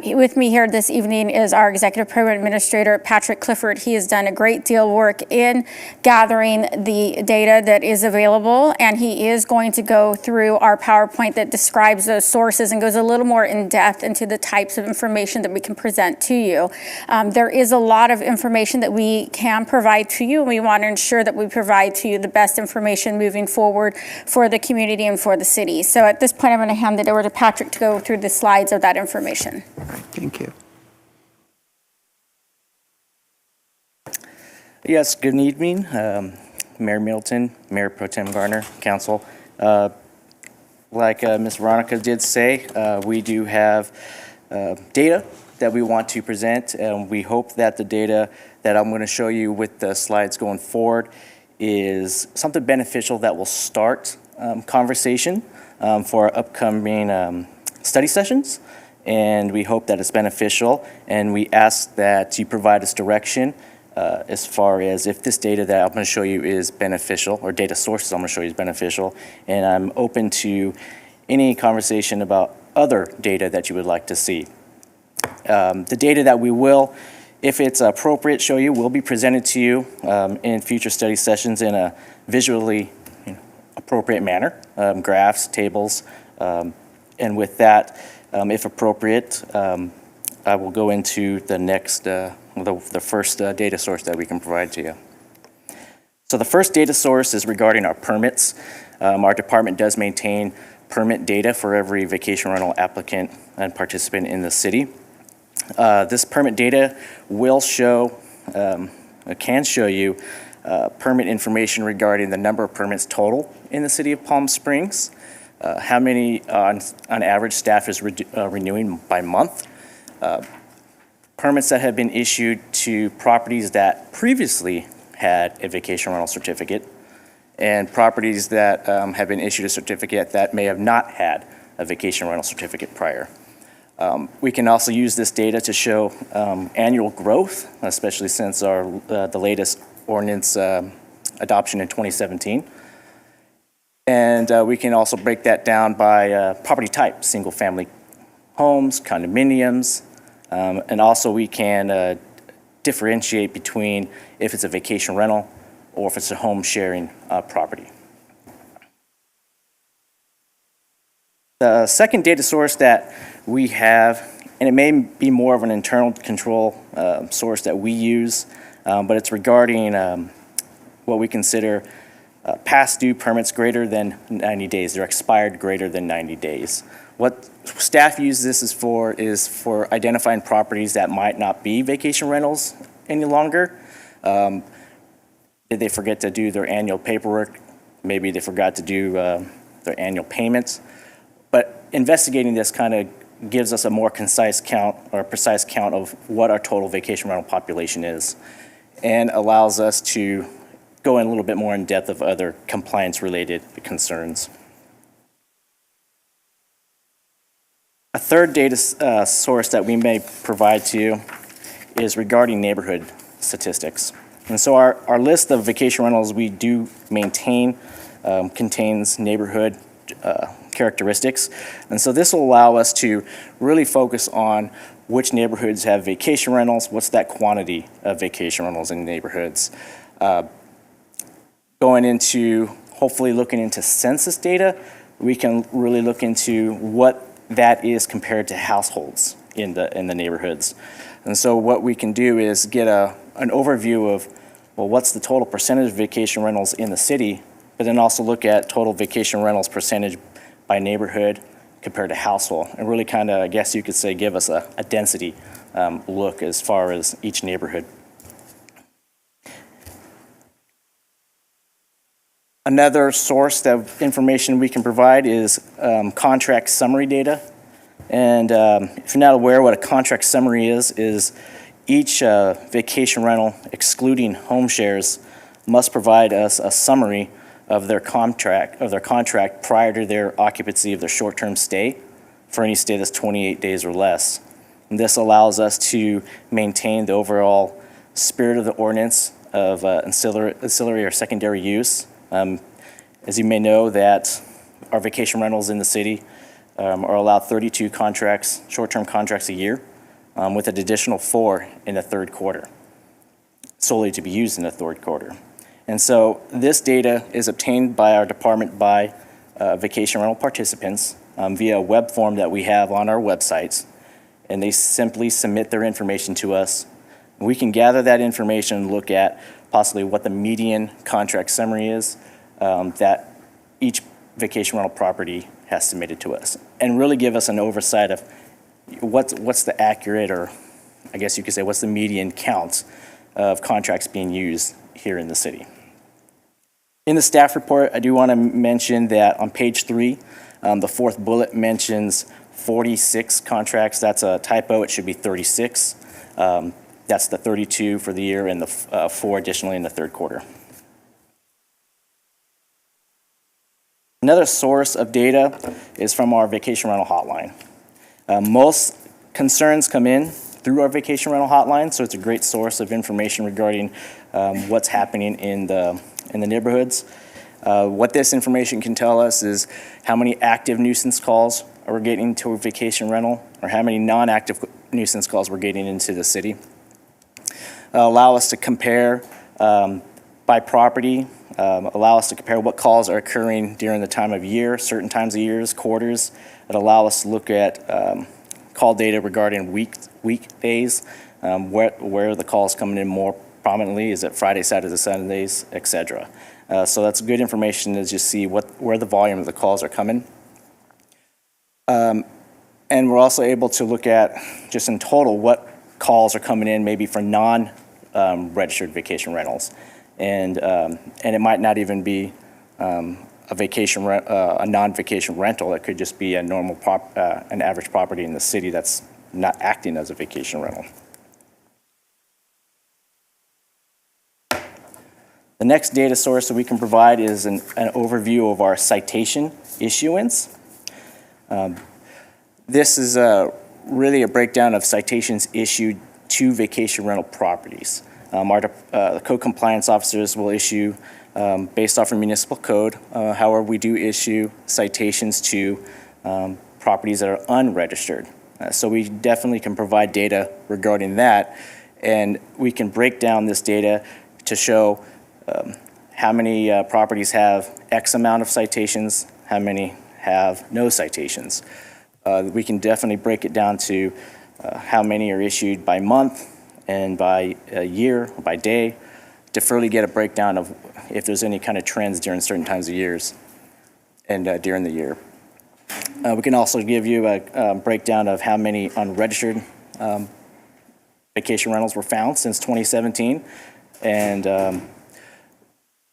With me here this evening is our Executive Program Administrator, Patrick Clifford. He has done a great deal of work in gathering the data that is available, and he is going to go through our PowerPoint that describes those sources and goes a little more in depth into the types of information that we can present to you. There is a lot of information that we can provide to you, and we want to ensure that we provide to you the best information moving forward for the community and for the city. So at this point, I'm going to hand it over to Patrick to go through the slides of that information. Thank you. Yes, good evening, Mayor Middleton, Mayor Pro Tem Garner, Council. Like Ms. Veronica did say, we do have data that we want to present, and we hope that the data that I'm going to show you with the slides going forward is something beneficial that will start conversation for our upcoming study sessions, and we hope that it's beneficial, and we ask that you provide us direction as far as if this data that I'm going to show you is beneficial, or data sources I'm going to show you is beneficial, and I'm open to any conversation about other data that you would like to see. The data that we will, if it's appropriate, show you will be presented to you in future study sessions in a visually appropriate manner, graphs, tables, and with that, if appropriate, I will go into the next the first data source that we can provide to you. So the first data source is regarding our permits. Our department does maintain permit data for every vacation rental applicant and participant in the city. This permit data will show, can show you permit information regarding the number of permits total in the city of Palm Springs, how many on average staff is renewing by month, permits that have been issued to properties that previously had a vacation rental certificate, and properties that have been issued a certificate that may have not had a vacation rental certificate prior. We can also use this data to show annual growth, especially since the latest ordinance adoption in 2017. And we can also break that down by property type, single-family homes, condominiums, and also we can differentiate between if it's a vacation rental or if it's a home sharing property. The second data source that we have, and it may be more of an internal control source that we use, but it's regarding what we consider past due permits greater than 90 days. They're expired greater than 90 days. What staff use this is for identifying properties that might not be vacation rentals any longer. Did they forget to do their annual paperwork? Maybe they forgot to do their annual payments. But investigating this kind of gives us a more concise count or a precise count of what our total vacation rental population is, and allows us to go in a little bit more in depth of other compliance-related concerns. A third data source that we may provide to you is regarding neighborhood statistics. And so our list of vacation rentals we do maintain contains neighborhood characteristics. And so this will allow us to really focus on which neighborhoods have vacation rentals, what's that quantity of vacation rentals in neighborhoods. Going into, hopefully looking into census data, we can really look into what that is compared to households in the neighborhoods. And so what we can do is get an overview of, well, what's the total percentage of vacation rentals in the city, but then also look at total vacation rentals percentage by neighborhood compared to household, and really kind of, I guess you could say, give us a density look as far as each neighborhood. Another source of information we can provide is contract summary data. And if you're not aware what a contract summary is each vacation rental, excluding home shares, must provide us a summary of their contract prior to their occupancy of their short-term stay for any stay that's 28 days or less. And this allows us to maintain the overall spirit of the ordinance of ancillary or secondary use. As you may know, that our vacation rentals in the city are allowed 32 contracts, short-term contracts a year, with an additional 4 in the third quarter, solely to be used in the third quarter. And so this data is obtained by our department by vacation rental participants via a web form that we have on our websites. and they simply submit their information to us. We can gather that information and look at possibly what the median contract summary is that each vacation rental property has submitted to us, and really give us an oversight of what's the accurate, or I guess you could say, what's the median count of contracts being used here in the city. In the staff report, I do want to mention that on page 3, the fourth bullet mentions 46 contracts. That's a typo. It should be 36. That's the 32 for the year and the 4 additionally in the third quarter. Another source of data is from our vacation rental hotline. Most concerns come in through our vacation rental hotline, so it's a great source of information regarding what's happening in the neighborhoods. What this information can tell us is how many active nuisance calls are we getting to a vacation rental, or how many non-active nuisance calls we're getting into the city. Allow us to compare by property, allow us to compare what calls are occurring during the time of year, certain times of years, quarters. It allow us to look at call data regarding weekdays, where the calls coming in more prominently. Is it Friday, Saturday, Sundays, etc. So that's good information to just see where the volume of the calls are coming. And we're also able to look at just in total what calls are coming in maybe for non-registered vacation rentals. And it might not even be a non-vacation rental. It could just be a normal an average property in the city that's not acting as a vacation rental. The next data source that we can provide is an overview of our citation issuance. This is really a breakdown of citations issued to vacation rental properties. The code compliance officers will issue based off of municipal code. However, we do issue citations to properties that are unregistered. So we definitely can provide data regarding that, and we can break down this data to show how many properties have X amount of citations, how many have no citations. We can definitely break it down to how many are issued by month and by year, or by day, to really get a breakdown of if there's any kind of trends during certain times of years and during the year. We can also give you a breakdown of how many unregistered vacation rentals were found since 2017. And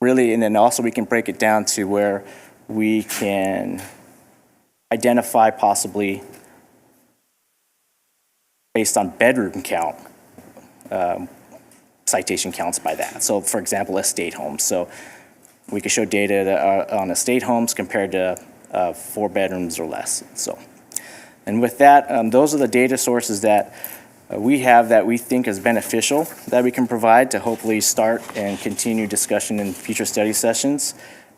really, and then also we can break it down to where we can identify possibly based on bedroom count, citation counts by that. So for example, estate homes. So we could show data that on estate homes compared to 4 bedrooms or less. So, and with that, those are the data sources that we have that we think is beneficial that we can provide to hopefully start and continue discussion in future study sessions.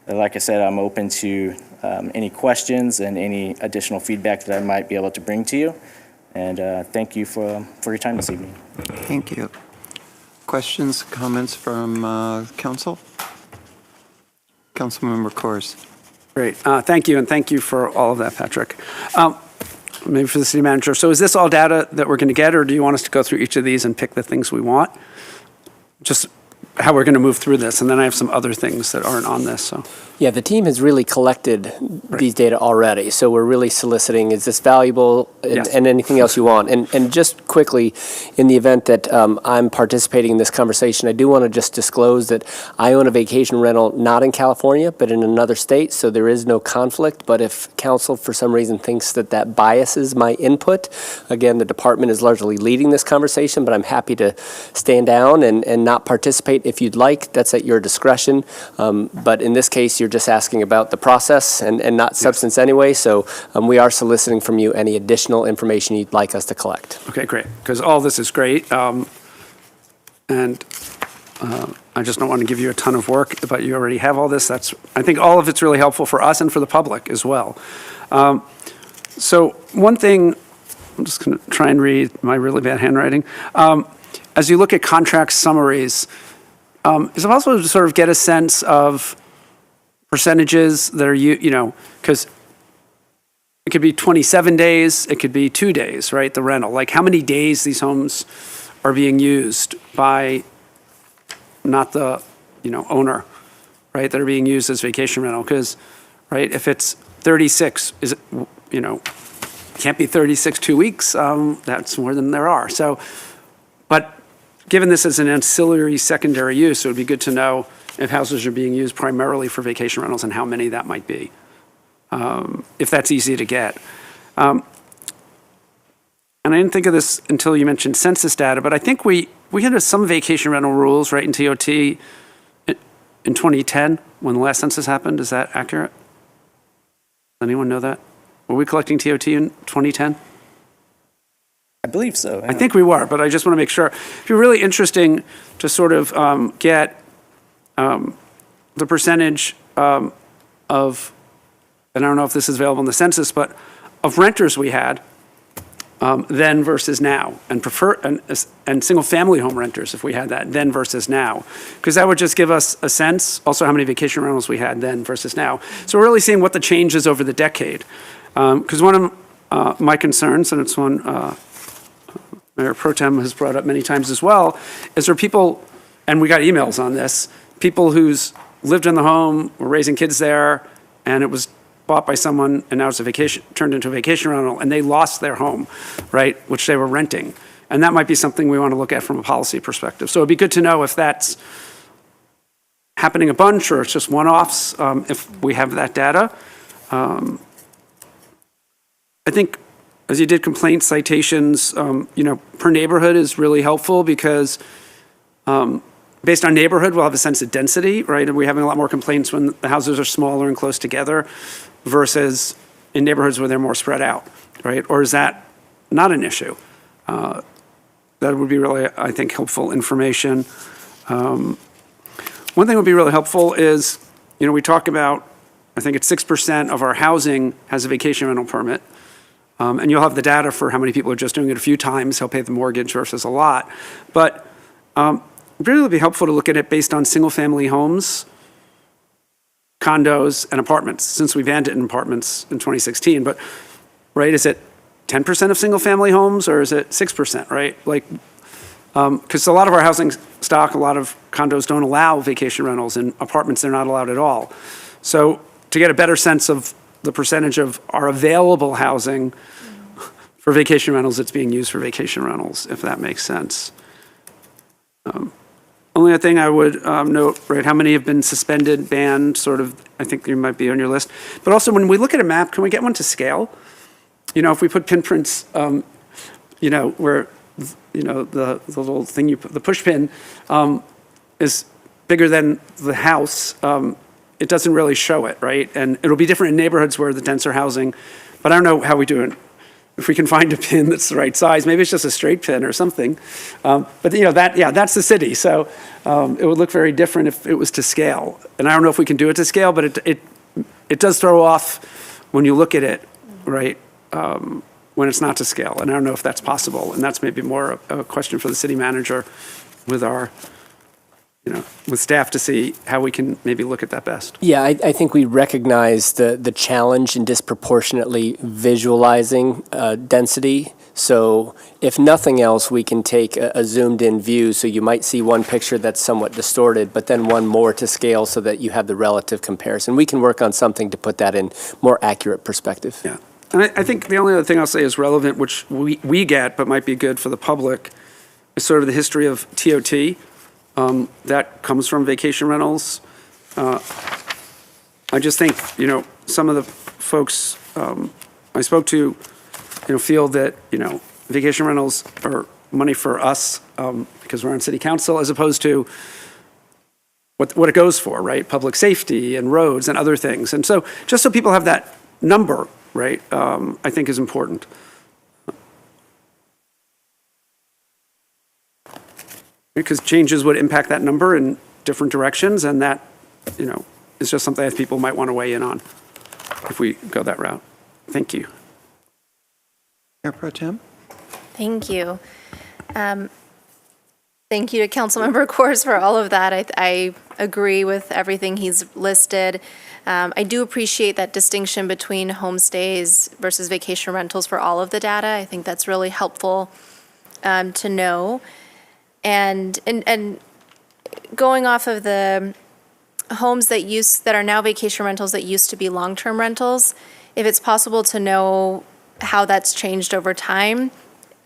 Like I said, I'm open to any questions and any additional feedback that I might be able to bring to you. And thank you for your time this evening. Thank you. Questions, comments from council? Councilmember Coors. Great. Thank you, and thank you for all of that, Patrick. Maybe for the city manager. So is this all data that we're going to get, or do you want us to go through each of these and pick the things we want? Just how we're going to move through this, and then I have some other things that aren't on this. So Yeah, the team has really collected these data already, so we're really soliciting, is this valuable, and anything else you want. And just quickly, in the event that I'm participating in this conversation, I do want to just disclose that I own a vacation rental not in California, but in another state, so there is no conflict. But if council, for some reason, thinks that that biases my input, again, the department is largely leading this conversation, but I'm happy to stand down and not participate if you'd like. That's at your discretion. But in this case, you're just asking about the process and not substance anyway. So we are soliciting from you any additional information you'd like us to collect. Okay, great. Because all this is great. And I just don't want to give you a ton of work, but you already have all this. I think all of it's really helpful for us and for the public as well. So one thing, I'm just going to try and read my really bad handwriting. As you look at contract summaries, is it possible to sort of get a sense of percentages that are, because it could be 27 days, it could be 2 days, right, the rental. Like how many days these homes are being used by not the, owner, right, that are being used as vacation rental. Because, right, if it's 36, is it, can't be 36 2 weeks, that's more than there are. So, but given this as an ancillary secondary use, it would be good to know if houses are being used primarily for vacation rentals and how many that might be, if that's easy to get. And I didn't think of this until you mentioned census data, but I think we had some vacation rental rules, right, in TOT in 2010 when the last census happened. Is that accurate? Does anyone know that? Were we collecting TOT in 2010? I believe so. I think we were, but I just want to make sure. It'd be really interesting to sort of get the percentage of, and I don't know if this is available in the census, but of renters we had then versus now, and single-family home renters, if we had that, then versus now. Because that would just give us a sense, also how many vacation rentals we had then versus now. So we're really seeing what the changes over the decade. Because one of my concerns, and it's one Mayor Pro Tem has brought up many times as well, is there are people, and we got emails on this, people who's lived in the home, were raising kids there, and it was bought by someone, and now it's turned into a vacation rental, and they lost their home, right, which they were renting. And that might be something we want to look at from a policy perspective. So it'd be good to know if that's happening a bunch or it's just one-offs, if we have that data. I think as you did complaint citations, per neighborhood is really helpful because based on neighborhood, we'll have a sense of density, right? And we're having a lot more complaints when the houses are smaller and close together versus in neighborhoods where they're more spread out, right? Or is that not an issue? That would be really, I think, helpful information. One thing would be really helpful is, we talk about, I think it's 6% of our housing has a vacation rental permit. And you'll have the data for how many people are just doing it a few times, help pay the mortgage versus a lot. But it really would be helpful to look at it based on single-family homes, condos, and apartments, since we banned it in apartments in 2016. But, right, is it 10% of single-family homes or is it 6%, right? Like, because a lot of our housing stock, a lot of condos don't allow vacation rentals, and apartments they're not allowed at all. So to get a better sense of the percentage of our available housing for vacation rentals that's being used for vacation rentals, if that makes sense. Only other thing I would note, right, how many have been suspended, banned, sort of, I think you might be on your list. But also when we look at a map, can we get one to scale? If we put pinprints, where, the little thing the push pin is bigger than the house, it doesn't really show it, right? And it'll be different in neighborhoods where the denser housing, but I don't know how we do it. If we can find a pin that's the right size, maybe it's just a straight pin or something. But that's the city. So it would look very different if it was to scale. And I don't know if we can do it to scale, but it does throw off when you look at it, right? When it's not to scale. And I don't know if that's possible. And that's maybe more a question for the city manager with our, with staff to see how we can maybe look at that best. Yeah, I think we recognize the challenge in disproportionately visualizing density. So if nothing else, we can take a zoomed-in view. So you might see one picture that's somewhat distorted, but then one more to scale so that you have the relative comparison. We can work on something to put that in more accurate perspective. Yeah. And I think the only other thing I'll say is relevant, which we get, but might be good for the public, is sort of the history of TOT. That comes from vacation rentals. I just think, some of the folks I spoke to, feel that, vacation rentals are money for us because we're on city council as opposed to what it goes for, right? Public safety and roads and other things. And so just so people have that number, right, I think is important. Because changes would impact that number in different directions, and that, is just something that people might want to weigh in on if we go that route. Thank you. Mayor Pro Tem? Thank you. Thank you to Councilmember Kors for all of that. I agree with everything he's listed. I do appreciate that distinction between homestays versus vacation rentals for all of the data. I think that's really helpful to know. And going off of the homes that are now vacation rentals that used to be long-term rentals, if it's possible to know how that's changed over time.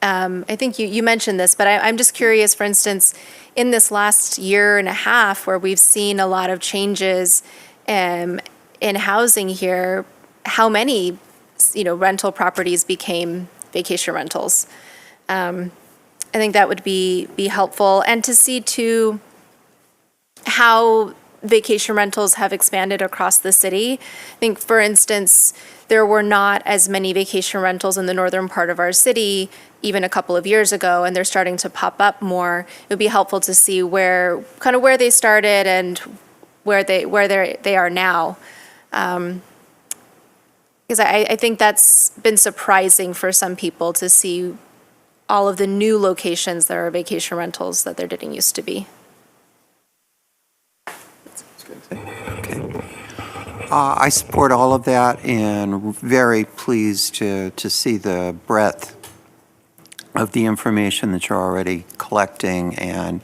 I think you mentioned this, but I'm just curious, for instance, in this last year and a half where we've seen a lot of changes in housing here, how many, rental properties became vacation rentals? I think that would be helpful. And to see too how vacation rentals have expanded across the city. I think, for instance, there were not as many vacation rentals in the northern part of our city even a couple of years ago, and they're starting to pop up more. It would be helpful to see where they started and where they are now. Because I think that's been surprising for some people to see all of the new locations that are vacation rentals that there didn't used to be. I support all of that and very pleased to see the breadth of the information that you're already collecting. And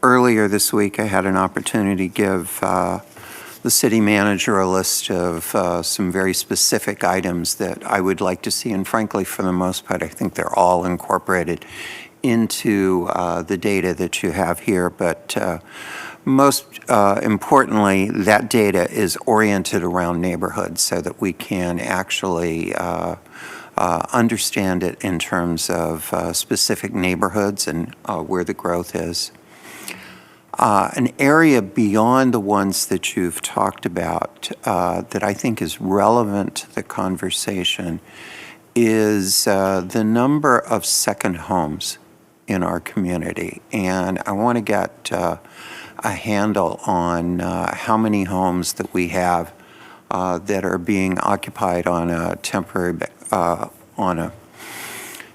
earlier this week, I had an opportunity to give the city manager a list of some very specific items that I would like to see. And frankly, for the most part, I think they're all incorporated into the data that you have here. But most importantly, that data is oriented around neighborhoods so that we can actually understand it in terms of specific neighborhoods and where the growth is. An area beyond the ones that you've talked about that I think is relevant to the conversation is the number of second homes in our community. And I want to get a handle on how many homes that we have that are being occupied on a temporary,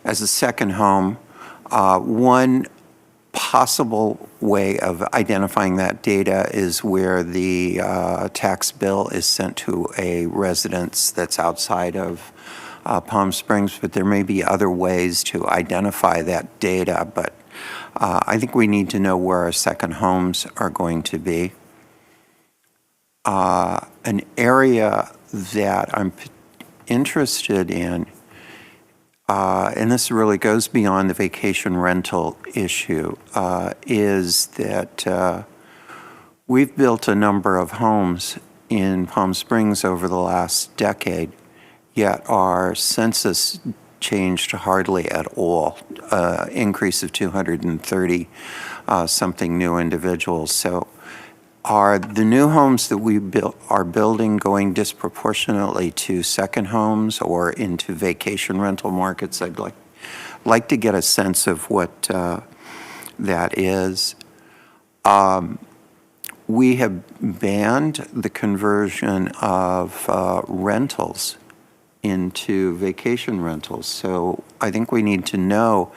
as a second home. One possible way of identifying that data is where the tax bill is sent to a residence that's outside of Palm Springs, but there may be other ways to identify that data. But I think we need to know where our second homes are going to be. An area that I'm interested in, and this really goes beyond the vacation rental issue, is that we've built a number of homes in Palm Springs over the last decade, yet our census changed hardly at all, increase of 230 something new individuals. So are the new homes that we are building going disproportionately to second homes or into vacation rental markets? I'd like to get a sense of what that is. We have banned the conversion of rentals into vacation rentals. So I think we need to know,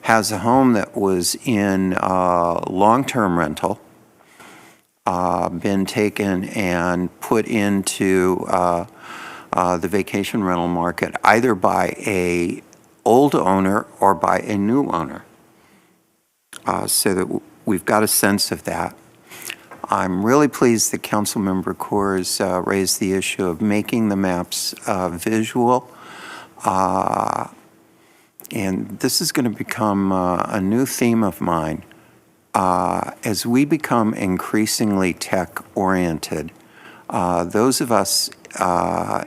has a home that was in long-term rental been taken and put into the vacation rental market either by a old owner or by a new owner, so that we've got a sense of that. I'm really pleased that Councilmember Coors raised the issue of making the maps visual. And this is going to become a new theme of mine. As we become increasingly tech-oriented, those of us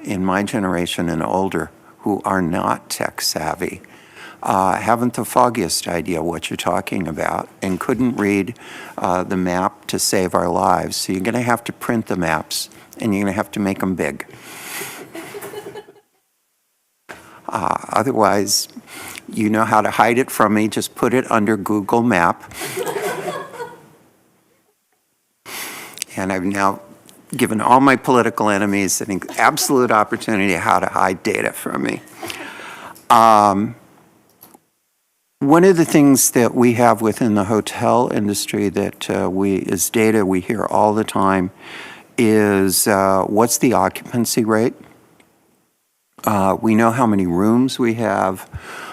in my generation and older who are not tech-savvy haven't the foggiest idea what you're talking about and couldn't read the map to save our lives. So you're going to have to print the maps, and you're going to have to make them big. Otherwise, you know how to hide it from me. Just put it under Google Map. And I've now given all my political enemies an absolute opportunity how to hide data from me. One of the things that we have within the hotel industry that is data we hear all the time is what's the occupancy rate? We know how many rooms we have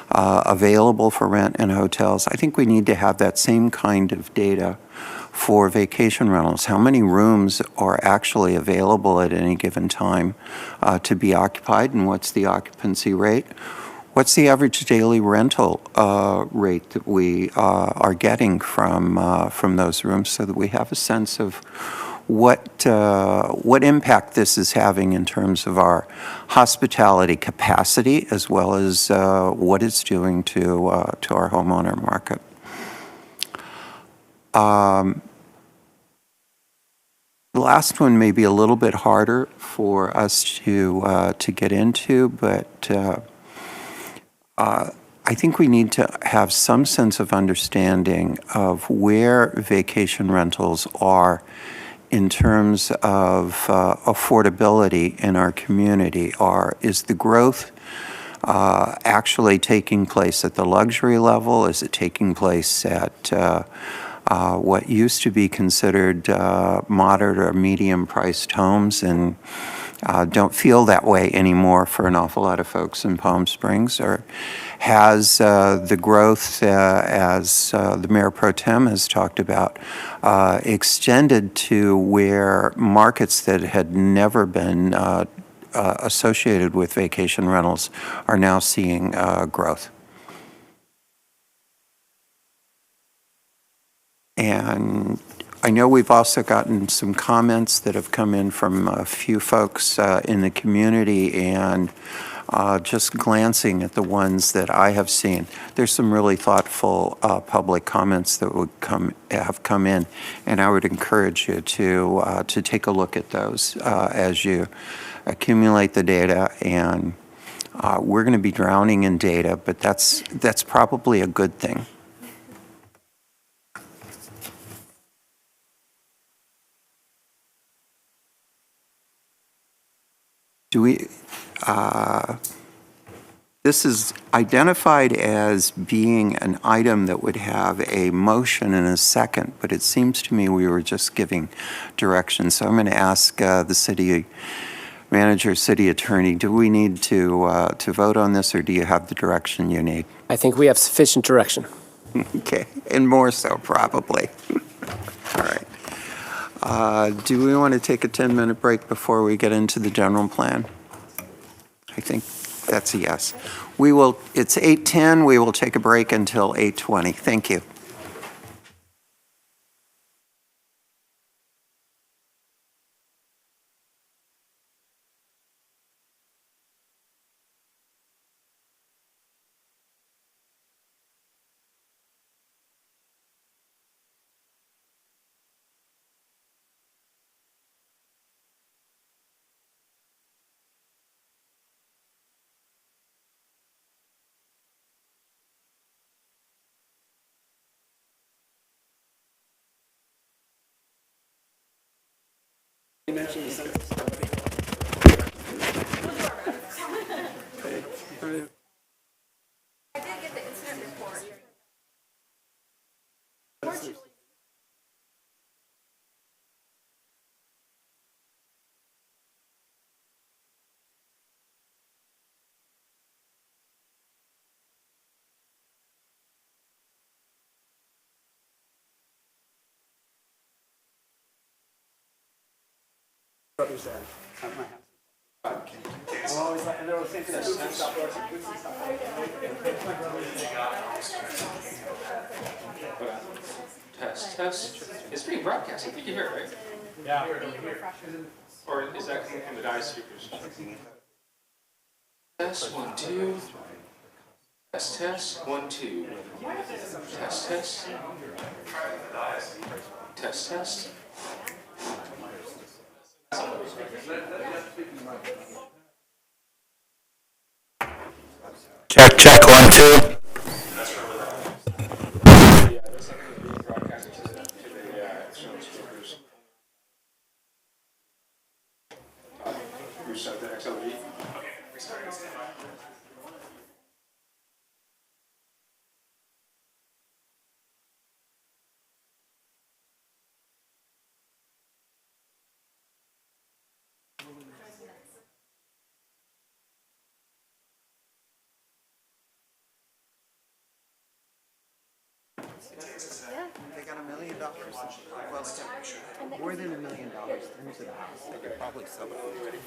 available for rent in hotels. I think we need to have that same kind of data for vacation rentals. How many rooms are actually available at any given time to be occupied, and what's the occupancy rate? What's the average daily rental rate that we are getting from those rooms, so that we have a sense of what impact this is having in terms of our hospitality capacity, as well as what it's doing to our homeowner market. The last one may be a little bit harder for us to get into, but I think we need to have some sense of understanding of where vacation rentals are in terms of affordability in our community. Is the growth actually taking place at the luxury level? Is it taking place at what used to be considered moderate or medium-priced homes, and don't feel that way anymore for an awful lot of folks in Palm Springs? Or has the growth, as the Mayor Pro Tem has talked about, extended to where markets that had never been associated with vacation rentals are now seeing growth? And I know we've also gotten some comments that have come in from a few folks in the community, and just glancing at the ones that I have seen, there's some really thoughtful public comments that have come in, and I would encourage you to take a look at those as you accumulate the data. And we're going to be drowning in data, but that's probably a good thing. This is identified as being an item that would have a motion and a second, but it seems to me we were just giving direction. So I'm going to ask the city manager, city attorney, do we need to vote on this, or do you have the direction you need? I think we have sufficient direction. Okay, and more so, probably. All right. Do we want to take a 10-minute break before we get into the general plan? I think that's a yes. It's 8:10. We will take a break until 8:20. Thank you. Test. It's being broadcast. I think you hear it, right? Yeah. Or is that coming from the DI speakers? Test, 1, 2. Test, 1, 2. Test. Test. Check, 1, 2. Yeah. They got $1 million. Well, they got more than $1 million into the house. They could probably sell it already.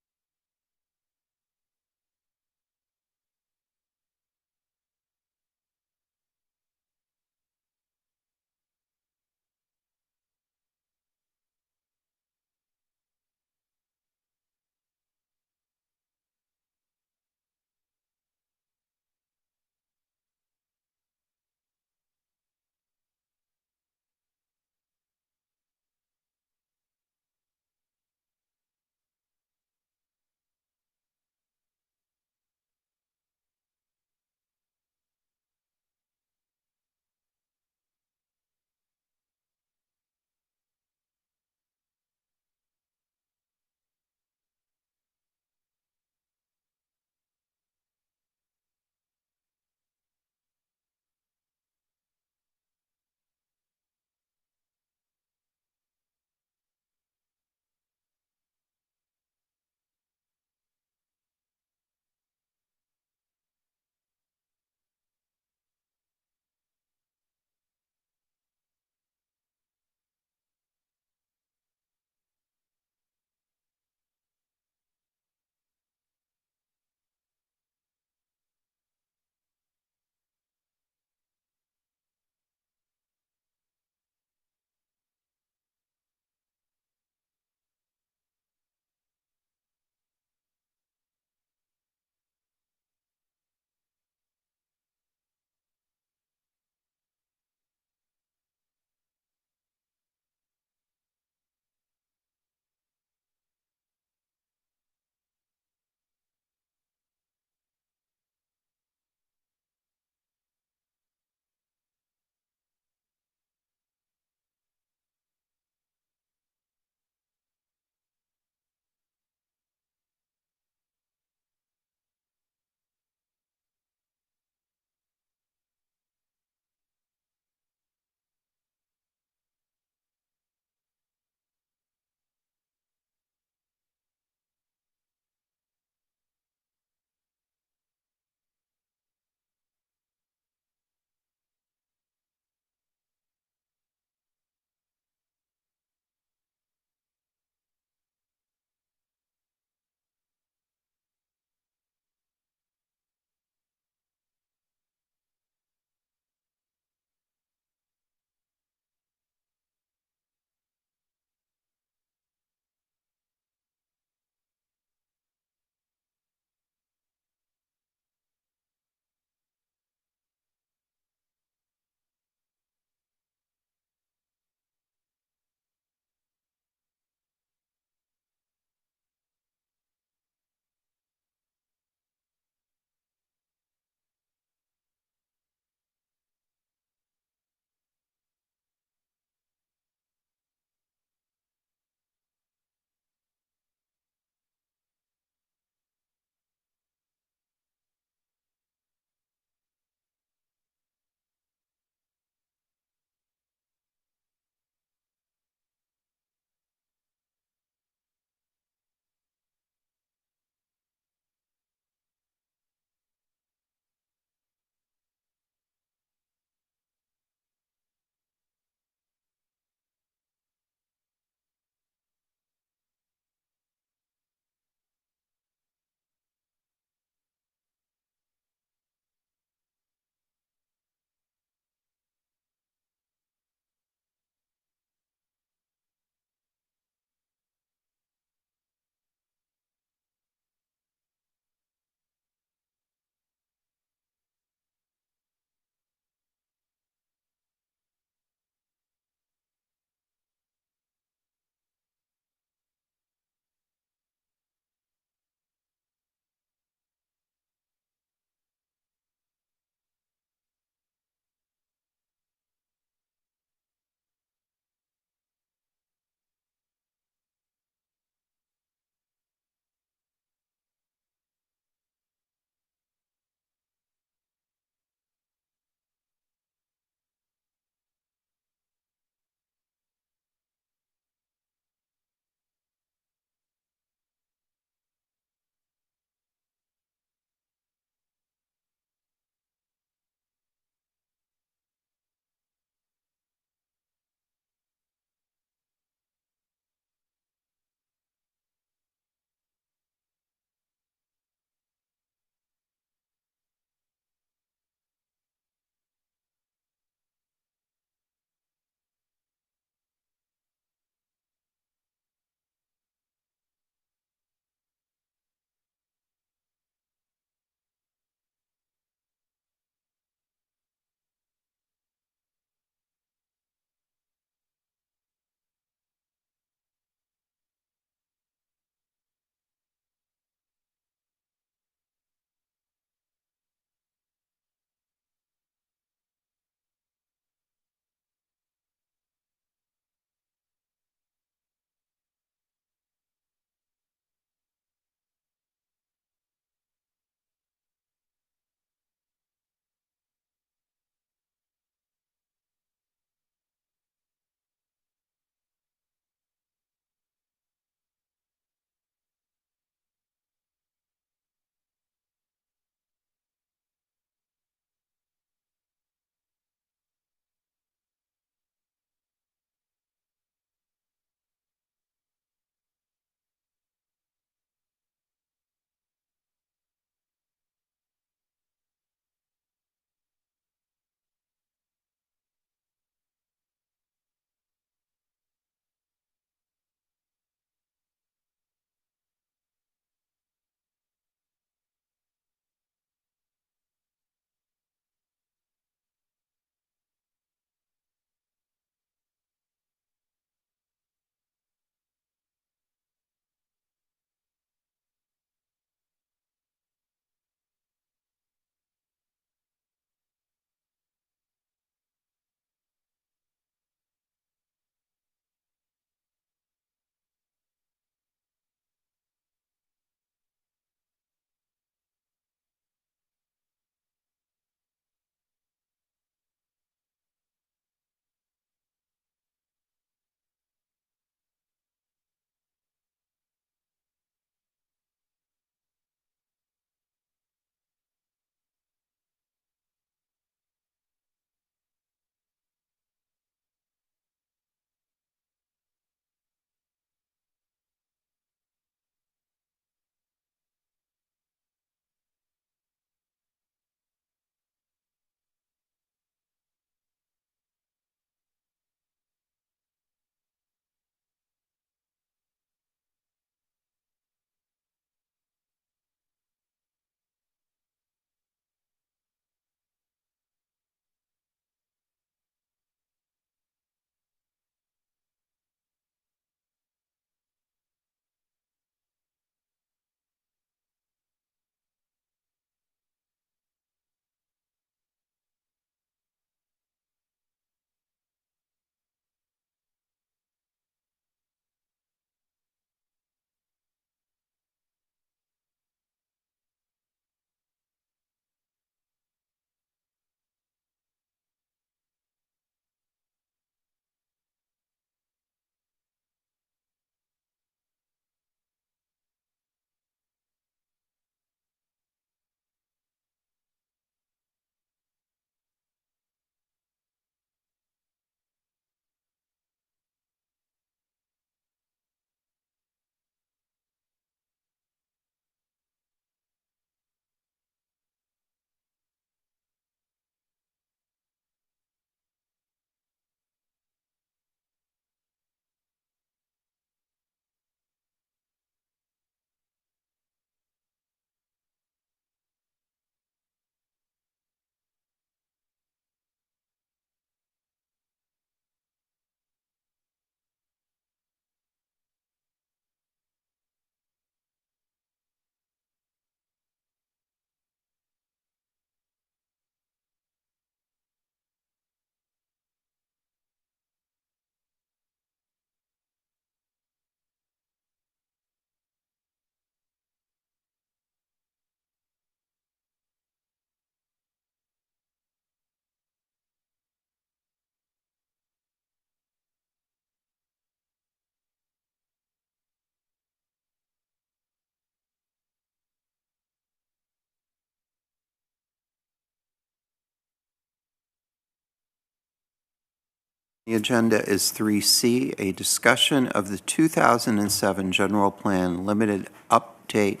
The agenda is 3C, a discussion of the 2007 General Plan Limited Update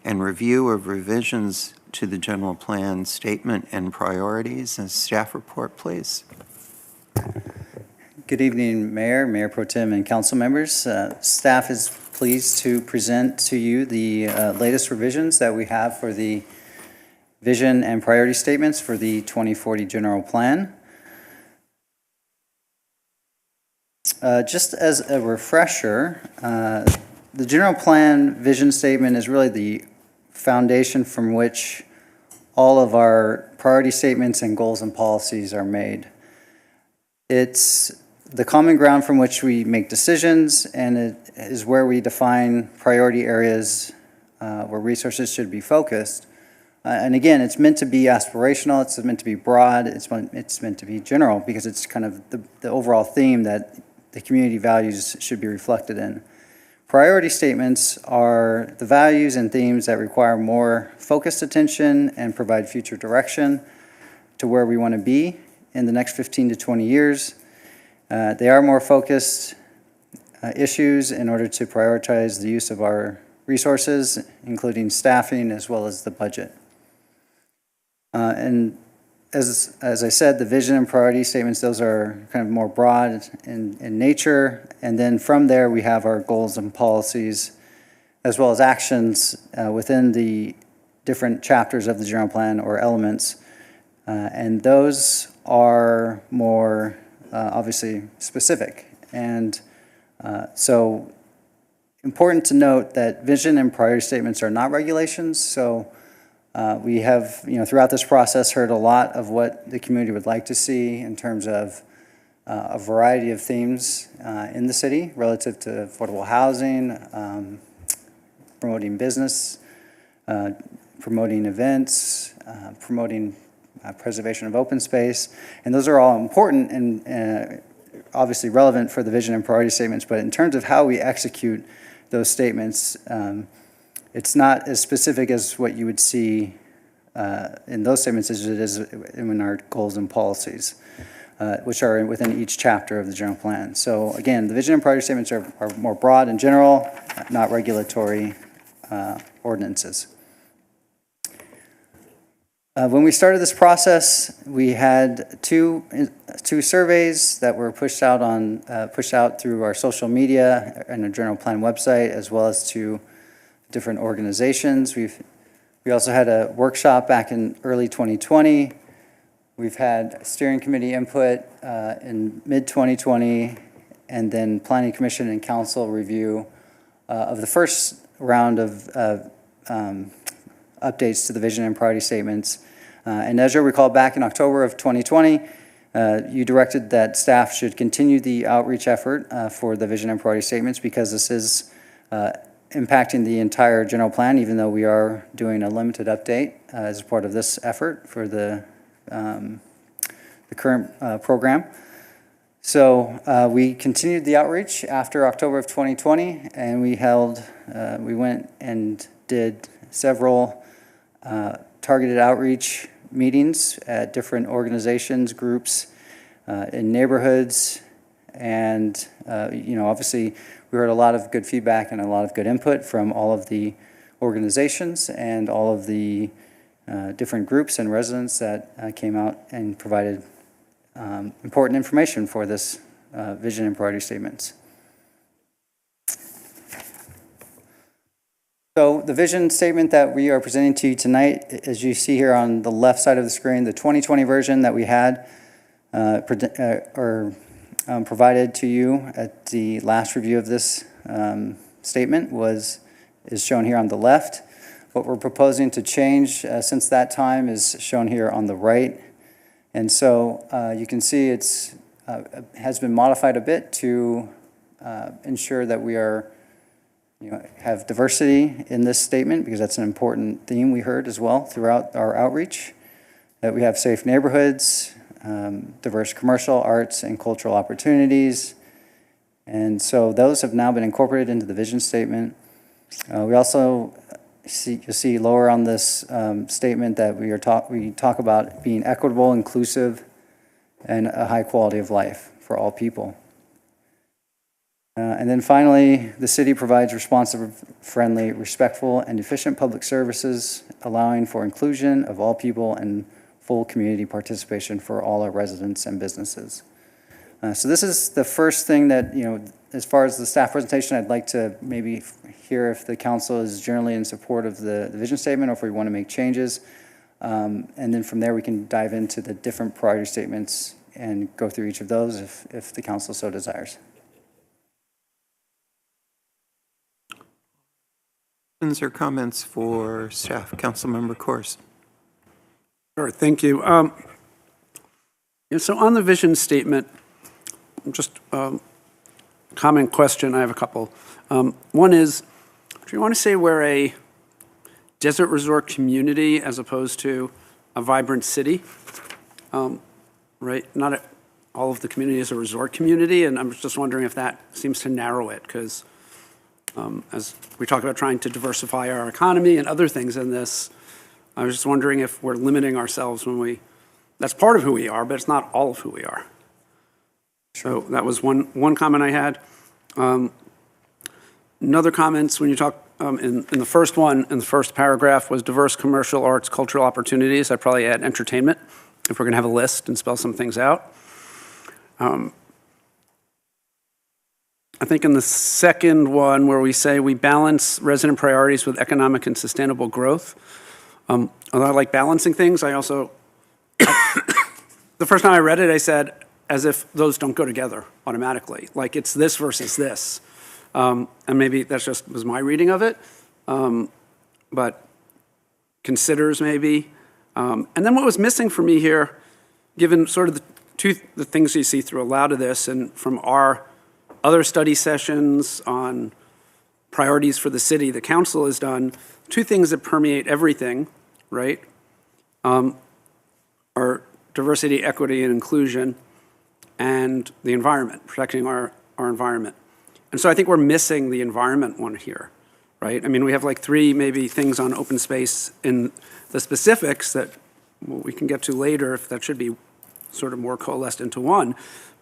and review of revisions to the General Plan Statement and Priorities. And staff report, please. Good evening, Mayor, Mayor Pro Tem, and council members. Staff is pleased to present to you the latest revisions that we have for the vision and priority statements for the 2040 General Plan. Just as a refresher, the General Plan vision statement is really the foundation from which all of our priority statements and goals and policies are made. It's the common ground from which we make decisions, and it is where we define priority areas where resources should be focused. And again, it's meant to be aspirational, it's meant to be broad, it's meant to be general, because it's kind of the overall theme that the community values should be reflected in. Priority statements are the values and themes that require more focused attention and provide future direction to where we want to be in the next 15 to 20 years. They are more focused issues in order to prioritize the use of our resources, including staffing as well as the budget. And as I said, the vision and priority statements, those are kind of more broad in nature. And then from there, we have our goals and policies, as well as actions within the different chapters of the general plan or elements. And those are more obviously specific. And so important to note that vision and priority statements are not regulations. So we have, throughout this process, heard a lot of what the community would like to see in terms of a variety of themes in the city relative to affordable housing, promoting business, promoting events, promoting preservation of open space. And those are all important and obviously relevant for the vision and priority statements. But in terms of how we execute those statements, it's not as specific as what you would see in those statements as it is in our goals and policies, which are within each chapter of the general plan. So again, the vision and priority statements are more broad and general, not regulatory ordinances. When we started this process, we had two surveys that were pushed out through our social media and the general plan website, as well as to different organizations. We also had a workshop back in early 2020. We've had steering committee input in mid-2020, and then planning commission and council review of the first round of updates to the vision and priority statements. And as you'll recall, back in October of 2020, you directed that staff should continue the outreach effort for the vision and priority statements, because this is impacting the entire general plan, even though we are doing a limited update as part of this effort for the current program. So we continued the outreach after October of 2020, and we went and did several targeted outreach meetings at different organizations, groups, in neighborhoods, and obviously we heard a lot of good feedback and a lot of good input from all of the organizations and all of the different groups and residents that came out and provided important information for this vision and priority statements. So the vision statement that we are presenting to you tonight, as you see here on the left side of the screen, the 2020 version that we had provided to you at the last review of this statement is shown here on the left. What we're proposing to change since that time is shown here on the right. And so you can see it's has been modified a bit to ensure that we are have diversity in this statement, because that's an important theme we heard as well throughout our outreach, that we have safe neighborhoods, diverse commercial, arts, and cultural opportunities. And so those have now been incorporated into the vision statement. We also you'll see lower on this statement that we talk about being equitable, inclusive, and a high quality of life for all people. And then finally, the city provides responsive, friendly, respectful, and efficient public services, allowing for inclusion of all people and full community participation for all our residents and businesses. So this is the first thing that, as far as the staff presentation, I'd like to maybe hear if the council is generally in support of the vision statement or if we want to make changes. And then from there, we can dive into the different priority statements and go through each of those if the council so desires. Questions or comments for staff? Councilmember Course. Sure, thank you. So on the vision statement, just comment question, I have a couple. One is, do you want to say we're a desert resort community as opposed to a vibrant city? Right, not all of the community is a resort community, and I'm just wondering if that seems to narrow it, because as we talk about trying to diversify our economy and other things in this, I was just wondering if we're limiting ourselves when that's part of who we are, but it's not all of who we are. So that was one comment I had. Another comments when you talk in the first one, in the first paragraph, was diverse commercial, arts, cultural opportunities. I'd probably add entertainment if we're going to have a list and spell some things out. I think in the second one where we say we balance resident priorities with economic and sustainable growth, although I like balancing things, I also, the first time I read it, I said, as if those don't go together automatically. Like it's this versus this. And maybe that's just was my reading of it. But considers maybe. And then what was missing for me here, given sort of the things you see through a lot of this and from our other study sessions on priorities for the city, the council has done, two things that permeate everything, right? Are diversity, equity, and inclusion, and the environment, protecting our environment. And so I think we're missing the environment one here, right? I mean, we have like three maybe things on open space in the specifics that we can get to later if that should be sort of more coalesced into one.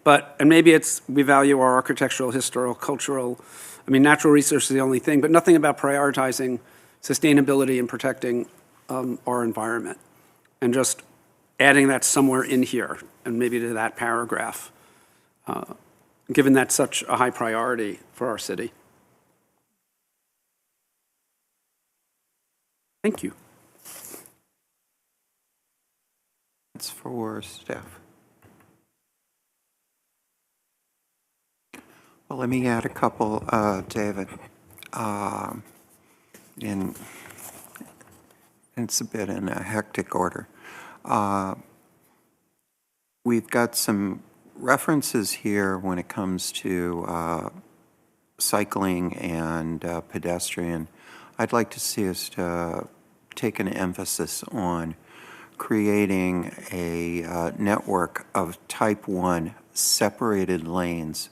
And maybe it's we value our architectural, historical, cultural, I mean, natural resources is the only thing, but nothing about prioritizing sustainability and protecting our environment. And just adding that somewhere in here and maybe to that paragraph, given that's such a high priority for our city. Thank you. It's for staff. Well, let me add a couple, David. And it's a bit in a hectic order. We've got some references here when it comes to cycling and pedestrian. I'd like to see us take an emphasis on creating a network of type 1 separated lanes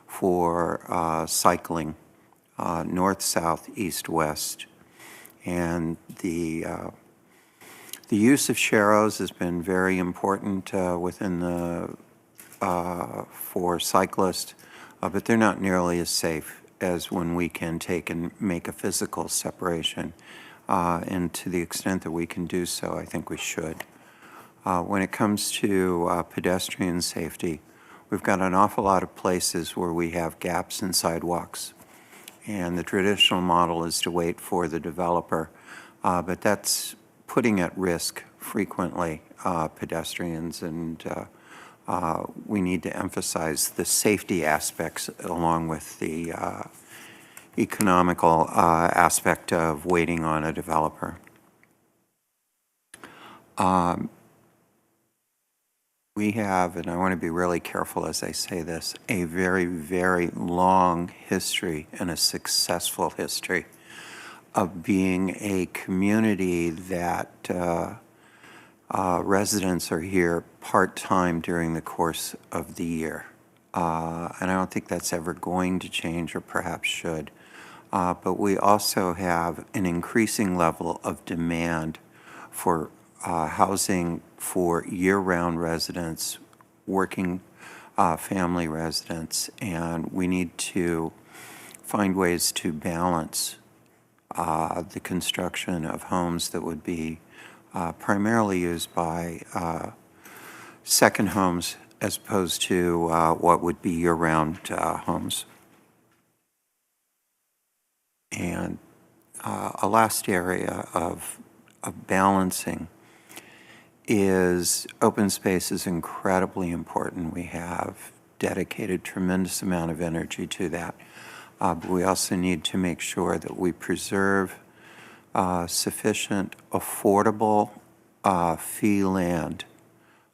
for cycling, north, south, east, west. And the use of sharrows has been very important within the for cyclists, but they're not nearly as safe as when we can take and make a physical separation. And to the extent that we can do so, I think we should. When it comes to pedestrian safety, we've got an awful lot of places where we have gaps in sidewalks. And the traditional model is to wait for the developer, but that's putting at risk frequently pedestrians, and we need to emphasize the safety aspects along with the economical aspect of waiting on a developer. We have, and I want to be really careful as I say this, a very, very long history and a successful history of being a community that residents are here part-time during the course of the year. And I don't think that's ever going to change, or perhaps should. But we also have an increasing level of demand for housing for year-round residents working family residents, and we need to find ways to balance the construction of homes that would be primarily used by second homes as opposed to what would be year-round homes. And a last area of balancing is open space is incredibly important. We have dedicated tremendous amount of energy to that. But we also need to make sure that we preserve sufficient affordable fee land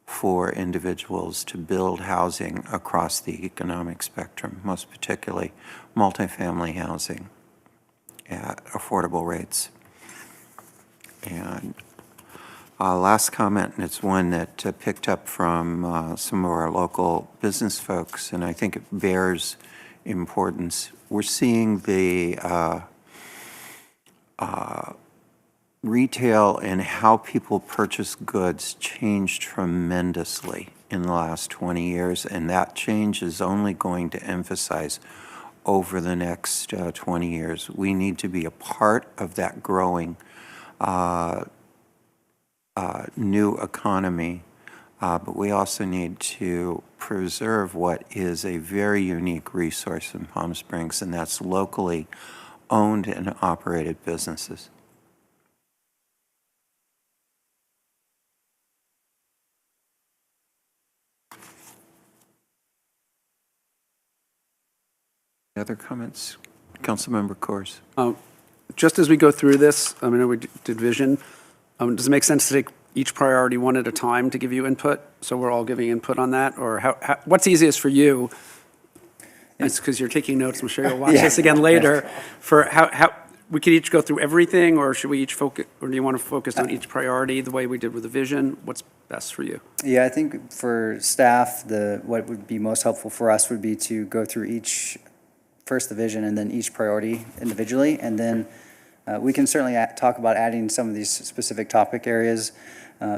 for individuals to build housing across the economic spectrum, most particularly multifamily housing at affordable rates. And last comment, and it's one that picked up from some of our local business folks, and I think it bears importance. We're seeing the retail and how people purchase goods change tremendously in the last 20 years, and that change is only going to emphasize over the next 20 years. We need to be a part of that growing new economy, but we also need to preserve what is a very unique resource in Palm Springs, and that's locally owned and operated businesses. Other comments? Councilmember Coors. Just as we go through this, I know we did vision. Does it make sense to take each priority one at a time to give you input? So we're all giving input on that? Or what's easiest for you? It's because you're taking notes. I'm sure you'll watch this again later. For how we could each go through everything, or should we each focus, or do you want to focus on each priority the way we did with the vision? What's best for you? Yeah, I think for staff, what would be most helpful for us would be to go through first the vision and then each priority individually, and then we can certainly talk about adding some of these specific topic areas.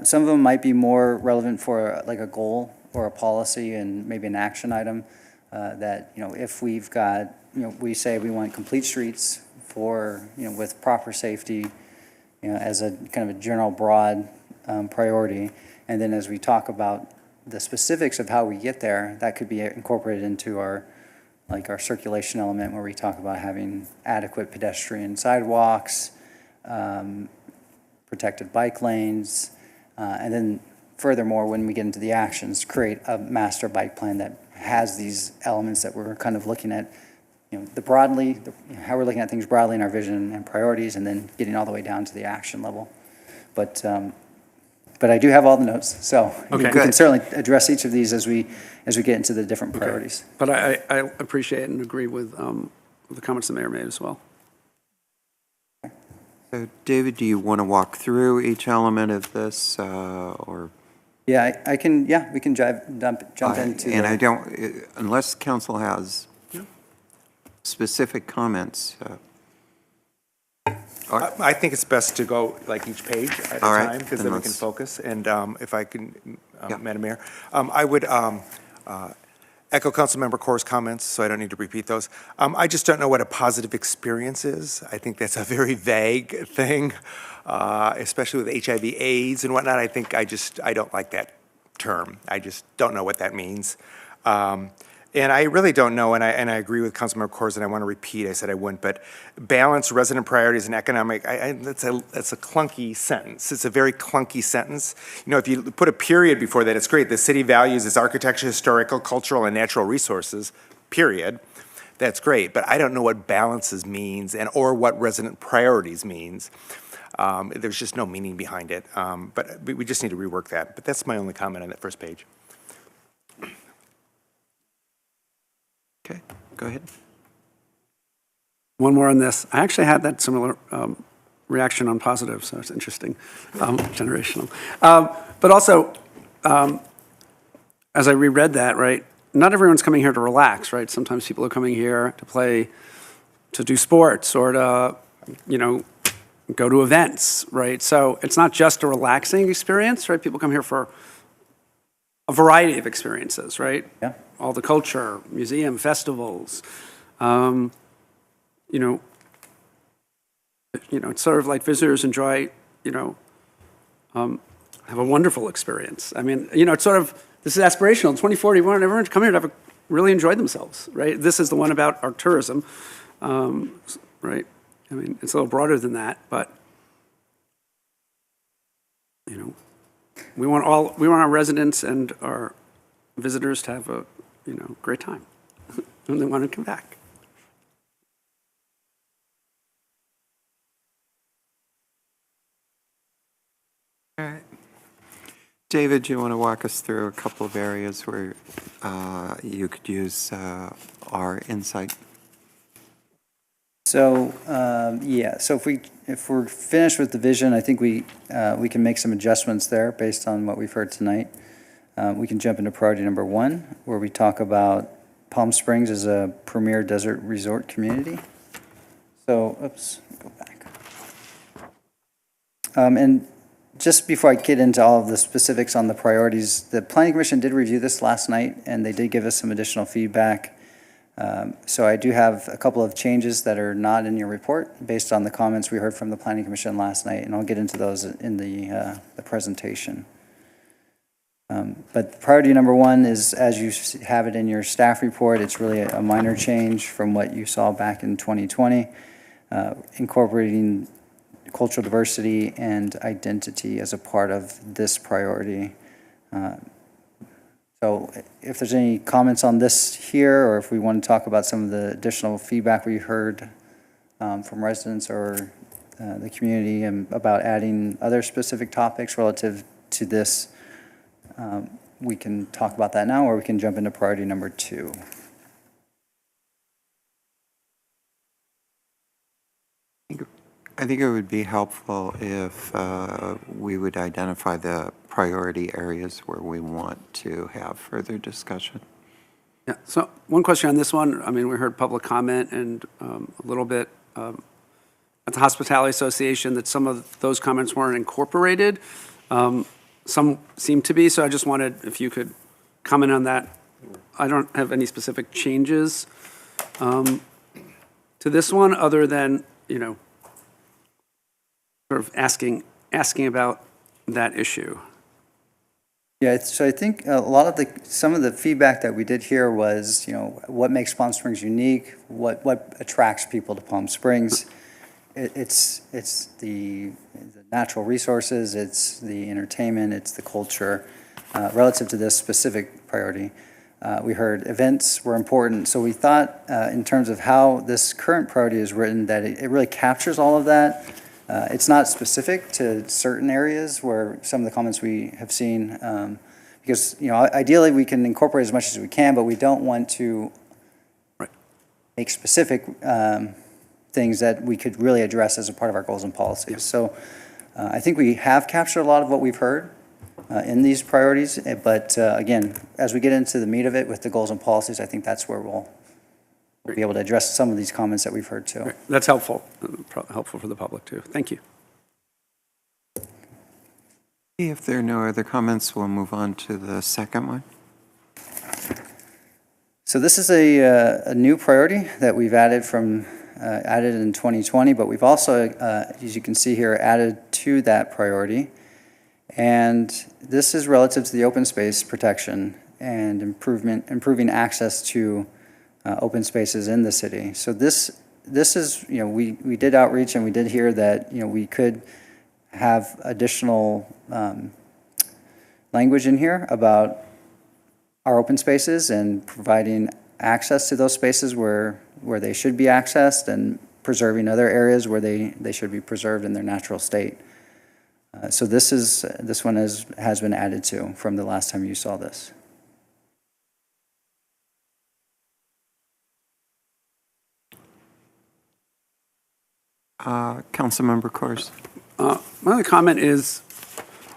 Some of them might be more relevant for like a goal or a policy and maybe an action item that, if we've got, we say we want complete streets for, with proper safety, as a kind of a general broad priority. And then as we talk about the specifics of how we get there, that could be incorporated into our circulation element, where we talk about having adequate pedestrian sidewalks, protected bike lanes, and then furthermore, when we get into the actions, create a master bike plan that has these elements that we're kind of looking at, how we're looking at things broadly in our vision and priorities, and then getting all the way down to the action level. But I do have all the notes, so we can certainly address each of these as we get into the different priorities. But I appreciate and agree with the comments the mayor made as well. So David, do you want to walk through each element of this, or? Yeah, I can. Yeah, we can jump into. And I don't, unless council has specific comments. I think it's best to go like each page at a time, because then we can focus. And if I can, Madam Mayor, I would echo Councilmember Coors' comments, so I don't need to repeat those. I just don't know what a positive experience is. I think that's a very vague thing, especially with HIV/AIDS and whatnot. I think I don't like that term. I just don't know what that means. And I really don't know, and I agree with Councilmember Coors, and I want to repeat, I said I wouldn't, but balance resident priorities and economic, that's a clunky sentence. It's a very clunky sentence. If you put a period before that, it's great. The city values its architecture, historical, cultural, and natural resources, period. That's great, but I don't know what balances means or what resident priorities means. There's just no meaning behind it, but we just need to rework that. But that's my only comment on that first page. Okay, go ahead. One more on this. I actually had that similar reaction on positive, so it's interesting, generational. But also, as I reread that, right, not everyone's coming here to relax, right? Sometimes people are coming here to play, to do sports, or to, go to events, right? So it's not just a relaxing experience, right? People come here for a variety of experiences, right? Yeah. all the culture, museum, festivals. It's sort of like visitors enjoy, have a wonderful experience. I mean, it's sort of, this is aspirational. In 2040, we want everyone to come here to really enjoy themselves, right? This is the one about our tourism, right? I mean, it's a little broader than that, but, we want our residents and our visitors to have a, great time, and they want to come back. All right. David, do you want to walk us through a couple of areas where you could use our insight? So, so if we're finished with the vision, I think we can make some adjustments there based on what we've heard tonight. We can jump into priority number 1, where we talk about Palm Springs as a premier desert resort community. So, go back. And just before I get into all of the specifics on the priorities, the Planning Commission did review this last night, and they did give us some additional feedback. So I do have a couple of changes that are not in your report based on the comments we heard from the Planning Commission last night, and I'll get into those in the presentation. But priority number 1 is, as you have it in your staff report, it's really a minor change from what you saw back in 2020, incorporating cultural diversity and identity as a part of this priority. So if there's any comments on this here, or if we want to talk about some of the additional feedback we heard from residents or the community and about adding other specific topics relative to this, we can talk about that now, or we can jump into priority number 2. I think it would be helpful if we would identify the priority areas where we want to have further discussion. Yeah, so one question on this one. I mean, we heard public comment and a little bit at the Hospitality Association that some of those comments weren't incorporated. Some seem to be, so I just wanted, if you could comment on that. I don't have any specific changes to this one other than, sort of asking about that issue. Yeah, so I think a lot of some of the feedback that we did hear was, what makes Palm Springs unique, what attracts people to Palm Springs. It's the natural resources, it's the entertainment, it's the culture. Relative to this specific priority, we heard events were important. So we thought, in terms of how this current priority is written, that it really captures all of that. It's not specific to certain areas where some of the comments we have seen, because ideally we can incorporate as much as we can, but we don't want to make specific things that we could really address as a part of our goals and policies. So I think we have captured a lot of what we've heard in these priorities, but again, as we get into the meat of it with the goals and policies, I think that's where we'll be able to address some of these comments that we've heard too. Great. That's helpful for the public too. Thank you. If there are no other comments, we'll move on to the second one. So this is a new priority that we've added added in 2020, but we've also, as you can see here, added to that priority. And this is relative to the open space protection and improving access to open spaces in the city. So this is, we did outreach and we did hear that, we could have additional language in here about our open spaces and providing access to those spaces where they should be accessed and preserving other areas where they should be preserved in their natural state. So this one has been added to from the last time you saw this. Councilmember Kors. My only comment is,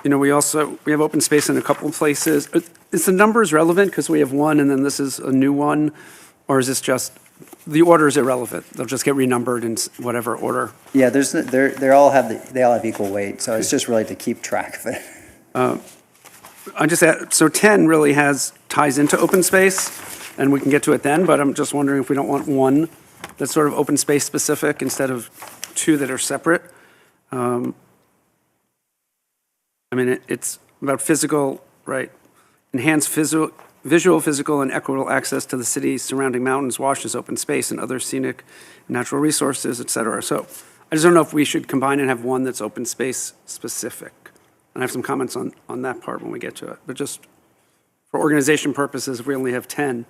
we have open space in a couple of places. Is the numbers relevant because we have one and then this is a new one? Or is this just, the order is irrelevant? They'll just get renumbered in whatever order? Yeah, they all have equal weight, so it's just really to keep track of it. I just add, so 10 really ties into open space, and we can get to it then, but I'm just wondering if we don't want one that's sort of open space specific instead of two that are separate. I mean, it's about physical, right? Enhance visual, physical, and equitable access to the city's surrounding mountains, washes, open space, and other scenic natural resources, et cetera. So I just don't know if we should combine and have one that's open space specific. And I have some comments on that part when we get to it. But just for organization purposes, if we only have 10,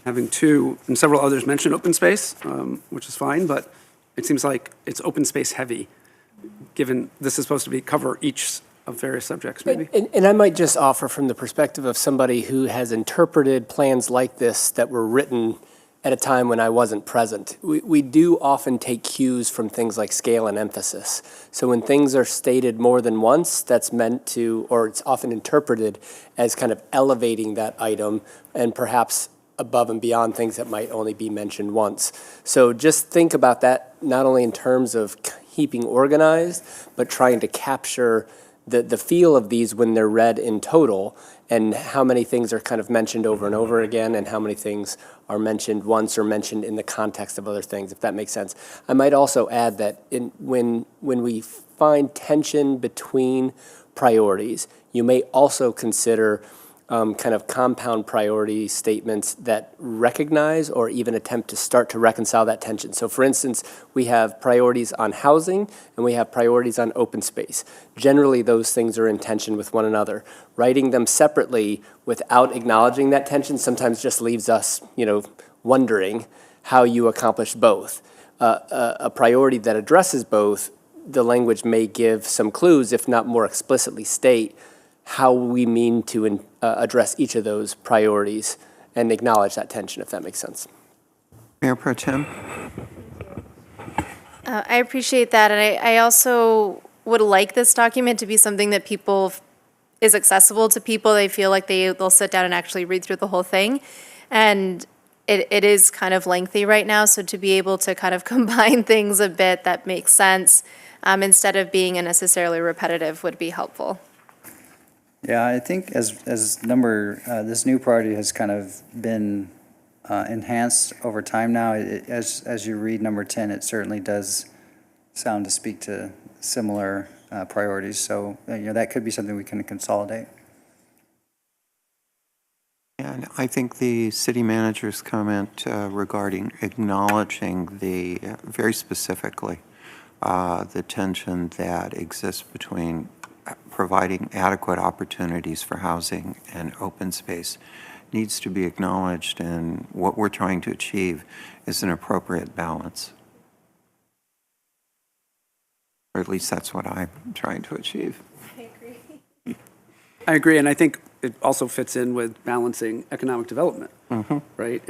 having two, and several others mention open space, which is fine, but it seems like it's open space heavy, given this is supposed to cover each of various subjects, maybe. And I might just offer from the perspective of somebody who has interpreted plans like this that were written at a time when I wasn't present. We do often take cues from things like scale and emphasis. So when things are stated more than once, that's meant to, or it's often interpreted as kind of elevating that item and perhaps above and beyond things that might only be mentioned once. So just think about that not only in terms of keeping organized, but trying to capture the feel of these when they're read in total, and how many things are kind of mentioned over and over again, and how many things are mentioned once or mentioned in the context of other things, if that makes sense. I might also add that when we find tension between priorities, you may also consider kind of compound priority statements that recognize or even attempt to start to reconcile that tension. So for instance, we have priorities on housing and we have priorities on open space. Generally, those things are in tension with one another. Writing them separately without acknowledging that tension sometimes just leaves us, wondering how you accomplish both. A priority that addresses both, the language may give some clues, if not more explicitly state how we mean to address each of those priorities and acknowledge that tension, if that makes sense. Mayor Pro Tem? I appreciate that, and I also would like this document to be something that is accessible to people. They feel like they'll sit down and actually read through the whole thing, and it is kind of lengthy right now, so to be able to kind of combine things a bit that makes sense instead of being unnecessarily repetitive would be helpful. Yeah, I think as this new priority has kind of been enhanced over time now. As you read number 10, it certainly does sound to speak to similar priorities. So that could be something we can consolidate. And I think the city manager's comment regarding acknowledging very specifically, the tension that exists between providing adequate opportunities for housing and open space needs to be acknowledged, and what we're trying to achieve is an appropriate balance. Or at least that's what I'm trying to achieve. I agree, and I think it also fits in with balancing economic development, right?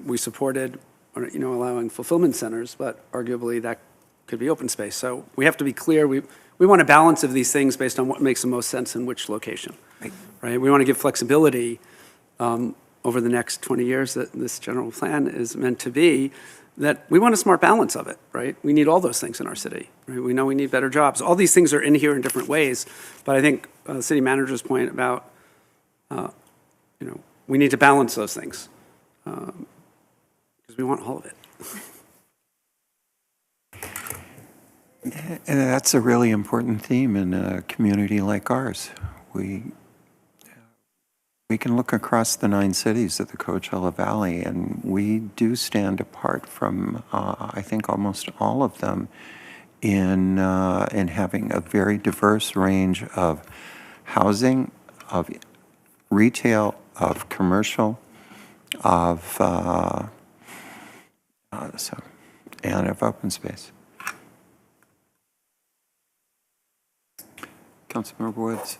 We supported, allowing fulfillment centers, but arguably that could be open space. So we have to be clear. We want a balance of these things based on what makes the most sense in which location, right? We want to give flexibility over the next 20 years that this general plan is meant to be, that we want a smart balance of it, right? We need all those things in our city, right? We know we need better jobs. All these things are in here in different ways, but I think the city manager's point about, we need to balance those things because we want all of it. And that's a really important theme in a community like ours. We can look across the 9 cities of the Coachella Valley, and we do stand apart from, I think, almost all of them in having a very diverse range of housing, of retail, of commercial, and of open space. Councilmember Woods.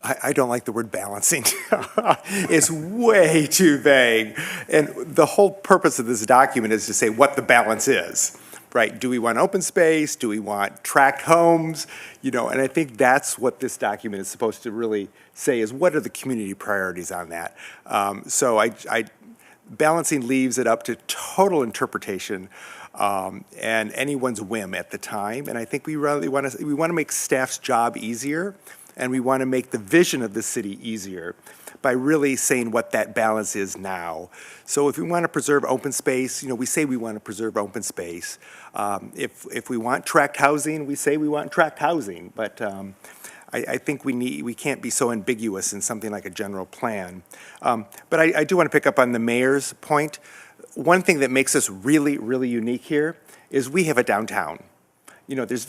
I don't like the word balancing. It's way too vague. And the whole purpose of this document is to say what the balance is, right? Do we want open space? Do we want tract homes? And I think that's what this document is supposed to really say is what are the community priorities on that? So Balancing leaves it up to total interpretation and anyone's whim at the time. And I think we really want to make staff's job easier, and we want to make the vision of the city easier by really saying what that balance is now. So if we want to preserve open space, we say we want to preserve open space. If we want tract housing, we say we want tract housing. But I think we can't be so ambiguous in something like a general plan. But I do want to pick up on the mayor's point. One thing that makes us really, really unique here is we have a downtown. There's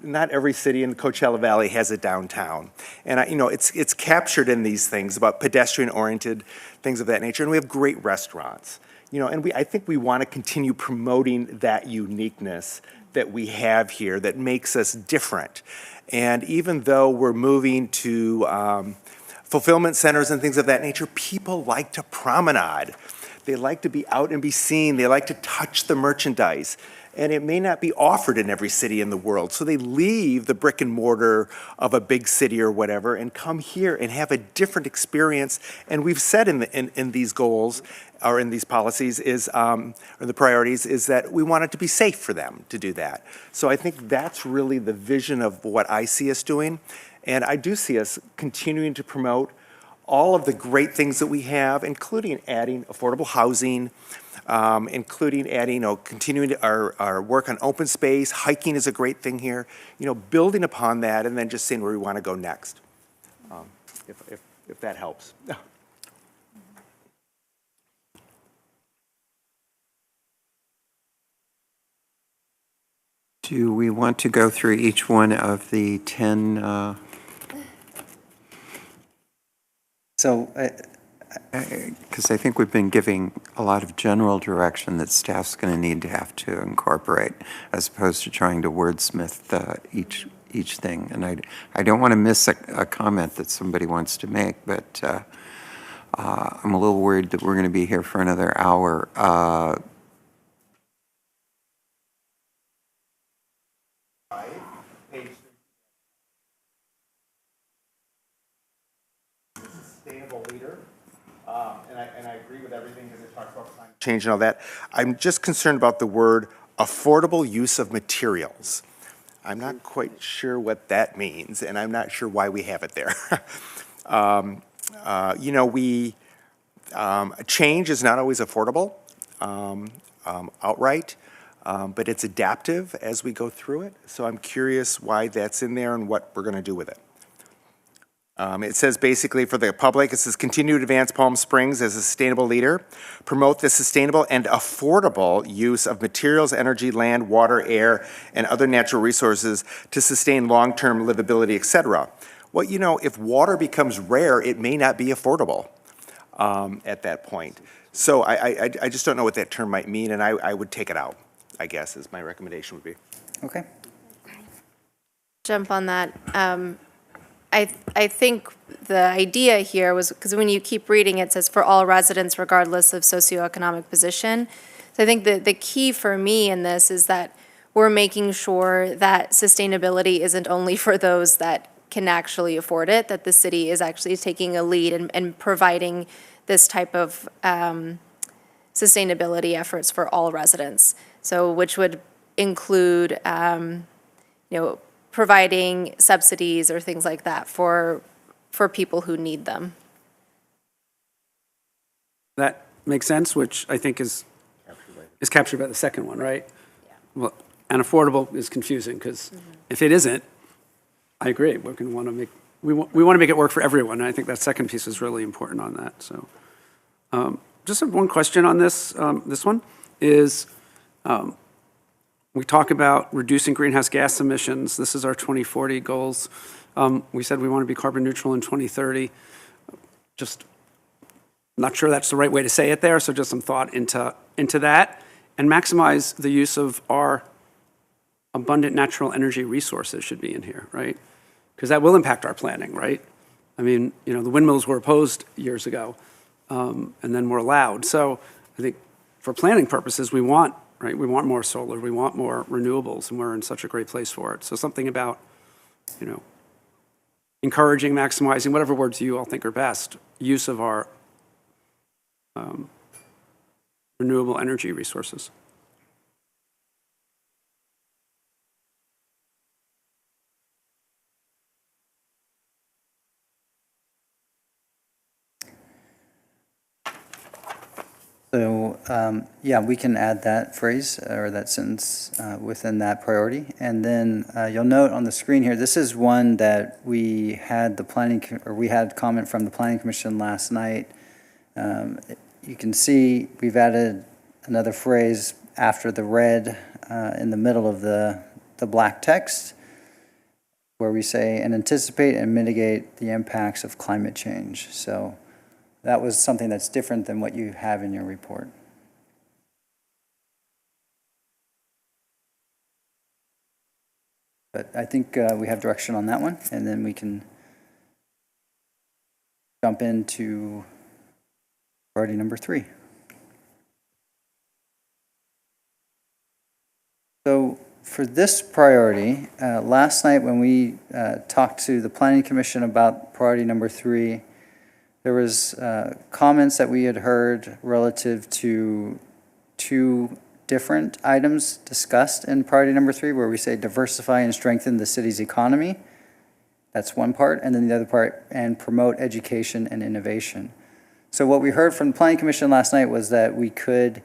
not every city in the Coachella Valley has a downtown. And, it's captured in these things about pedestrian-oriented things of that nature. And we have great restaurants. And I think we want to continue promoting that uniqueness that we have here that makes us different. And even though we're moving to fulfillment centers and things of that nature, people like to promenade. They like to be out and be seen. They like to touch the merchandise. And it may not be offered in every city in the world. So they leave the brick and mortar of a big city or whatever and come here and have a different experience. And we've said in these goals or in these policies or the priorities is that we want it to be safe for them to do that. So I think that's really the vision of what I see us doing. And I do see us continuing to promote all of the great things that we have, including adding affordable housing, including adding, continuing our work on open space. Hiking is a great thing here. Building upon that and then just seeing where we want to go next, if that helps. Do we want to go through each one of the 10? Because I think we've been giving a lot of general direction that staff's going to need to have to incorporate, as opposed to trying to wordsmith each thing. And I don't want to miss a comment that somebody wants to make, but I'm a little worried that we're going to be here for another hour. Sustainable leader, and I agree with everything because it talks about climate change and all that. I'm just concerned about the word affordable use of materials. I'm not quite sure what that means, and I'm not sure why we have it there. Change is not always affordable outright, but it's adaptive as we go through it. So I'm curious why that's in there and what we're going to do with it. It says basically for the public, it says continue to advance Palm Springs as a sustainable leader, promote the sustainable and affordable use of materials, energy, land, water, air, and other natural resources to sustain long-term livability, etc. Well, if water becomes rare, it may not be affordable at that point. So I just don't know what that term might mean, and I would take it out, I guess, is my recommendation would be. Okay. Jump on that. I think the idea here was, because when you keep reading, it says for all residents regardless of socioeconomic position. So I think the key for me in this is that we're making sure that sustainability isn't only for those that can actually afford it, that the city is actually taking a lead and providing this type of sustainability efforts for all residents. So which would include, providing subsidies or things like that for people who need them. That makes sense, which I think is captured by the second one, right? Yeah. Well, and affordable is confusing because if it isn't, I agree. We're going to want to make we want to make it work for everyone. And I think that second piece is really important on that. So, just one question on this. This one is. We talk about reducing greenhouse gas emissions. This is our 2040 goals. We said we want to be carbon neutral in 2030. Just not sure that's the right way to say it there, so just some thought into that. And maximize the use of our abundant natural energy resources should be in here, right? Because that will impact our planning, right? I mean, the windmills were opposed years ago, and then were allowed. So I think for planning purposes, we want more solar, we want more renewables, and we're in such a great place for it. So something about, encouraging, maximizing, whatever words you all think are best, use of our renewable energy resources. So, yeah, we can add that phrase or that sentence within that priority. And then you'll note on the screen here, this is one that we had we had comment from the Planning Commission last night. You can see we've added another phrase after the red in the middle of the black text, where we say, and anticipate and mitigate the impacts of climate change. So that was something that's different than what you have in your report. But I think we have direction on that one, and then we can jump into priority number 3. So for this priority, last night when we talked to the Planning Commission about priority number 3, there was comments that we had heard relative to 2 different items discussed in priority number 3, where we say diversify and strengthen the city's economy. That's one part. And then the other part, and promote education and innovation. So what we heard from the Planning Commission last night was that we could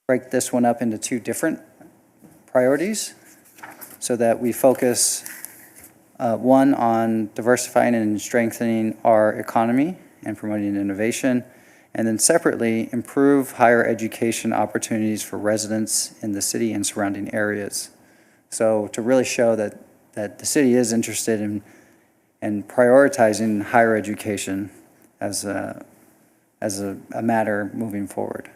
break this one up into 2 different priorities so that we focus one on diversifying and strengthening our economy and promoting innovation, and then separately improve higher education opportunities for residents in the city and surrounding areas. So to really show that the city is interested in prioritizing higher education as a matter moving forward.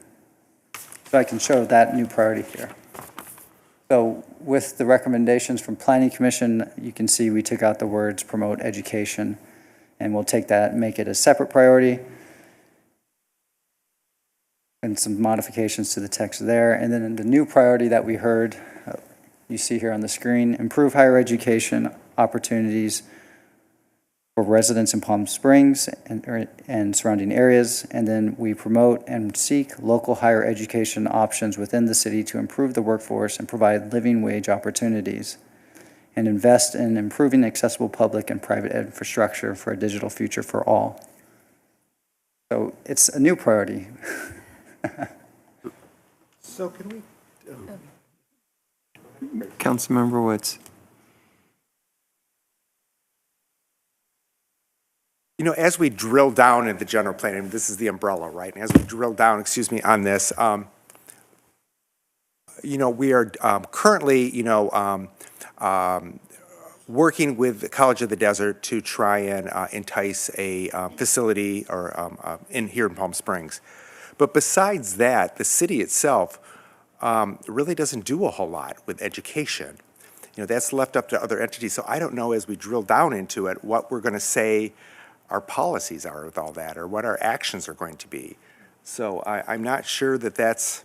So I can show that new priority here. So with the recommendations from Planning Commission, you can see we took out the words promote education, and we'll take that and make it a separate priority, and some modifications to the text there. And then in the new priority that we heard, you see here on the screen, improve higher opportunities for residents in Palm Springs and surrounding areas. And then we promote and seek local higher education options within the city to improve the workforce and provide living wage opportunities, and invest in improving accessible public and private infrastructure for a digital future for all. So it's a new priority. So can we? Councilmember Woods. You know, as we drill down in the general plan, and this is the umbrella, right? And as we drill down, on this, you know, we are currently, working with the College of the Desert to try and entice a facility or here in Palm Springs. But besides that, the city itself really doesn't do a whole lot with education. You know, that's left up to other entities. So I don't know, as we drill down into it, what we're going to say our policies are with all that, or what our actions are going to be. So I'm not sure that that's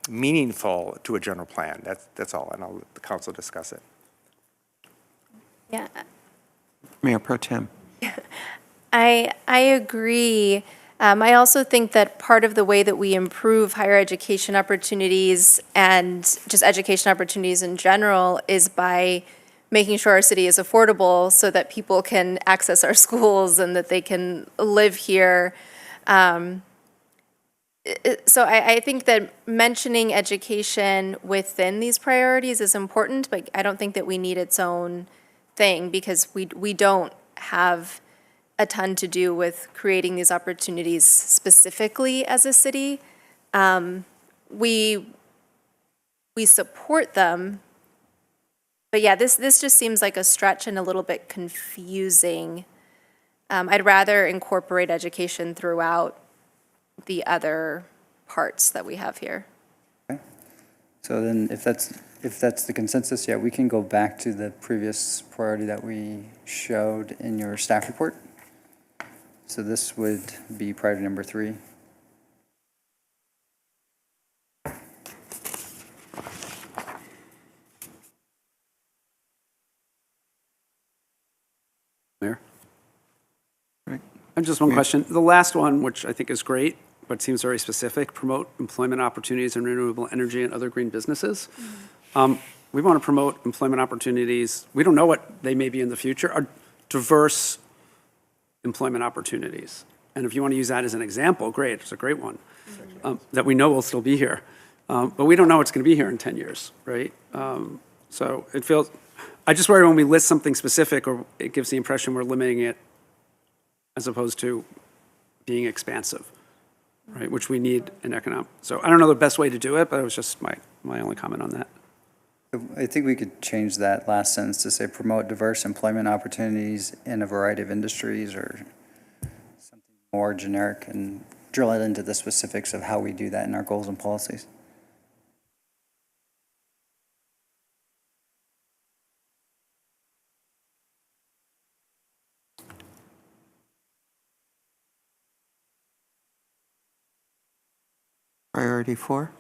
meaningful to a general plan. That's all, and I'll let the council discuss it. Yeah. Mayor Pro Tem. I agree. I also think that part of the way that we improve higher education opportunities and just education opportunities in general is by making sure our city is affordable so that people can access our schools and that they can live here. So I think that mentioning education within these priorities is important, but I don't think that we need its own thing, because we don't have a ton to do with creating these opportunities specifically as a city. We support them, but yeah, this just seems like a stretch and a little bit confusing. I'd rather incorporate education throughout the other parts that we have here. Okay. So then if that's the consensus, yeah, we can go back to the previous priority that we showed in your staff report. So this would be priority number 3. Mayor? Right. And just one question. The last one, which I think is great, but seems very specific, promote employment opportunities in renewable energy and other green businesses. We want to promote employment opportunities. We don't know what they may be in the future, are diverse employment opportunities. And if you want to use that as an example, great, it's a great one, that we know will still be here. But we don't know what's going to be here in 10 years, right? So it feels, I just worry when we list something specific, or it gives the impression we're limiting it as opposed to being expansive, right? Which we need in economic. So I don't know the best way to do it, but it was just my only comment on that. I think we could change that last sentence to say promote diverse employment opportunities in a variety of industries, or something more generic, and drill it into the specifics of how we do that in our goals and policies. Priority 4?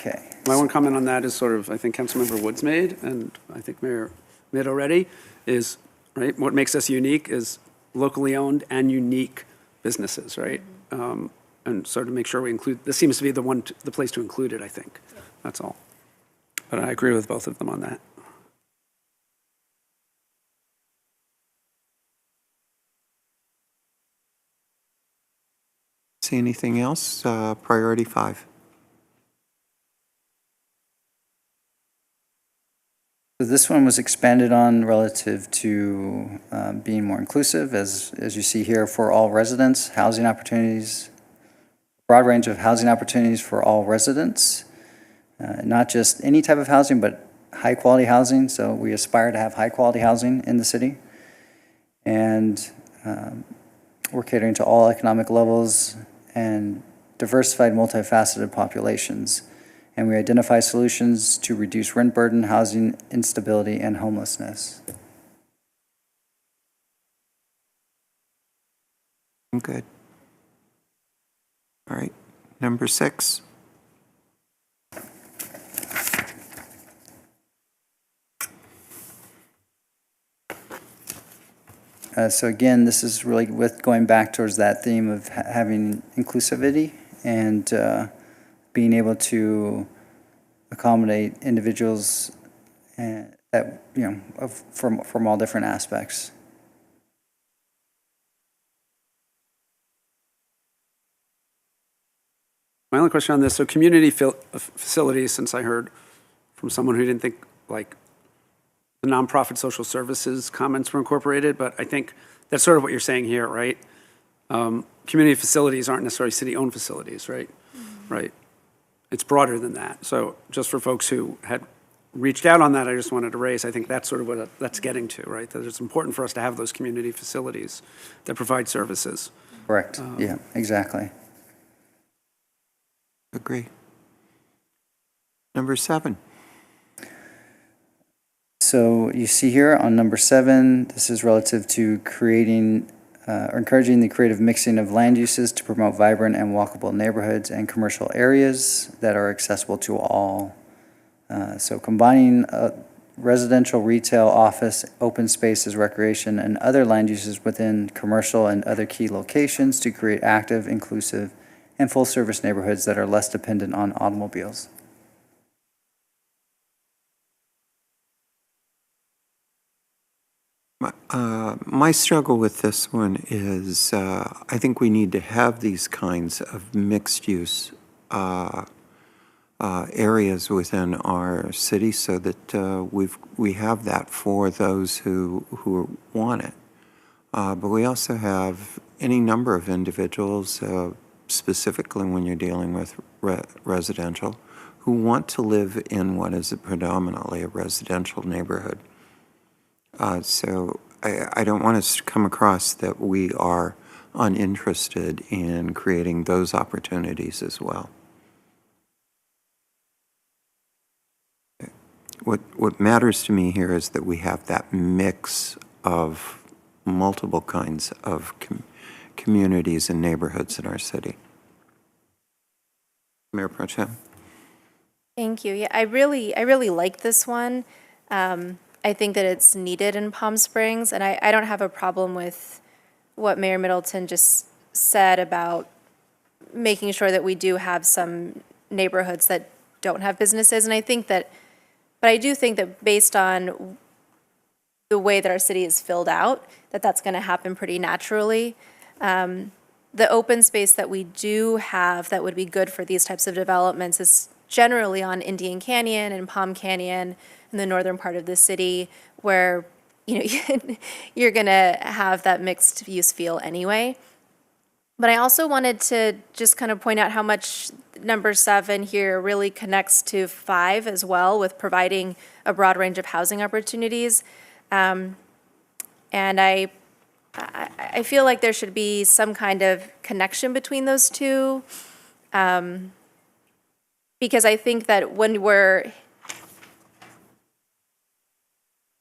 Okay. My one comment on that is sort of, I think Councilmember Woods made, and I think Mayor made already, is, right, what makes us unique is locally owned and unique businesses, right? And sort of make sure we include, this seems to be the place to include it, I think. That's all. But I agree with both of them on that. See anything else? Priority 5. So this one was expanded on relative to being more inclusive, as you see here, for all residents, housing opportunities, broad range of housing opportunities for all residents, not just any type of housing, but high-quality housing. So we aspire to have high-quality housing in the city. And we're catering to all economic levels and diversified, multifaceted populations. And we identify solutions to reduce rent burden, housing instability, and homelessness. I'm good. All right, number 6. So again, this is really with going back towards that theme of having inclusivity and being able to accommodate individuals that, from all different aspects. My only question on this, so community facilities, since I heard from someone who didn't think like the nonprofit social services comments were incorporated, but I think that's sort of what you're saying here, right? Community facilities aren't necessarily city-owned facilities, right? Right. It's broader than that. So just for folks who had reached out on that, I just wanted to raise, I think that's sort of what that's getting to, right? That it's important for us to have those community facilities that provide services. Correct. Yeah, exactly. Agree. Number 7. So you see here on number 7, this is relative to creating or encouraging the creative mixing of land uses to promote vibrant and walkable neighborhoods and commercial areas that are accessible to all. So combining residential, retail, office, open spaces, recreation, and other land uses within commercial and other key locations to create active, inclusive, and full-service neighborhoods that are less dependent on automobiles. My struggle with this one is I think we need to have these kinds of mixed-use areas within our city so that we have that for those who want it. But we also have any number of individuals, specifically when you're dealing with residential, who want to live in what is predominantly a residential neighborhood. So I don't want us to come across that we are uninterested in creating those opportunities as well. What matters to me here is that we have that mix of multiple kinds of communities and neighborhoods in our city. Mayor Pro Tem. Thank you. Yeah, I really like this one. I think that it's needed in Palm Springs, and I don't have a problem with what Mayor Middleton just said about making sure that we do have some neighborhoods that don't have businesses. And I think that, but I do think that based on the way that our city is filled out, that that's going to happen pretty naturally. The open space that we do have that would be good for these types of developments is generally on Indian Canyon and Palm Canyon in the northern part of the city, where you're going to have that mixed use feel anyway. But I also wanted to just kind of point out how much number 7 here really connects to 5 as well, with providing a broad range of housing opportunities. And I feel like there should be some kind of connection between those two, because I think that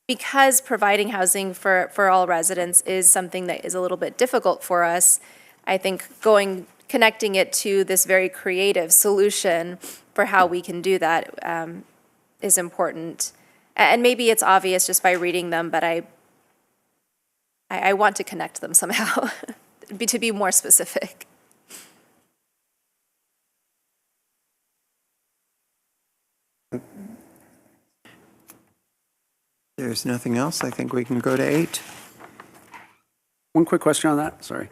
because providing housing for all residents is something that is a little bit difficult for us, I think connecting it to this very creative solution for how we can do that is important. And maybe it's obvious just by reading them, but I want to connect them somehow, to be more specific. There's nothing else. I think we can go to 8. One quick question on that, sorry.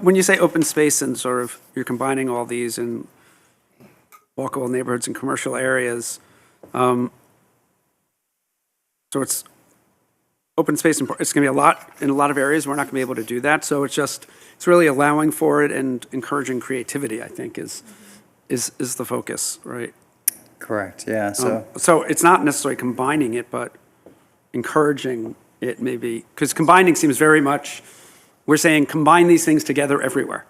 When you say open space and sort of you're combining all these in walkable neighborhoods and commercial areas, so it's open space, and it's going to be in a lot of areas. We're not going to be able to do that. So it's really allowing for it and encouraging creativity, I think, is the focus, right? Correct, yeah. So it's not necessarily combining it, but encouraging it maybe, because combining seems very much, we're saying combine these things together everywhere,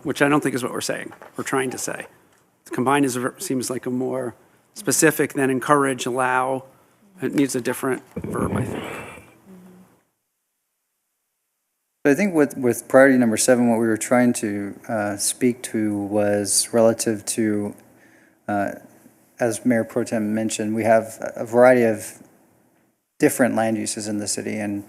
which I don't think is what we're saying, we're trying to say. Combine seems like a more specific than encourage, allow. It needs a different verb, I think. I think with priority number 7, what we were trying to speak to was relative to, as Mayor Pro Tem mentioned, we have a variety of different land uses in the city, and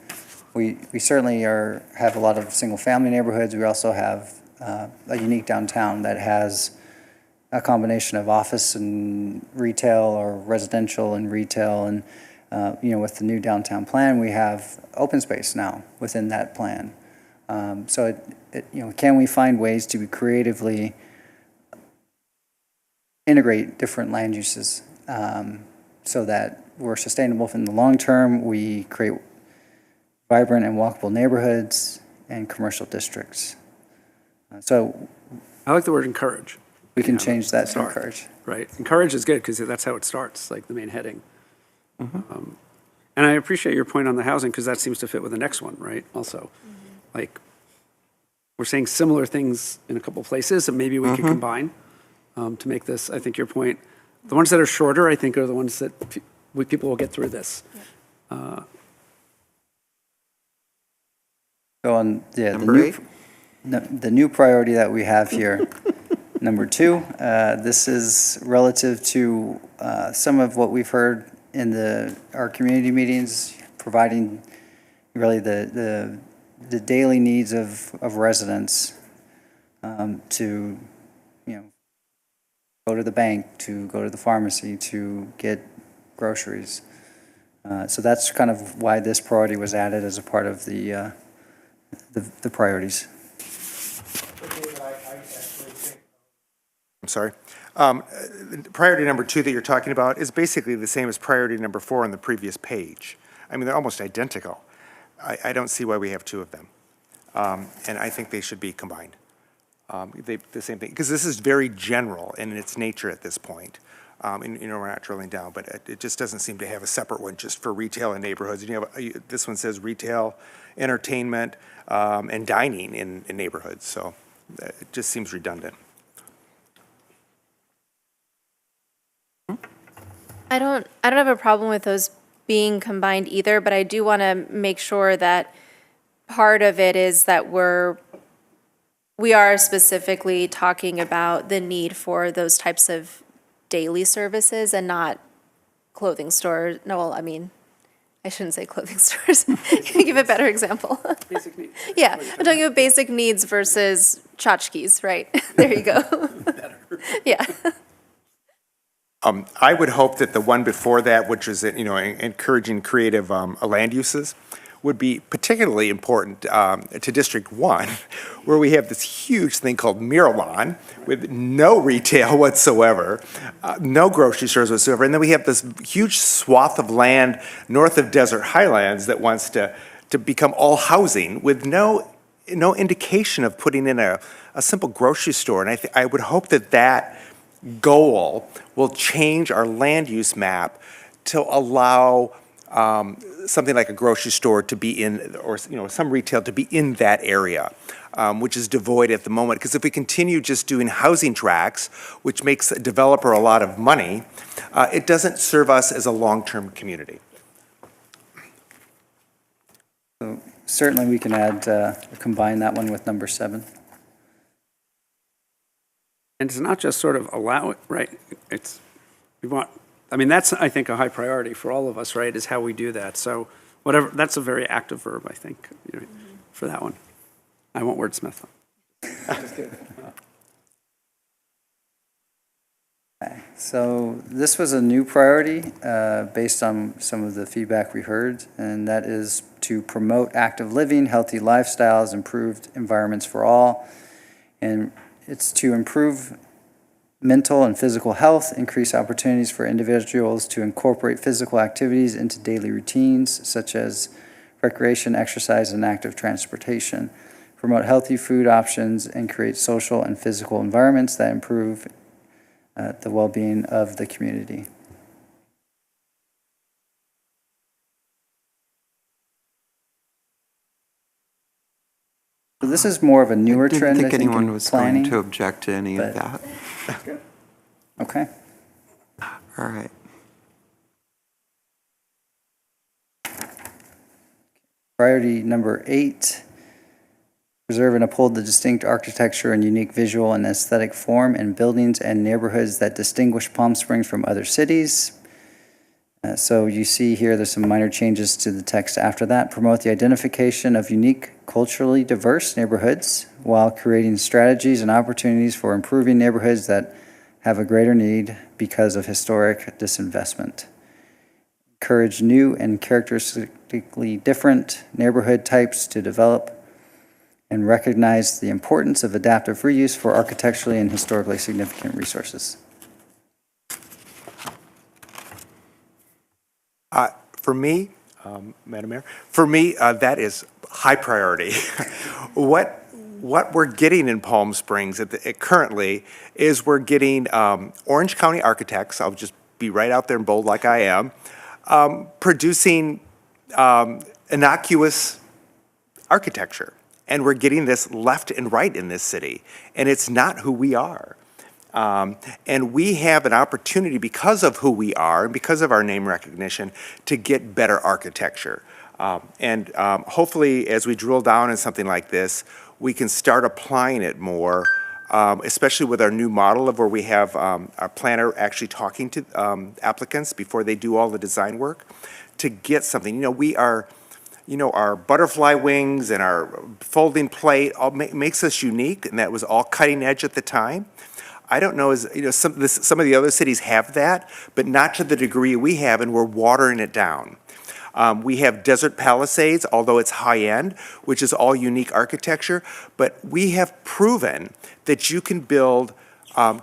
we certainly have a lot of single-family neighborhoods. We also have a unique downtown that has a combination of office and retail, or residential and retail, and with the new downtown plan, we have open space now within that plan. So can we find ways to creatively integrate different land uses so that we're sustainable in the long term? We create vibrant and walkable neighborhoods and commercial districts. So I like the word encourage. We can change that to encourage. Right. Encourage is good because that's how it starts, like the main heading. And I appreciate your point on the housing, because that seems to fit with the next one, right? Also, like, we're saying similar things in a couple places that maybe we could combine to make this, I think your point. The ones that are shorter, I think, are the ones that people will get through this. So on the new priority that we have here, number 2, this is relative to some of what we've heard in our community meetings, providing really the daily needs of residents to go to the bank, to go to the pharmacy, to get groceries. So that's kind of why this priority was added as a part of the priorities. I'm sorry. Priority number 2 that you're talking about is basically the same as priority number 4 on the previous page. I mean, they're almost identical. I don't see why we have 2 of them. And I think they should be combined. The same thing, because this is very general in its nature at this point. And, we're not drilling down, but it just doesn't seem to have a separate one just for retail and neighborhoods. And this one says retail, entertainment, and dining in neighborhoods. So it just seems redundant. I don't have a problem with those being combined either, but I do want to make sure that part of it is that we are specifically talking about the need for those types of daily services and not clothing stores. No, well, I mean, I shouldn't say clothing stores. Can you give a better example? Basic needs. Yeah, I'm talking about basic needs versus tchotchkes, right? There you go. Yeah. I would hope that the one before that, which is, encouraging creative land uses, would be particularly important to District 1, where we have this huge thing called Miralon with no retail whatsoever, no grocery stores whatsoever, and then we have this huge swath of land north of Desert Highlands that wants to become all housing with no indication of putting in a simple grocery store. And I would hope that goal will change our land use map to allow something like a grocery store to be in, or some retail to be in that area, which is devoid at the moment. Because if we continue just doing housing tracts, which makes a developer a lot of money, it doesn't serve us as a long-term community. So certainly we can combine that one with number 7. And it's not just sort of allow it, right? That's, I think, a high priority for all of us, right, is how we do that. So whatever, that's a very active verb, I think, for that one. I won't wordsmith. Okay, so this was a new priority based on some of the feedback we heard, and that is to promote active living, healthy lifestyles, improved environments for all. And it's to improve mental and physical health, increase opportunities for individuals to incorporate physical activities into daily routines, such as recreation, exercise, and active transportation, promote healthy food options, and create social and physical environments that improve the well-being of the community. So this is more of a newer trend, I didn't think anyone in was planning, going to object to any of that. Okay. All right. Priority number 8, preserve and uphold the distinct architecture and unique visual and aesthetic form in buildings and neighborhoods that distinguish Palm Springs from other cities. So you see here, there's some minor changes to the text after that. Promote the identification of unique, culturally diverse neighborhoods while creating strategies and opportunities for improving neighborhoods that have a greater need because of historic disinvestment. Encourage new and characteristically different neighborhood types to develop and recognize the importance of adaptive reuse for architecturally and historically significant resources. For me, Madam Mayor, that is high priority. What we're getting in Palm Springs currently is we're getting Orange County architects, I'll just be right out there and bold like I am, producing innocuous architecture. And we're getting this left and right in this city. And it's not who we are. And we have an opportunity, because of who we are and because of our name recognition, to get better architecture. And hopefully, as we drill down in something like this, we can start applying it more, especially with our new model of where we have our planner actually talking to applicants before they do all the design work to get something. We are, our butterfly wings and our folding plate all makes us unique, and that was all cutting edge at the time. I don't know, some of the other cities have that, but not to the degree we have, and we're watering it down. We have Desert Palisades, although it's high-end, which is all unique architecture, but we have proven that you can build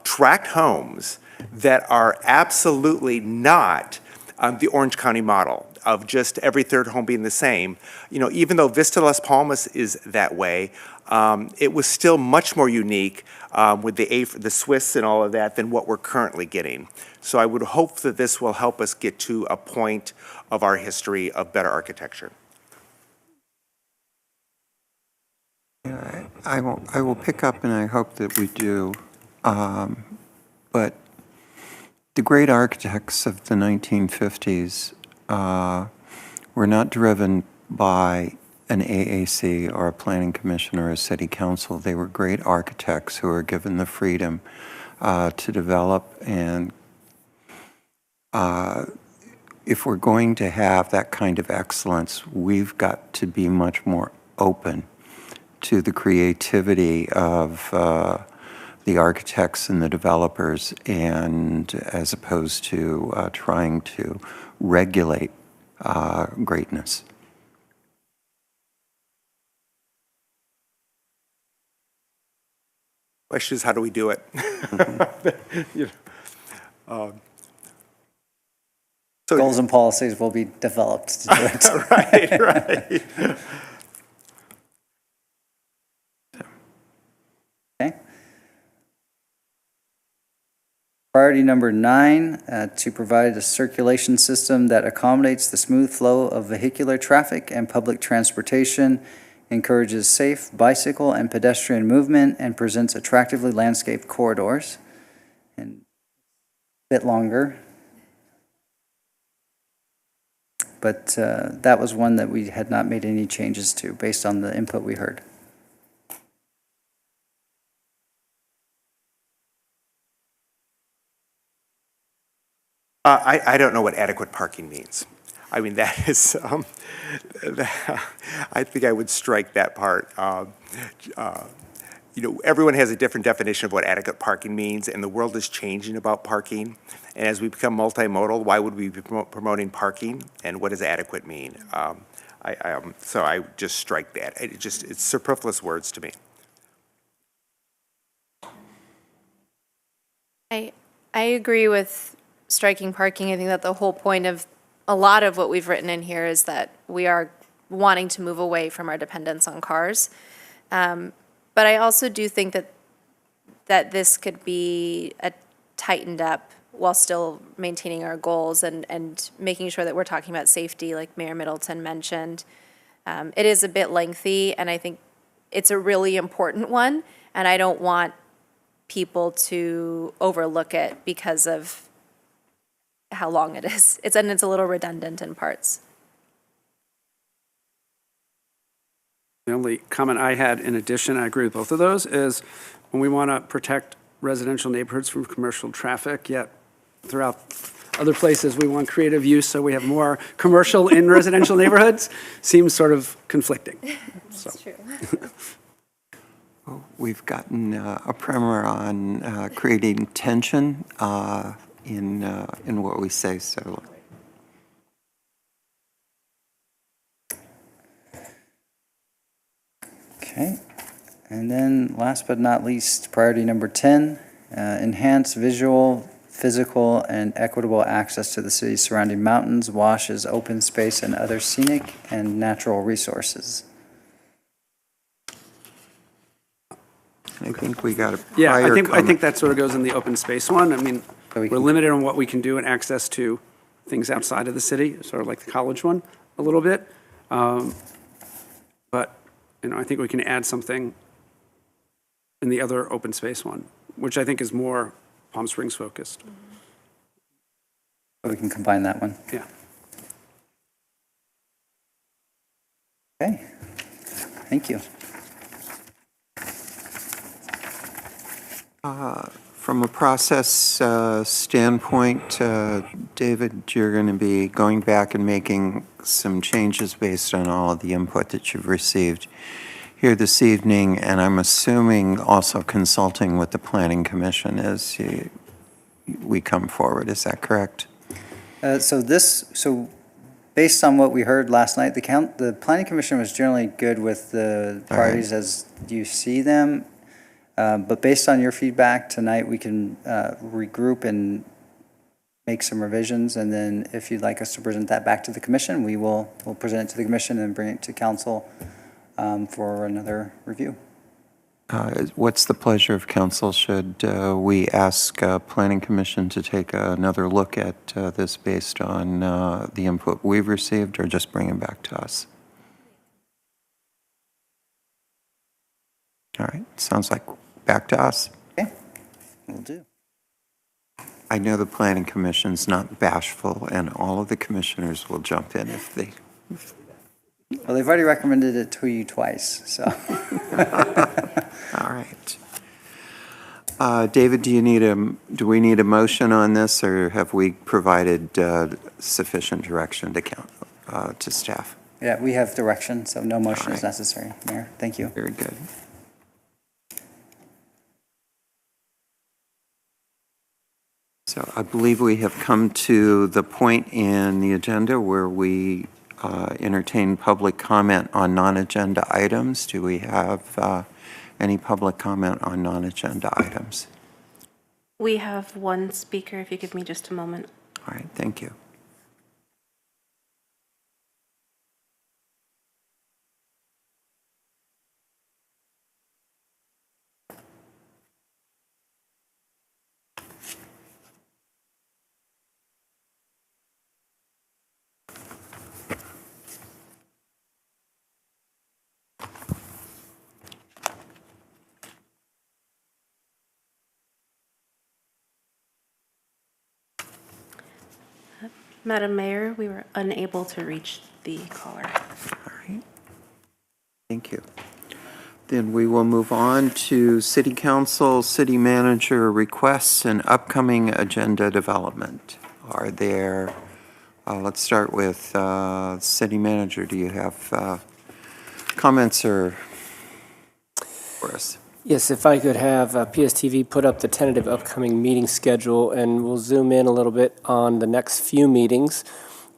tract homes that are absolutely not the Orange County model of just every third home being the same. Even though Vista Las Palmas is that way, it was still much more unique with the Swiss and all of that than what we're currently getting. So I would hope that this will help us get to a point of our history of better architecture. Yeah, I will pick up, and I hope that we do. But the great architects of the 1950s were not driven by an AAC or a planning commission or a city council. They were great architects who were given the freedom to develop and if we're going to have that kind of excellence, we've got to be much more open to the creativity of the architects and the developers, and as opposed to trying to regulate greatness. Question is, how do we do it? You know, so Goals and policies will be developed to do it. right, right. Okay. Priority number 9, to provide a circulation system that accommodates the smooth flow of vehicular traffic and public transportation, encourages safe bicycle and pedestrian movement, and presents attractively landscaped corridors. And a bit longer. But that was one that we had not made any changes to based on the input we heard. I don't know what adequate parking means. I mean, that is, I think I would strike that part. You know, everyone has a different definition of what adequate parking means, and the world is changing about parking. And as we become multimodal, why would we be promoting parking? And what does adequate mean? So I just strike that. It's superfluous words to me. I agree with striking parking. I think that the whole point of a lot of what we've written in here is that we are wanting to move away from our dependence on cars. But I also do think that this could be tightened up while still maintaining our goals and making sure that we're talking about safety, like Mayor Middleton mentioned. It is a bit lengthy, and I think it's a really important one, and I don't want people to overlook it because of how long it is. It's a little redundant in parts. The only comment I had in addition, I agree with both of those, is when we want to protect residential neighborhoods from commercial traffic, yet throughout other places we want creative use, so we have more commercial in residential neighborhoods, seems sort of conflicting. That's true. Well, we've gotten a primer on creating tension in what we say, so. Okay, and then last but not least, priority number 10, enhance visual, physical, and equitable access to the city's surrounding mountains, washes, open space, and other scenic and natural resources. I think we got a prior Yeah, I comment. think that sort of goes in the open space one. I mean, we're limited on what we can do and access to things outside of the city, sort of like the college one a little bit. But, you know, I think we can add something in the other open space one, which I think is more Palm Springs focused. We can combine that one. Yeah. Okay, thank you. From a process standpoint, David, you're going to be going back and making some changes based on all of the input that you've received here this evening, and I'm assuming also consulting with the Planning Commission as we come forward. Is that correct? So based on what we heard last night, the Planning Commission was generally good with the priorities as you see them. But based on your feedback tonight, we can regroup and make some revisions. And then if you'd like us to present that back to the commission, we'll present it to the commission and bring it to council for another review. What's the pleasure of council? Should we ask Planning Commission to take another look at this based on the input we've received, or just bring it back to us? All right, sounds like back to us. Okay, will do. I know the Planning Commission's not bashful, and all of the commissioners will jump in if they... Well, they've already recommended it to you twice, so. All right. David, do we need a motion on this, or have we provided sufficient direction to staff? Yeah, we have direction, so no motion All is right. necessary, Mayor. Thank you. Very good. So I believe we have come to the point in the agenda where we entertain public comment on non-agenda items. Do we have any public comment on non-agenda items? We have one speaker, if you give me just a moment. All right, thank you. Madam Mayor, we were unable to reach the caller. All right. Thank you. Then we will move on to City Council, City Manager requests and upcoming agenda development. Are there, let's start with City Manager. Do you have comments or for us? Yes, if I could have PSTV put up the tentative upcoming meeting schedule, and we'll zoom in a little bit on the next few meetings.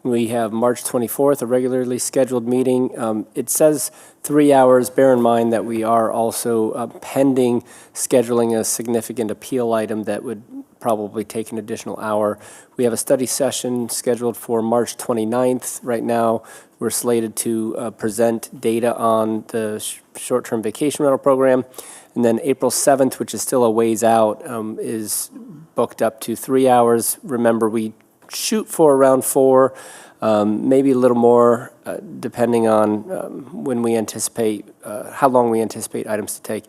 We have March 24th, a regularly scheduled meeting. It says 3 hours. Bear in mind that we are also pending scheduling a significant appeal item that would probably take an additional hour. We have a study session scheduled for March 29th. Right now, we're slated to present data on the short-term vacation rental program. And then April 7th, which is still a ways out, is booked up to 3 hours. Remember, we shoot for around 4, maybe a little more, depending on when we anticipate, how long we anticipate items to take.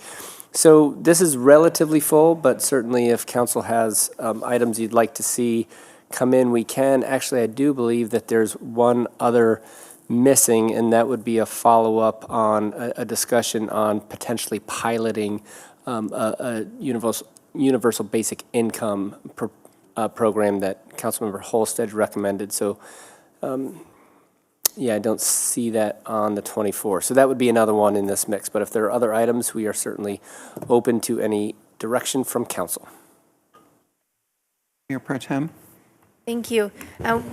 So this is relatively full, but certainly if council has items you'd like to see come in, we can. Actually, I do believe that there's one other missing, and that would be a follow-up on a discussion on potentially piloting a universal basic income program that Councilmember Holstead recommended. So, yeah, I don't see that on the 24th. So that would be another one in this mix. But if there are other items, we are certainly open to any direction from council. Mayor Pro Tem? Thank you.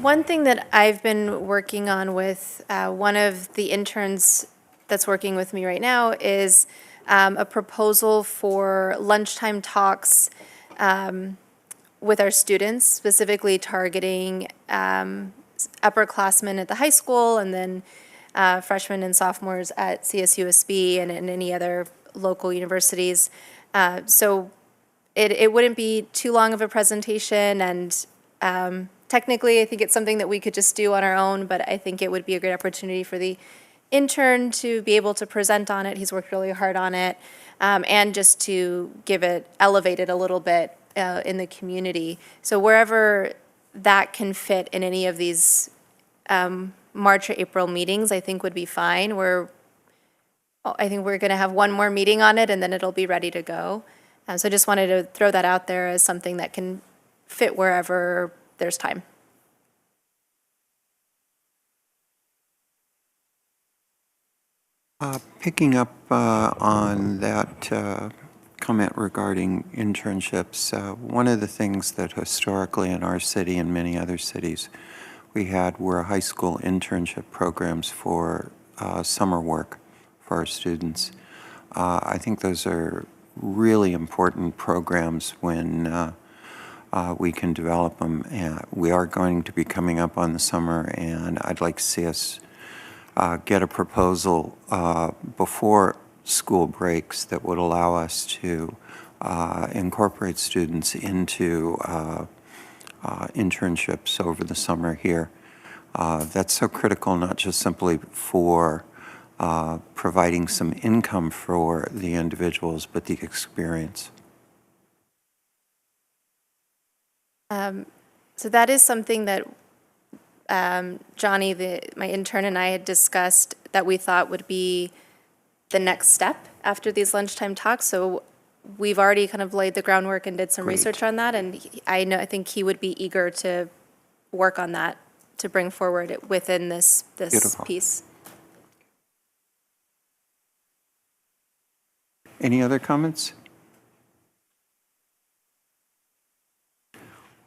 One thing that I've been working on with one of the interns that's working with me right now is a proposal for lunchtime talks with our students, specifically targeting upperclassmen at the high school and then freshmen and sophomores at CSUSB and any other local universities. So it wouldn't be too long of a presentation, and technically I think it's something that we could just do on our own, but I think it would be a great opportunity for the intern to be able to present on it. He's worked really hard on it, and just to elevate it a little bit in the community. So wherever that can fit in any of these March or April meetings, I think would be fine. I think we're going to have one more meeting on it, and then it'll be ready to go. So I just wanted to throw that out there as something that can fit wherever there's time. Picking up on that comment regarding internships, one of the things that historically in our city and many other cities we had were high school internship programs for summer work for our students. I think those are really important programs when we can develop them. We are going to be coming up on the summer, and I'd like to see us get a proposal before school breaks that would allow us to incorporate students into internships over the summer here. That's so critical, not just simply for providing some income for the individuals, but the experience. So that is something that Johnny, my intern, and I had discussed that we thought would be the next step after these lunchtime talks. So we've already kind of laid the groundwork and did some Great. research on that, and I think he would be eager to work on that, to bring forward it within this Beautiful. piece. Any other comments?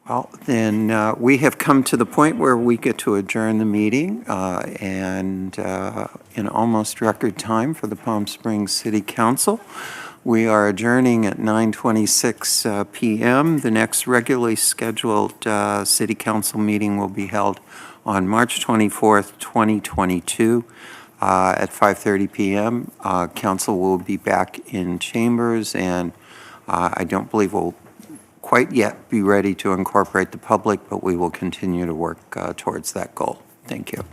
Well, then we have come to the point where we get to adjourn the meeting, and in almost record time for the Palm Springs City Council. We are adjourning at 9:26 p.m. The next regularly scheduled City Council meeting will be held on March 24th, 2022 at 5:30 p.m. Council will be back in chambers, and I don't believe we'll quite yet be ready to incorporate the public, but we will continue to work towards that goal. Thank you.